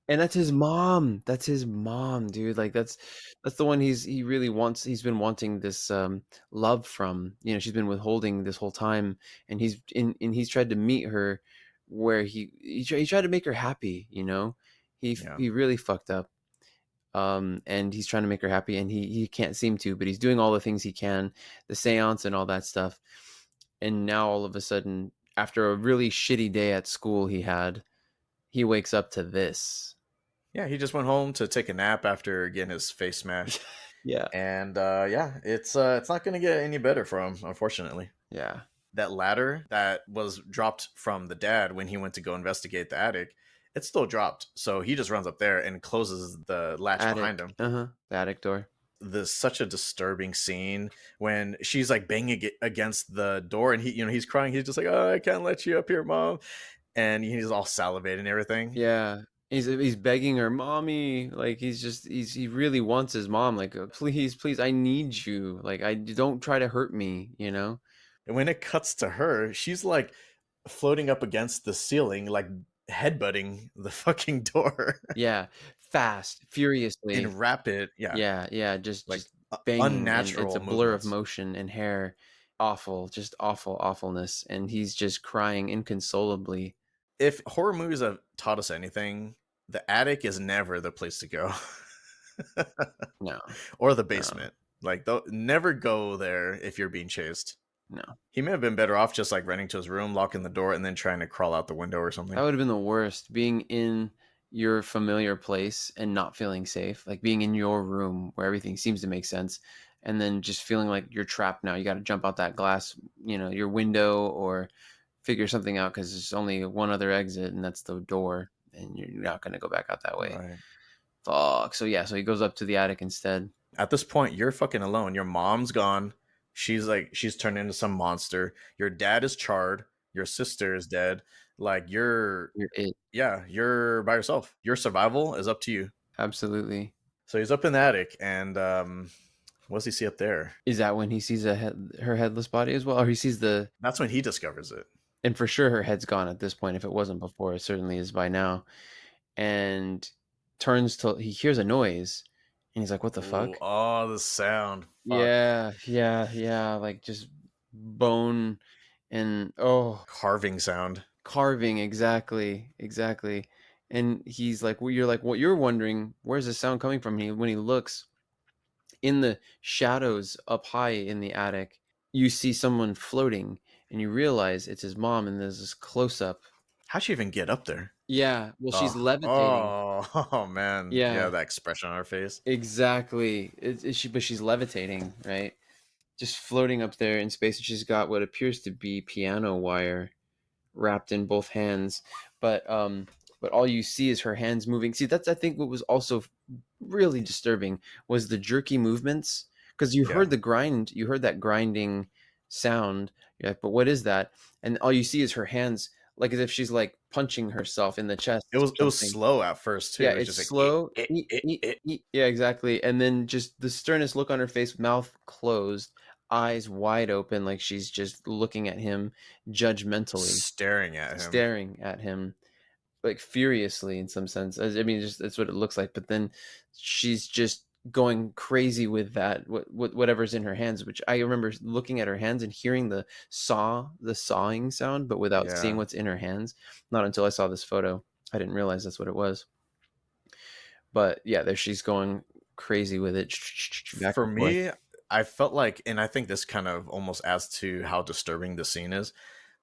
And that's his mom. That's his mom, dude. Like that's the one he really wants. He's been wanting this love from. She's been withholding this whole time, and he's tried to meet her where he tried to make her happy. Yeah. He really fucked up. And he's trying to make her happy, and he can't seem to, but he's doing all the things he can, the seance and all that stuff. And now all of a sudden, after a really shitty day at school he wakes up to this. Yeah, he just went home to take a nap after getting his face smashed. Yeah. And yeah, it's not gonna get any better for him, unfortunately. Yeah. That ladder that was dropped from the dad when he went to go investigate the attic, it's still dropped. So he just runs up there and closes the latch Attic. behind him. Uh-huh. The attic door. There's such a disturbing scene when she's like banging against the door, and he's crying. He's just like, "Oh, I can't let you up here, mom," and he's all salivating and everything. Yeah. He's begging her, "Mommy." Like he really wants his mom, like, "Please, please, I need you. Like, I don't try to hurt me." And when it cuts to her, she's like floating up against the ceiling, like headbutting the fucking door Yeah. Fast, in furiously. rapid, yeah, Yeah, yeah, like just banging, and it's a unnatural blur of movements. motion and hair. Awful, just awful awfulness, and he's just crying inconsolably. If horror movies have taught us anything, the attic is never the place to go. No, Or the no, basement. Like, never go there if you're being chased. no. He may have been better off just like running to his room, locking the door, and then trying to crawl out the window or That something. would have been the worst, being in your familiar place and not feeling safe, like being in your room where everything seems to make sense, and then just feeling like you're trapped now. You gotta jump out that glass, your window, or figure something out because there's only one other exit, and that's the door, and you're not gonna go back out that way. Right. Fuck. So yeah, so he goes up to the attic instead. At this point, you're fucking alone. Your mom's gone. She's turned into some monster. Your dad is charred. Your sister is dead. Like You're it. yeah, you're by yourself. Your survival is up to you. Absolutely. So he's up in the attic, and what does he see up there? Is that when he sees her headless body as well? Or he sees That's when he discovers it. and for sure her head's gone at this point. If it wasn't before, it certainly is by now. And turns to, he hears a noise, and he's like, "What the Ooh, fuck?" oh, the sound. Fuck. Yeah, yeah, yeah. Like just bone and oh, Carving sound. carving. Exactly, exactly. And he's like, well, you're like, what you're wondering, where's the sound coming from? When he looks in the shadows up high in the attic, you see someone floating, and you realize it's his mom, and there's this close up. How'd she even get up there? Yeah, well, she's Oh, levitating. oh man. Yeah, Yeah, that expression on her face. exactly. But she's levitating, right? Just floating up there in space, and she's got what appears to be piano wire wrapped in both hands, but all you see is her hands moving. See, that's, I think, what was also really disturbing was the jerky movements, because Yeah. you heard that grinding sound. You're like, but what is that? And all you see is her hands like as if she's like punching herself in the chest or It was something. slow at first too. Yeah, It was it's just like slow. Yeah, exactly. And then just the sternest look on her face, mouth closed, eyes wide open, like she's just looking at him judgmentally, staring at him. staring at him like furiously in some sense. I mean, just that's what it looks like. But then she's just going crazy with that, whatever's in her hands. Which I remember looking at her hands and hearing the sawing sound, but without seeing Yeah. what's in her hands. Not until I saw this photo, I didn't realize that's what it was. But yeah, there she's going crazy with it, back For and forth. me, I felt like, and I think this kind of almost adds to how disturbing the scene is.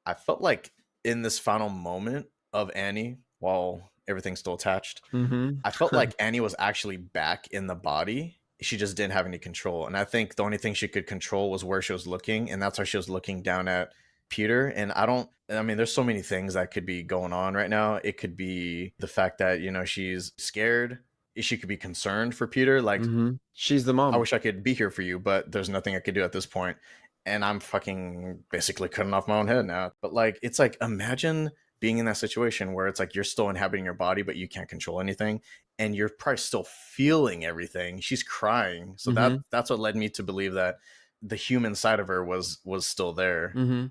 I felt like in this final moment of Annie, while everything's still attached, Mm-hmm. I felt like Annie was actually back in the body. She just didn't have any control. And I think the only thing she could control was where she was looking. And that's why she was looking down at Peter. And I mean, there's so many things that could be going on right now. It could be the fact that, she's scared. She could be concerned for Peter. Like, Mm-hmm. She's the I mom. wish I could be here for you, but there's nothing I could do at this point. And I'm fucking basically cutting off my own head now. But like, it's like, imagine being in that situation where it's like you're still inhabiting your body, but you can't control anything. And you're probably still feeling everything. She's crying. So Mm-hmm. that's what led me to believe that the human side of her was still there. Mm-hmm.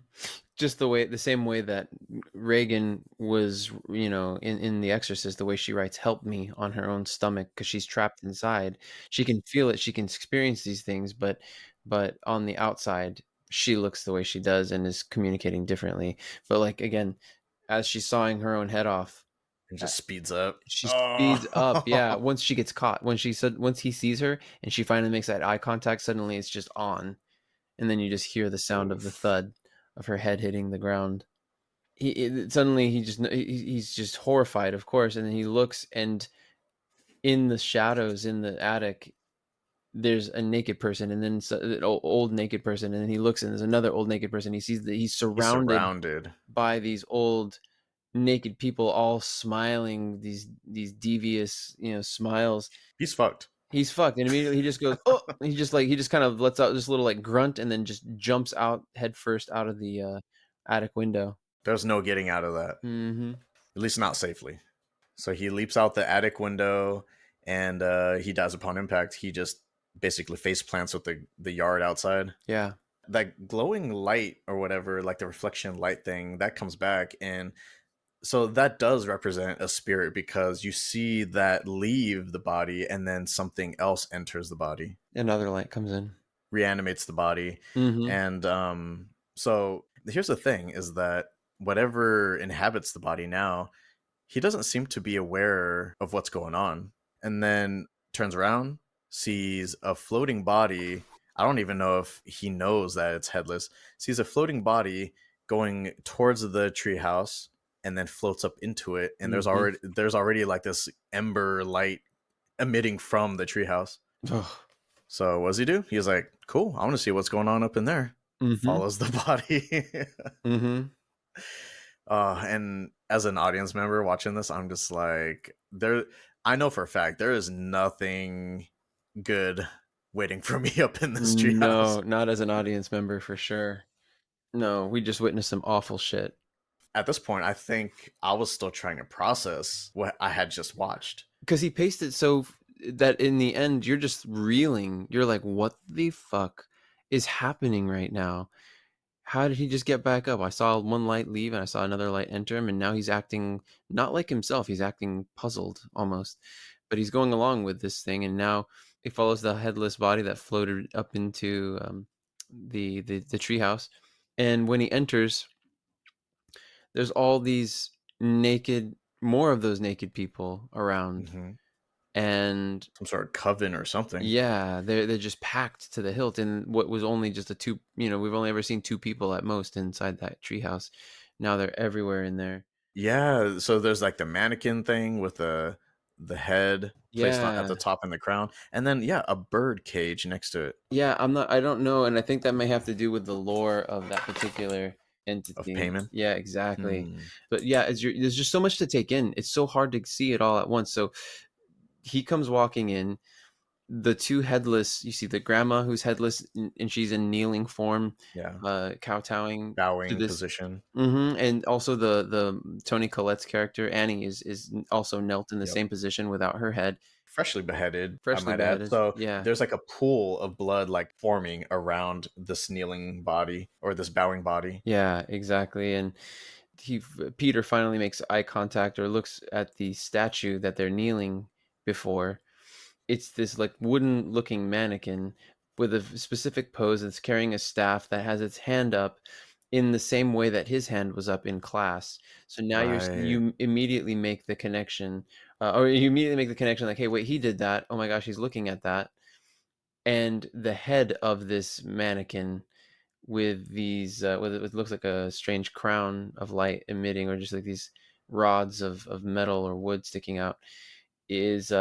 Just the same way that Reagan was, in The Exorcist, the way she writes "help me" on her own stomach because she's trapped inside. She can feel it, she can experience these things, but on the outside, she looks the way she does and is communicating differently. But like again, as she's sawing her own head off, It uh, just speeds up. she speeds up. Yeah, Oh, once she gets caught, once he sees her and she finally makes that eye contact, suddenly it's just on, and then you just hear the sound of the oof. thud of her head hitting the ground. Suddenly he's just horrified, of course, and then he looks, and in the shadows in the attic there's a naked person, and then an old naked person, and then he looks and there's another old naked person. He sees that he's He's surrounded surrounded. by these old naked people all smiling these devious smiles. He's fucked. He's fucked, and immediately he just goes, oh, he just kind of lets out this little like grunt and then just jumps out head first out of the attic window. There's no getting out of that. Mm-hmm. At least not safely. So he leaps out the attic window, and he dies upon impact. He just basically face plants with the yard outside. Yeah. That glowing light or whatever, like the reflection light thing, that comes back. And so that does represent a spirit because you see that leave the body and then something else enters the body, Another light comes in. reanimates the body. Mm-hmm. And so here's the thing is that whatever inhabits the body now, he doesn't seem to be aware of what's going on. And then turns around, sees a floating body. I don't even know if he knows that it's headless. Sees a floating body going towards the treehouse and then floats up into it. And Mm-hmm. there's already like this ember light emitting from the treehouse. Oh. So what does he do? He's like, cool, I want to see what's going on up in there. Mm-hmm. Follows the body. Mm-hmm. And as an audience member watching this, I'm just like, I know for a fact there is nothing good waiting for me up in this treehouse. No, not as an audience member for sure. No, we just witnessed some awful shit. At this point, I think I was still trying to process what I had just watched. Because he paced it so that in the end you're just reeling. You're like, what the fuck is happening right now? How did he just get back up? I saw one light leave and I saw another light enter him, and now he's acting not like himself. He's acting puzzled almost, but he's going along with this thing, and now he follows the headless body that floated up into the treehouse. And when he enters, there's all these naked, more of those naked people around, Mm-hmm. and Some sort of coven or something. yeah, they're just packed to the hilt. And what was only just a two, we've only ever seen two people at most inside that treehouse. Now they're everywhere in there. Yeah, so there's like the mannequin thing with the head placed at the Yeah, top and the crown, and then yeah, a bird cage next to it yeah. I don't know, and I think that may have to do with the lore of that particular of entity. Paimon. Yeah, exactly. Hmm. But yeah, there's just so much to take in. It's so hard to see it all at once. So he comes walking in. the two headless, you see the grandma who's headless and she's in kneeling form, Yeah. kowtowing to Bowing this. position. And also the Toni Collette's character Annie is also knelt in the Yep. same position without her head, Freshly beheaded, I freshly might add. beheaded. So Yeah, there's like a pool of blood like forming around this kneeling body or this bowing body. yeah, exactly. And Peter finally makes eye contact or looks at the statue that they're kneeling before. It's this like wooden looking mannequin with a specific pose. It's carrying a staff that has its hand up in the same way that his hand was up in class. So now Right. you immediately make the connection, or you immediately make the connection like, hey, wait, he did that. Oh my gosh, he's looking at that. And the head of this mannequin with these, with it looks like a strange crown of light emitting, or just like these rods of metal or wood sticking out, is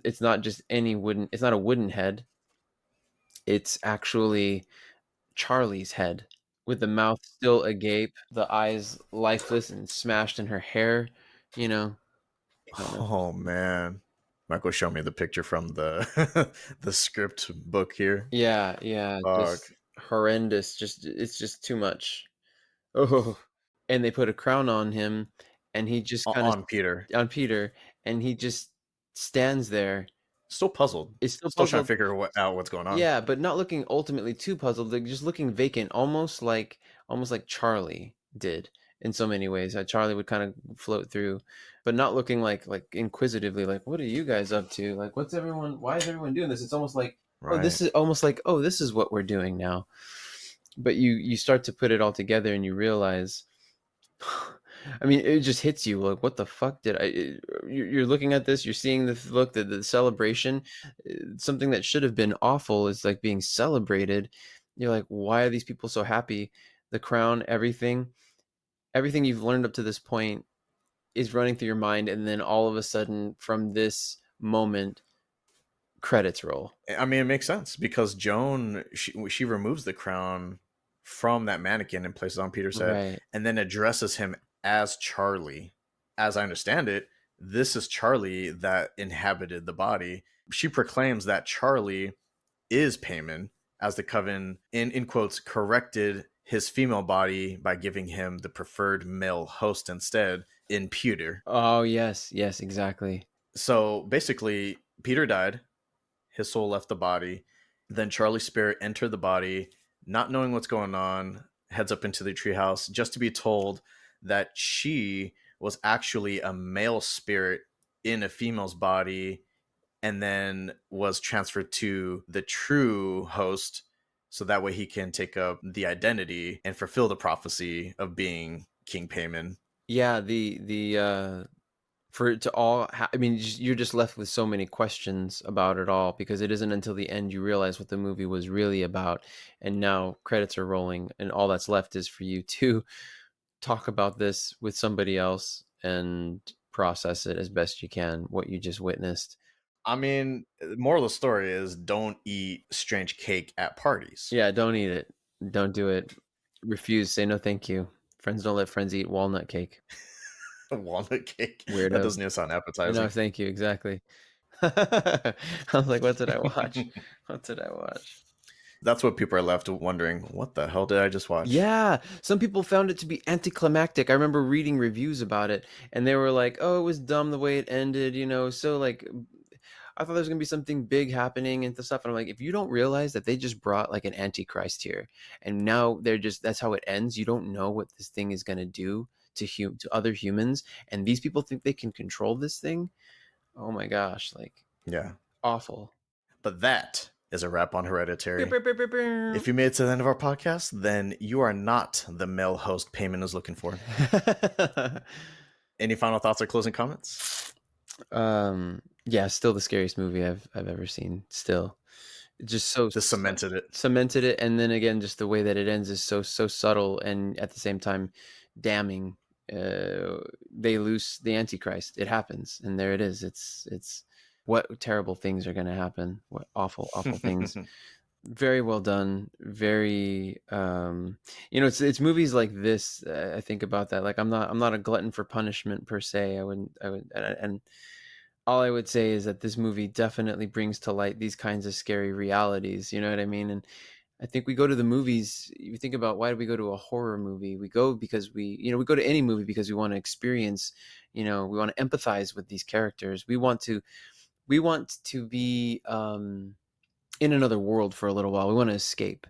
it's not just any wooden, it's not a wooden head, it's actually Charlie's head with the mouth still agape, the eyes lifeless and smashed in her hair, you know. I don't know. Oh man. Michael showed me the picture from the the script book here. Yeah, yeah, Fuck. just horrendous, just it's just too much. Oh, and they put a crown on him and he just kind of, On Peter. on Peter, and he just stands there, Still puzzled. is still Still trying to puzzled. figure out what's going on. Yeah, but not looking ultimately too puzzled, like, just looking vacant, almost like Charlie did in so many ways. Charlie would kind of float through, but not looking like inquisitively, like, "What are you guys up to? Like, what's everyone? Why is everyone doing this?" It's almost like, "Oh, Right. this is what we're doing now." But you start to put it all together and you realize, I mean, it just hits you like, what the fuck did you're looking at this, you're seeing this look, the celebration, something that should have been awful is like being celebrated. You're like, why are these people so happy? The crown, everything you've learned up to this point is running through your mind, and then all of a sudden, from this moment, credits roll. I mean, it makes sense because Joan, she removes the crown from that mannequin and places it on Peter's head, Right. and then addresses him as Charlie. As I understand it, this is Charlie that inhabited the body. She proclaims that Charlie is Paimon, as the coven, in quotes, corrected his female body by giving him the preferred male host instead in Peter. Oh, yes, yes, exactly. So basically, Peter died, his soul left the body. Then Charlie's spirit entered the body, not knowing what's going on, heads up into the treehouse just to be told that she was actually a male spirit in a female's body and then was transferred to the true host so that way he can take up the identity and fulfill the prophecy of being King Paimon. Yeah, the for it to all I mean, you're just left with so many questions about it all, because it isn't until the end you realize what the movie was really about, and now credits are rolling and all that's left is for you to talk about this with somebody else and process it as best you can, what you just witnessed. I mean, moral of the story is don't eat strange cake at parties. Yeah, don't eat it. Don't do it. Refuse. Say no thank you. Friends don't let friends eat walnut cake. Walnut cake. That Weirdos. doesn't even sound No, appetizing. thank you. Exactly. I was like, what did I watch? What did I watch? That's what people are left wondering. What the hell did I just watch? Yeah, some people found it to be anticlimactic. I remember reading reviews about it, and they were like, "Oh, it was dumb the way it ended," you know. So like, I thought there was gonna be something big happening and stuff. And I'm like, if you don't realize that they just brought like an antichrist here, and now they're just, that's how it ends. You don't know what this thing is gonna do to to other humans, and these people think they can control this thing. Oh my gosh, like Yeah. awful. But that is a wrap on Beep, Hereditary. beep, beep, beep, beep. If you made it to the end of our podcast, then you are not the male host Payman is looking for. Any final thoughts or closing comments? Yeah, still the scariest movie I've ever seen. Still, just so Just cemented it. cemented it, and then again, just the way that it ends is so subtle, and at the same time, damning. They lose the Antichrist. It happens, and there it is. It's what terrible things are going to happen. What awful things. Very well done. Very it's movies like this. I think about that. Like I'm not a glutton for punishment per se. I wouldn't. I would and All I would say is that this movie definitely brings to light these kinds of scary realities, you know what I mean? And I think we go to the movies, you think about why do we go to a horror movie? We go because we go to any movie because we want to experience, we want to empathize with these characters. We want to be in another world for a little while. We want to escape.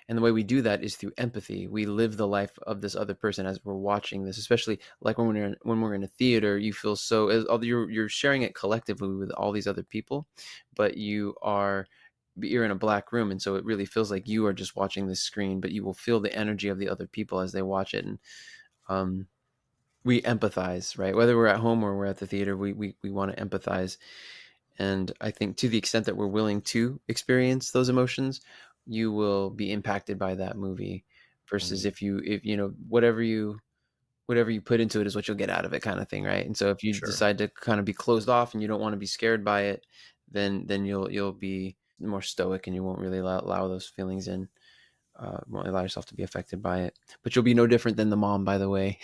And the way we do that is through empathy. We live the life of this other person as we're watching this, especially like when we're in a theater, you feel so you're sharing it collectively with all these other people, but you're in a black room, and so it really feels like you are just watching this screen, but you will feel the energy of the other people as they watch it. And um we empathize, right? Whether we're at home or we're at the theater, we want to empathize. And I think to the extent that we're willing to experience those emotions, you will be impacted by that movie versus Mm, if whatever you put into it is what you'll get out of it, kind of thing, right? And so if you sure. decide to kind of be closed off and you don't want to be scared by it, then you'll be more stoic and you won't really allow those feelings in. Won't allow yourself to be affected by it. But you'll be no different than the mom, by the way.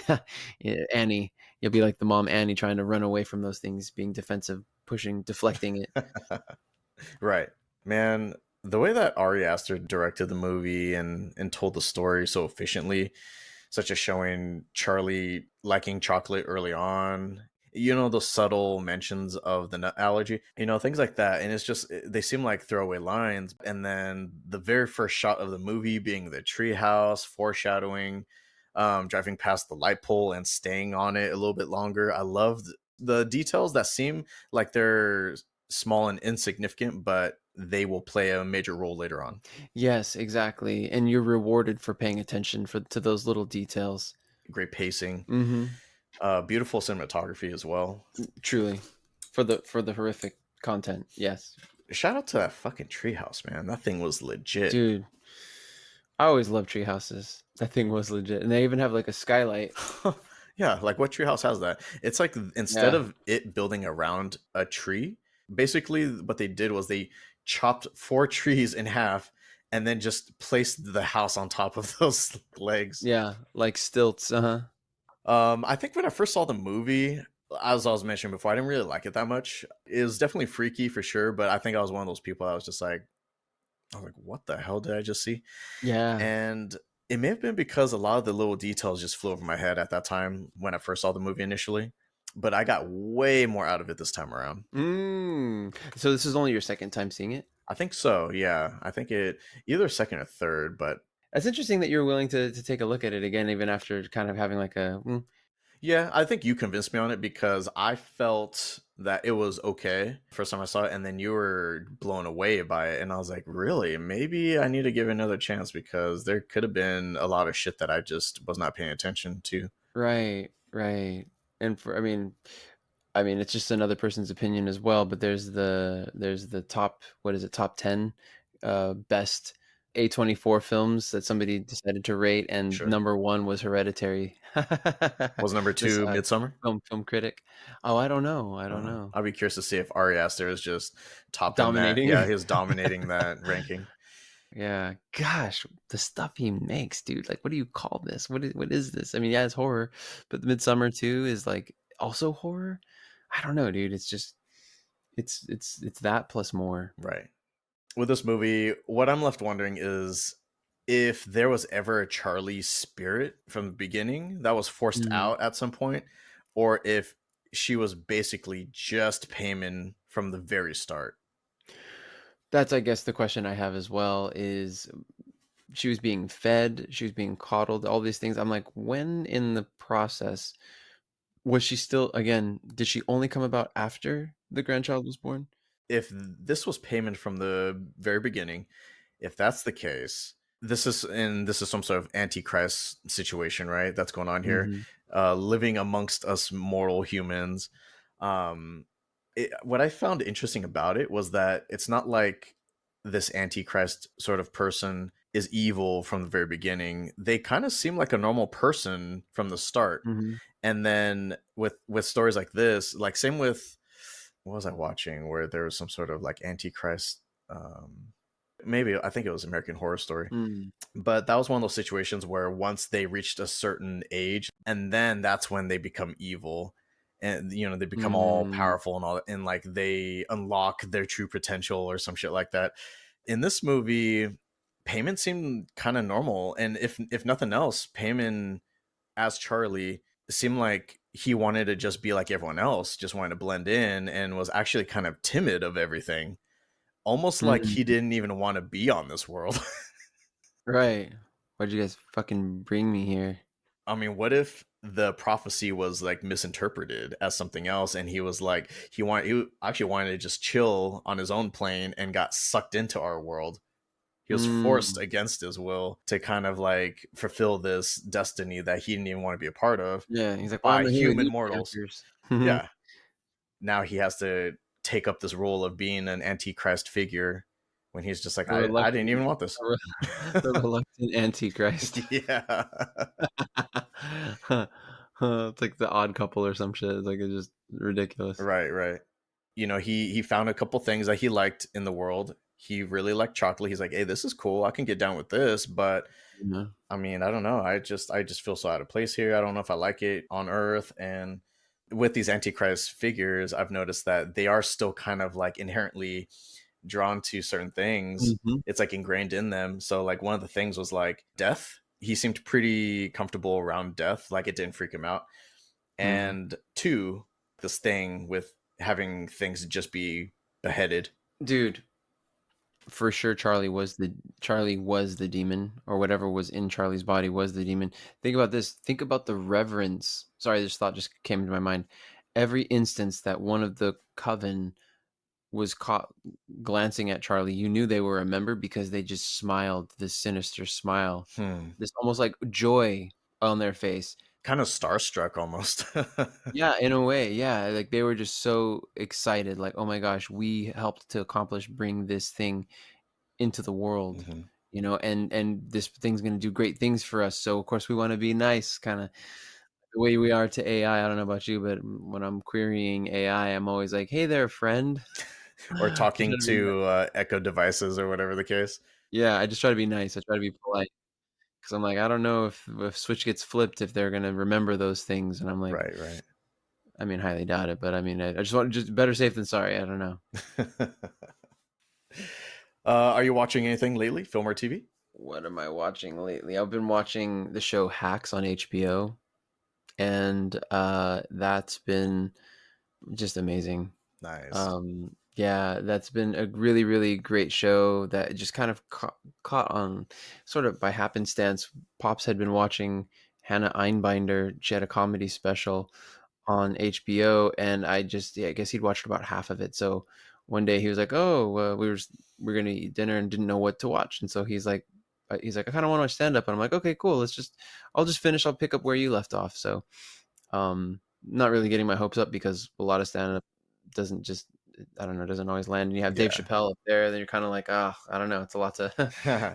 Yeah, Annie. You'll be like the mom Annie, trying to run away from those things, being defensive, pushing, deflecting it. Right. Man, the way that Ari Aster directed the movie and told the story so efficiently, such as showing Charlie liking chocolate early on, those subtle mentions of the nut allergy, things like that. And it's just, they seem like throwaway lines. And then the very first shot of the movie being the treehouse, foreshadowing, driving past the light pole and staying on it a little bit longer. I loved the details that seem like they're small and insignificant, but they will play a major role later on. Yes, exactly. And you're rewarded for paying attention to those little details. Great pacing, Mm-hmm. beautiful cinematography as well. Truly. For the horrific content. Yes. Shout out to that fucking treehouse, man. That thing was legit. Dude, I always love tree houses. That thing was legit. And they even have like a skylight. Yeah, like what treehouse has that? It's like instead Yeah. of it building around a tree, basically what they did was they chopped four trees in half and then just placed the house on top of those legs. Yeah. Like stilts. Uh-huh. I think when I first saw the movie, as I was mentioning before, I didn't really like it that much. It was definitely freaky for sure, but I think I was one of those people that was just like, I was like, what the hell did I just see? Yeah. And it may have been because a lot of the little details just flew over my head at that time when I first saw the movie initially. But I got way more out of it this time around. So this is only your second time seeing it? I think so, yeah. I think it either second or third, but That's interesting that you're willing to take a look at it again, even after kind of having like yeah, I think you convinced me on it because I felt that it was okay first time I saw it, and then you were blown away by it, and I was like, really? Maybe I need to give it another chance because there could have been a lot of shit that I just was not paying attention to. right, right. And I mean, it's just another person's opinion as well, but there's the top, what is it, top 10 best A24 films that somebody decided to rate, and Sure. number one was Hereditary. Was number This two Midsummer? film critic. Oh, I don't know. I don't know. I'd be curious to see if Ari Aster is just topping that. Dominating. Yeah, he's dominating that ranking. Yeah, gosh, the stuff he makes, dude. Like, what do you call this? What is this? I mean, yeah, it's horror, but the Midsummer 2 is like also horror. I don't know, dude. It's just it's that plus more. Right. With this movie, what I'm left wondering is if there was ever a Charlie spirit from the beginning that was forced Mhm. out at some point, or if she was basically just Paimon from the very start. That's, I guess, the question I have as well is she was being fed, she was being coddled, all these things. I'm like, when in the process was she still, again, did she only come about after the grandchild was born? If this was Paimon from the very beginning, if that's the case, this is some sort of antichrist situation, right? That's going on here, Mhm. living amongst us mortal humans. Um, what I found interesting about it was that it's not like this antichrist sort of person is evil from the very beginning. They kind of seem like a normal person from the start, Mhm. and then with stories like this, like same with what was I watching where there was some sort of like antichrist. Maybe I think it was American Horror Story, Mm. but that was one of those situations where once they reached a certain age, and then that's when they become evil. and they become all Mm, powerful and all, and like they unlock their true potential or some shit like that. In this movie, Paimon seemed kind of normal, and if nothing else, Paimon as Charlie seemed like he wanted to just be like everyone else, just wanted to blend in, and was actually kind of timid of everything, almost like he mm, didn't even want to be on this world. right. Why'd you guys fucking bring me here? I mean, what if the prophecy was like misinterpreted as something else, and he was like he actually wanted to just chill on his own plane and got sucked into our world. He was forced Mm, against his will to kind of like fulfill this destiny that he didn't even want to be a part of yeah, he's like, "Why am by I here with human you mortals. campers?" Yeah. Now he has to take up this role of being an antichrist figure when he's just like, The I didn't reluctant even want this. the reluctant antichrist. Yeah. It's like the Odd Couple or some shit. It's like it's just ridiculous. Right, right. He found a couple things that he liked in the world. He really liked chocolate. He's like, hey, this is cool. I can get down with this, but Yeah. I mean, I don't know. I just feel so out of place here. I don't know if I like it on Earth. And with these Antichrist figures, I've noticed that they are still kind of like inherently drawn to certain things. Mhm. It's like ingrained in them. So like one of the things was like death. He seemed pretty comfortable around death. Like it didn't freak him out. Mm. And two, this thing with having things just be beheaded. Dude, for sure Charlie was the demon, or whatever was in Charlie's body was the demon. Think about this. Think about the reverence. Sorry, this thought just came into my mind. Every instance that one of the coven was caught glancing at Charlie, you knew they were a member because they just smiled this sinister smile, Hmm. this almost like joy on their face. Kind of starstruck almost. Yeah, in a way, yeah. Like they were just so excited, like, oh my gosh, we helped to bring this thing into the world, Hmm. and this thing's gonna do great things for us. So of course we want to be nice, kind of the way we are to AI. I don't know about you, but when I'm querying AI, I'm always like, hey there, friend. Or I try talking to be to Echo devices or whatever the case. Yeah, I just try to be nice. I try to be polite because I'm like, I don't know if Switch gets flipped, if they're gonna remember those things. And I'm like, Right, right. I mean, highly doubt it, but I mean, I just want just better safe than sorry. I don't know. Are you watching anything lately, film or TV? What am I watching lately? I've been watching the show Hacks on HBO, and that's been just amazing. Nice. Yeah, that's been a really, really great show that just kind of caught on sort of by happenstance. Pops had been watching Hannah Einbinder. She had a comedy special on HBO, and yeah, I guess he'd watched about half of it. So one day he was like, "Oh, we're gonna eat dinner and didn't know what to watch," and so he's like, "I kind of want to watch stand up," and I'm like, "Okay, cool. I'll just finish. I'll pick up where you left off." So, not really getting my hopes up because a lot of stand up doesn't just I don't know, doesn't always land. And you have Dave Yeah. Chappelle up there, then you're kind of like, I don't know, it's a lot to,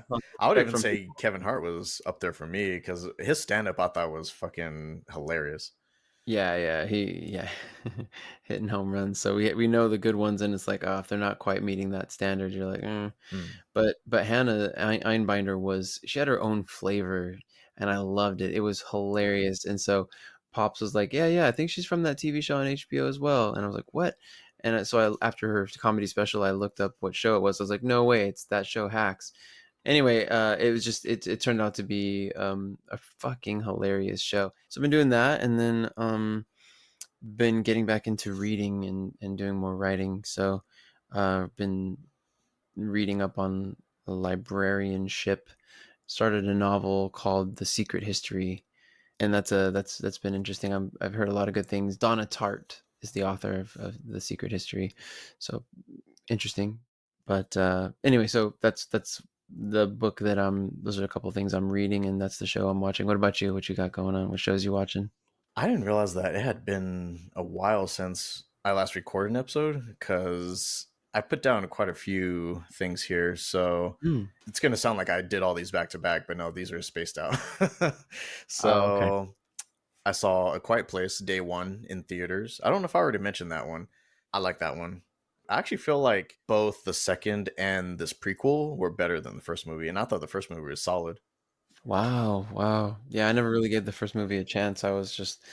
lot to I would expect even from say people. Kevin Hart was up there for me because his stand up I thought was fucking hilarious. Yeah, yeah, hitting home runs. So we know the good ones, and it's like, if they're not quite meeting that standard, you're like, eh. Hmm. But Hannah Einbinder she had her own flavor, and I loved it. It was hilarious. And so Pops was like, yeah, I think she's from that TV show on HBO as well. And I was like, what? And so after her comedy special, I looked up what show it was. I was like, no way, it's that show Hacks. Anyway, it was just it turned out to be a fucking hilarious show. So I've been doing that, and then been getting back into reading and doing more writing. So been reading up on librarianship. Started a novel called The Secret History, and that's been interesting. I've heard a lot of good things. Donna Tartt is the author of The Secret History, so interesting. But anyway, so that's the book that those are a couple of things I'm reading, and that's the show I'm watching. What about you? What you got going on? What shows you watching? I didn't realize that it had been a while since I last recorded an episode because I put down quite a few things here. So Hmm. it's going to sound like I did all these back to back, but no, these are spaced out. Oh, okay. So I saw A Quiet Place day one in theaters. I don't know if I already mentioned that one. I like that one. I actually feel like both the second and this prequel were better than the first movie, and I thought the first movie was solid. Wow, wow. Yeah, I never really gave the first movie a chance. I was just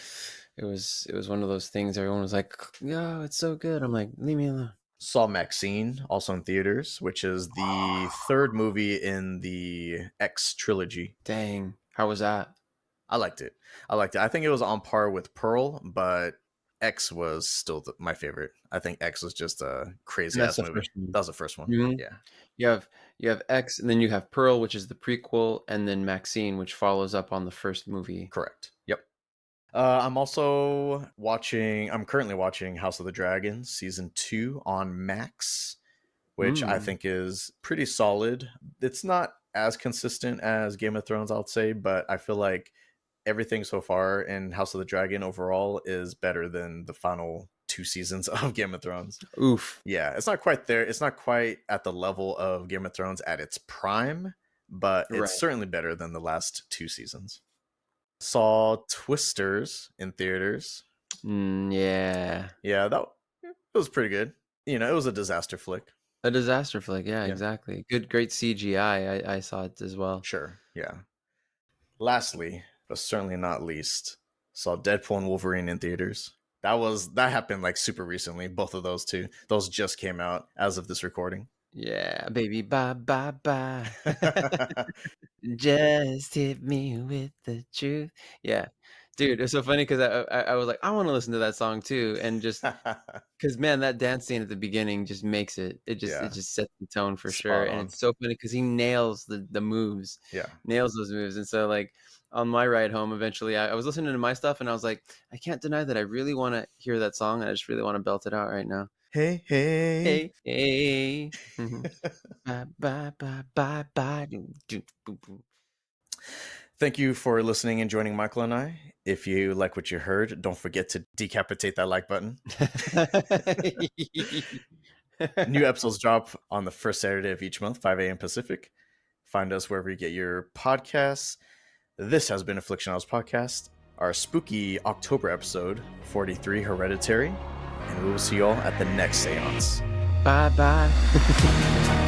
It was one of those things everyone was like, "Yeah, it's so good." I'm like, "Leave me alone." Saw Maxine, also in theaters, which is the third movie in the X trilogy. Dang, how was that? I liked it. I think it was on par with Pearl, but X was still my favorite. I think X was just a And crazy that's ass the movie. first one. That was the first one. Mhm. Yeah. You have X, and then you have Pearl, which is the prequel, and then Maxine, which follows up on the first movie. Correct. Yep. I'm currently watching House of the Dragon season 2 on Max, which I Mm, think is pretty solid. It's not as consistent as Game of Thrones, I'll say, but I feel like everything so far in House of the Dragon overall is better than the final 2 seasons of Game of Thrones. oof. Yeah, it's not quite there. It's not quite at the level of Game of Thrones at its prime, but it's Right. certainly better than the last 2 seasons. Saw Twisters in theaters. Yeah. Yeah, it was pretty good. It was a disaster flick. A disaster flick. Yeah, Yeah, exactly. Great CGI. I saw it as well. sure. Yeah. Lastly, but certainly not least, saw Deadpool and Wolverine in theaters. That happened like super recently. Both of those two, those just came out as of this recording. Yeah, baby, bye, bye, bye. Just hit me with the truth. Yeah. Dude, it's so funny because I was like, I want to listen to that song too. And just because, man, that dance scene at the beginning just makes it. It Yeah, just sets the tone for sure. spot And on. it's so funny because he nails the moves, Yeah. nails those moves. And so, like, on my ride home, eventually, I was listening to my stuff and I was like, I can't deny that I really want to hear that song. And I just really want to belt it out right now. Hey, hey. Hey, hey. Bye, bye, bye, bye, bye. Boom, boom. Thank you for listening and joining Michael and I. If you like what you heard, don't forget to decapitate that like button. New episodes drop on the first Saturday of each month, 5 a.m. Pacific. Find us wherever you get your podcasts. This has been Afflixionados Podcast, our spooky October episode, 43, Hereditary. And we will see you all at the next seance. Bye bye.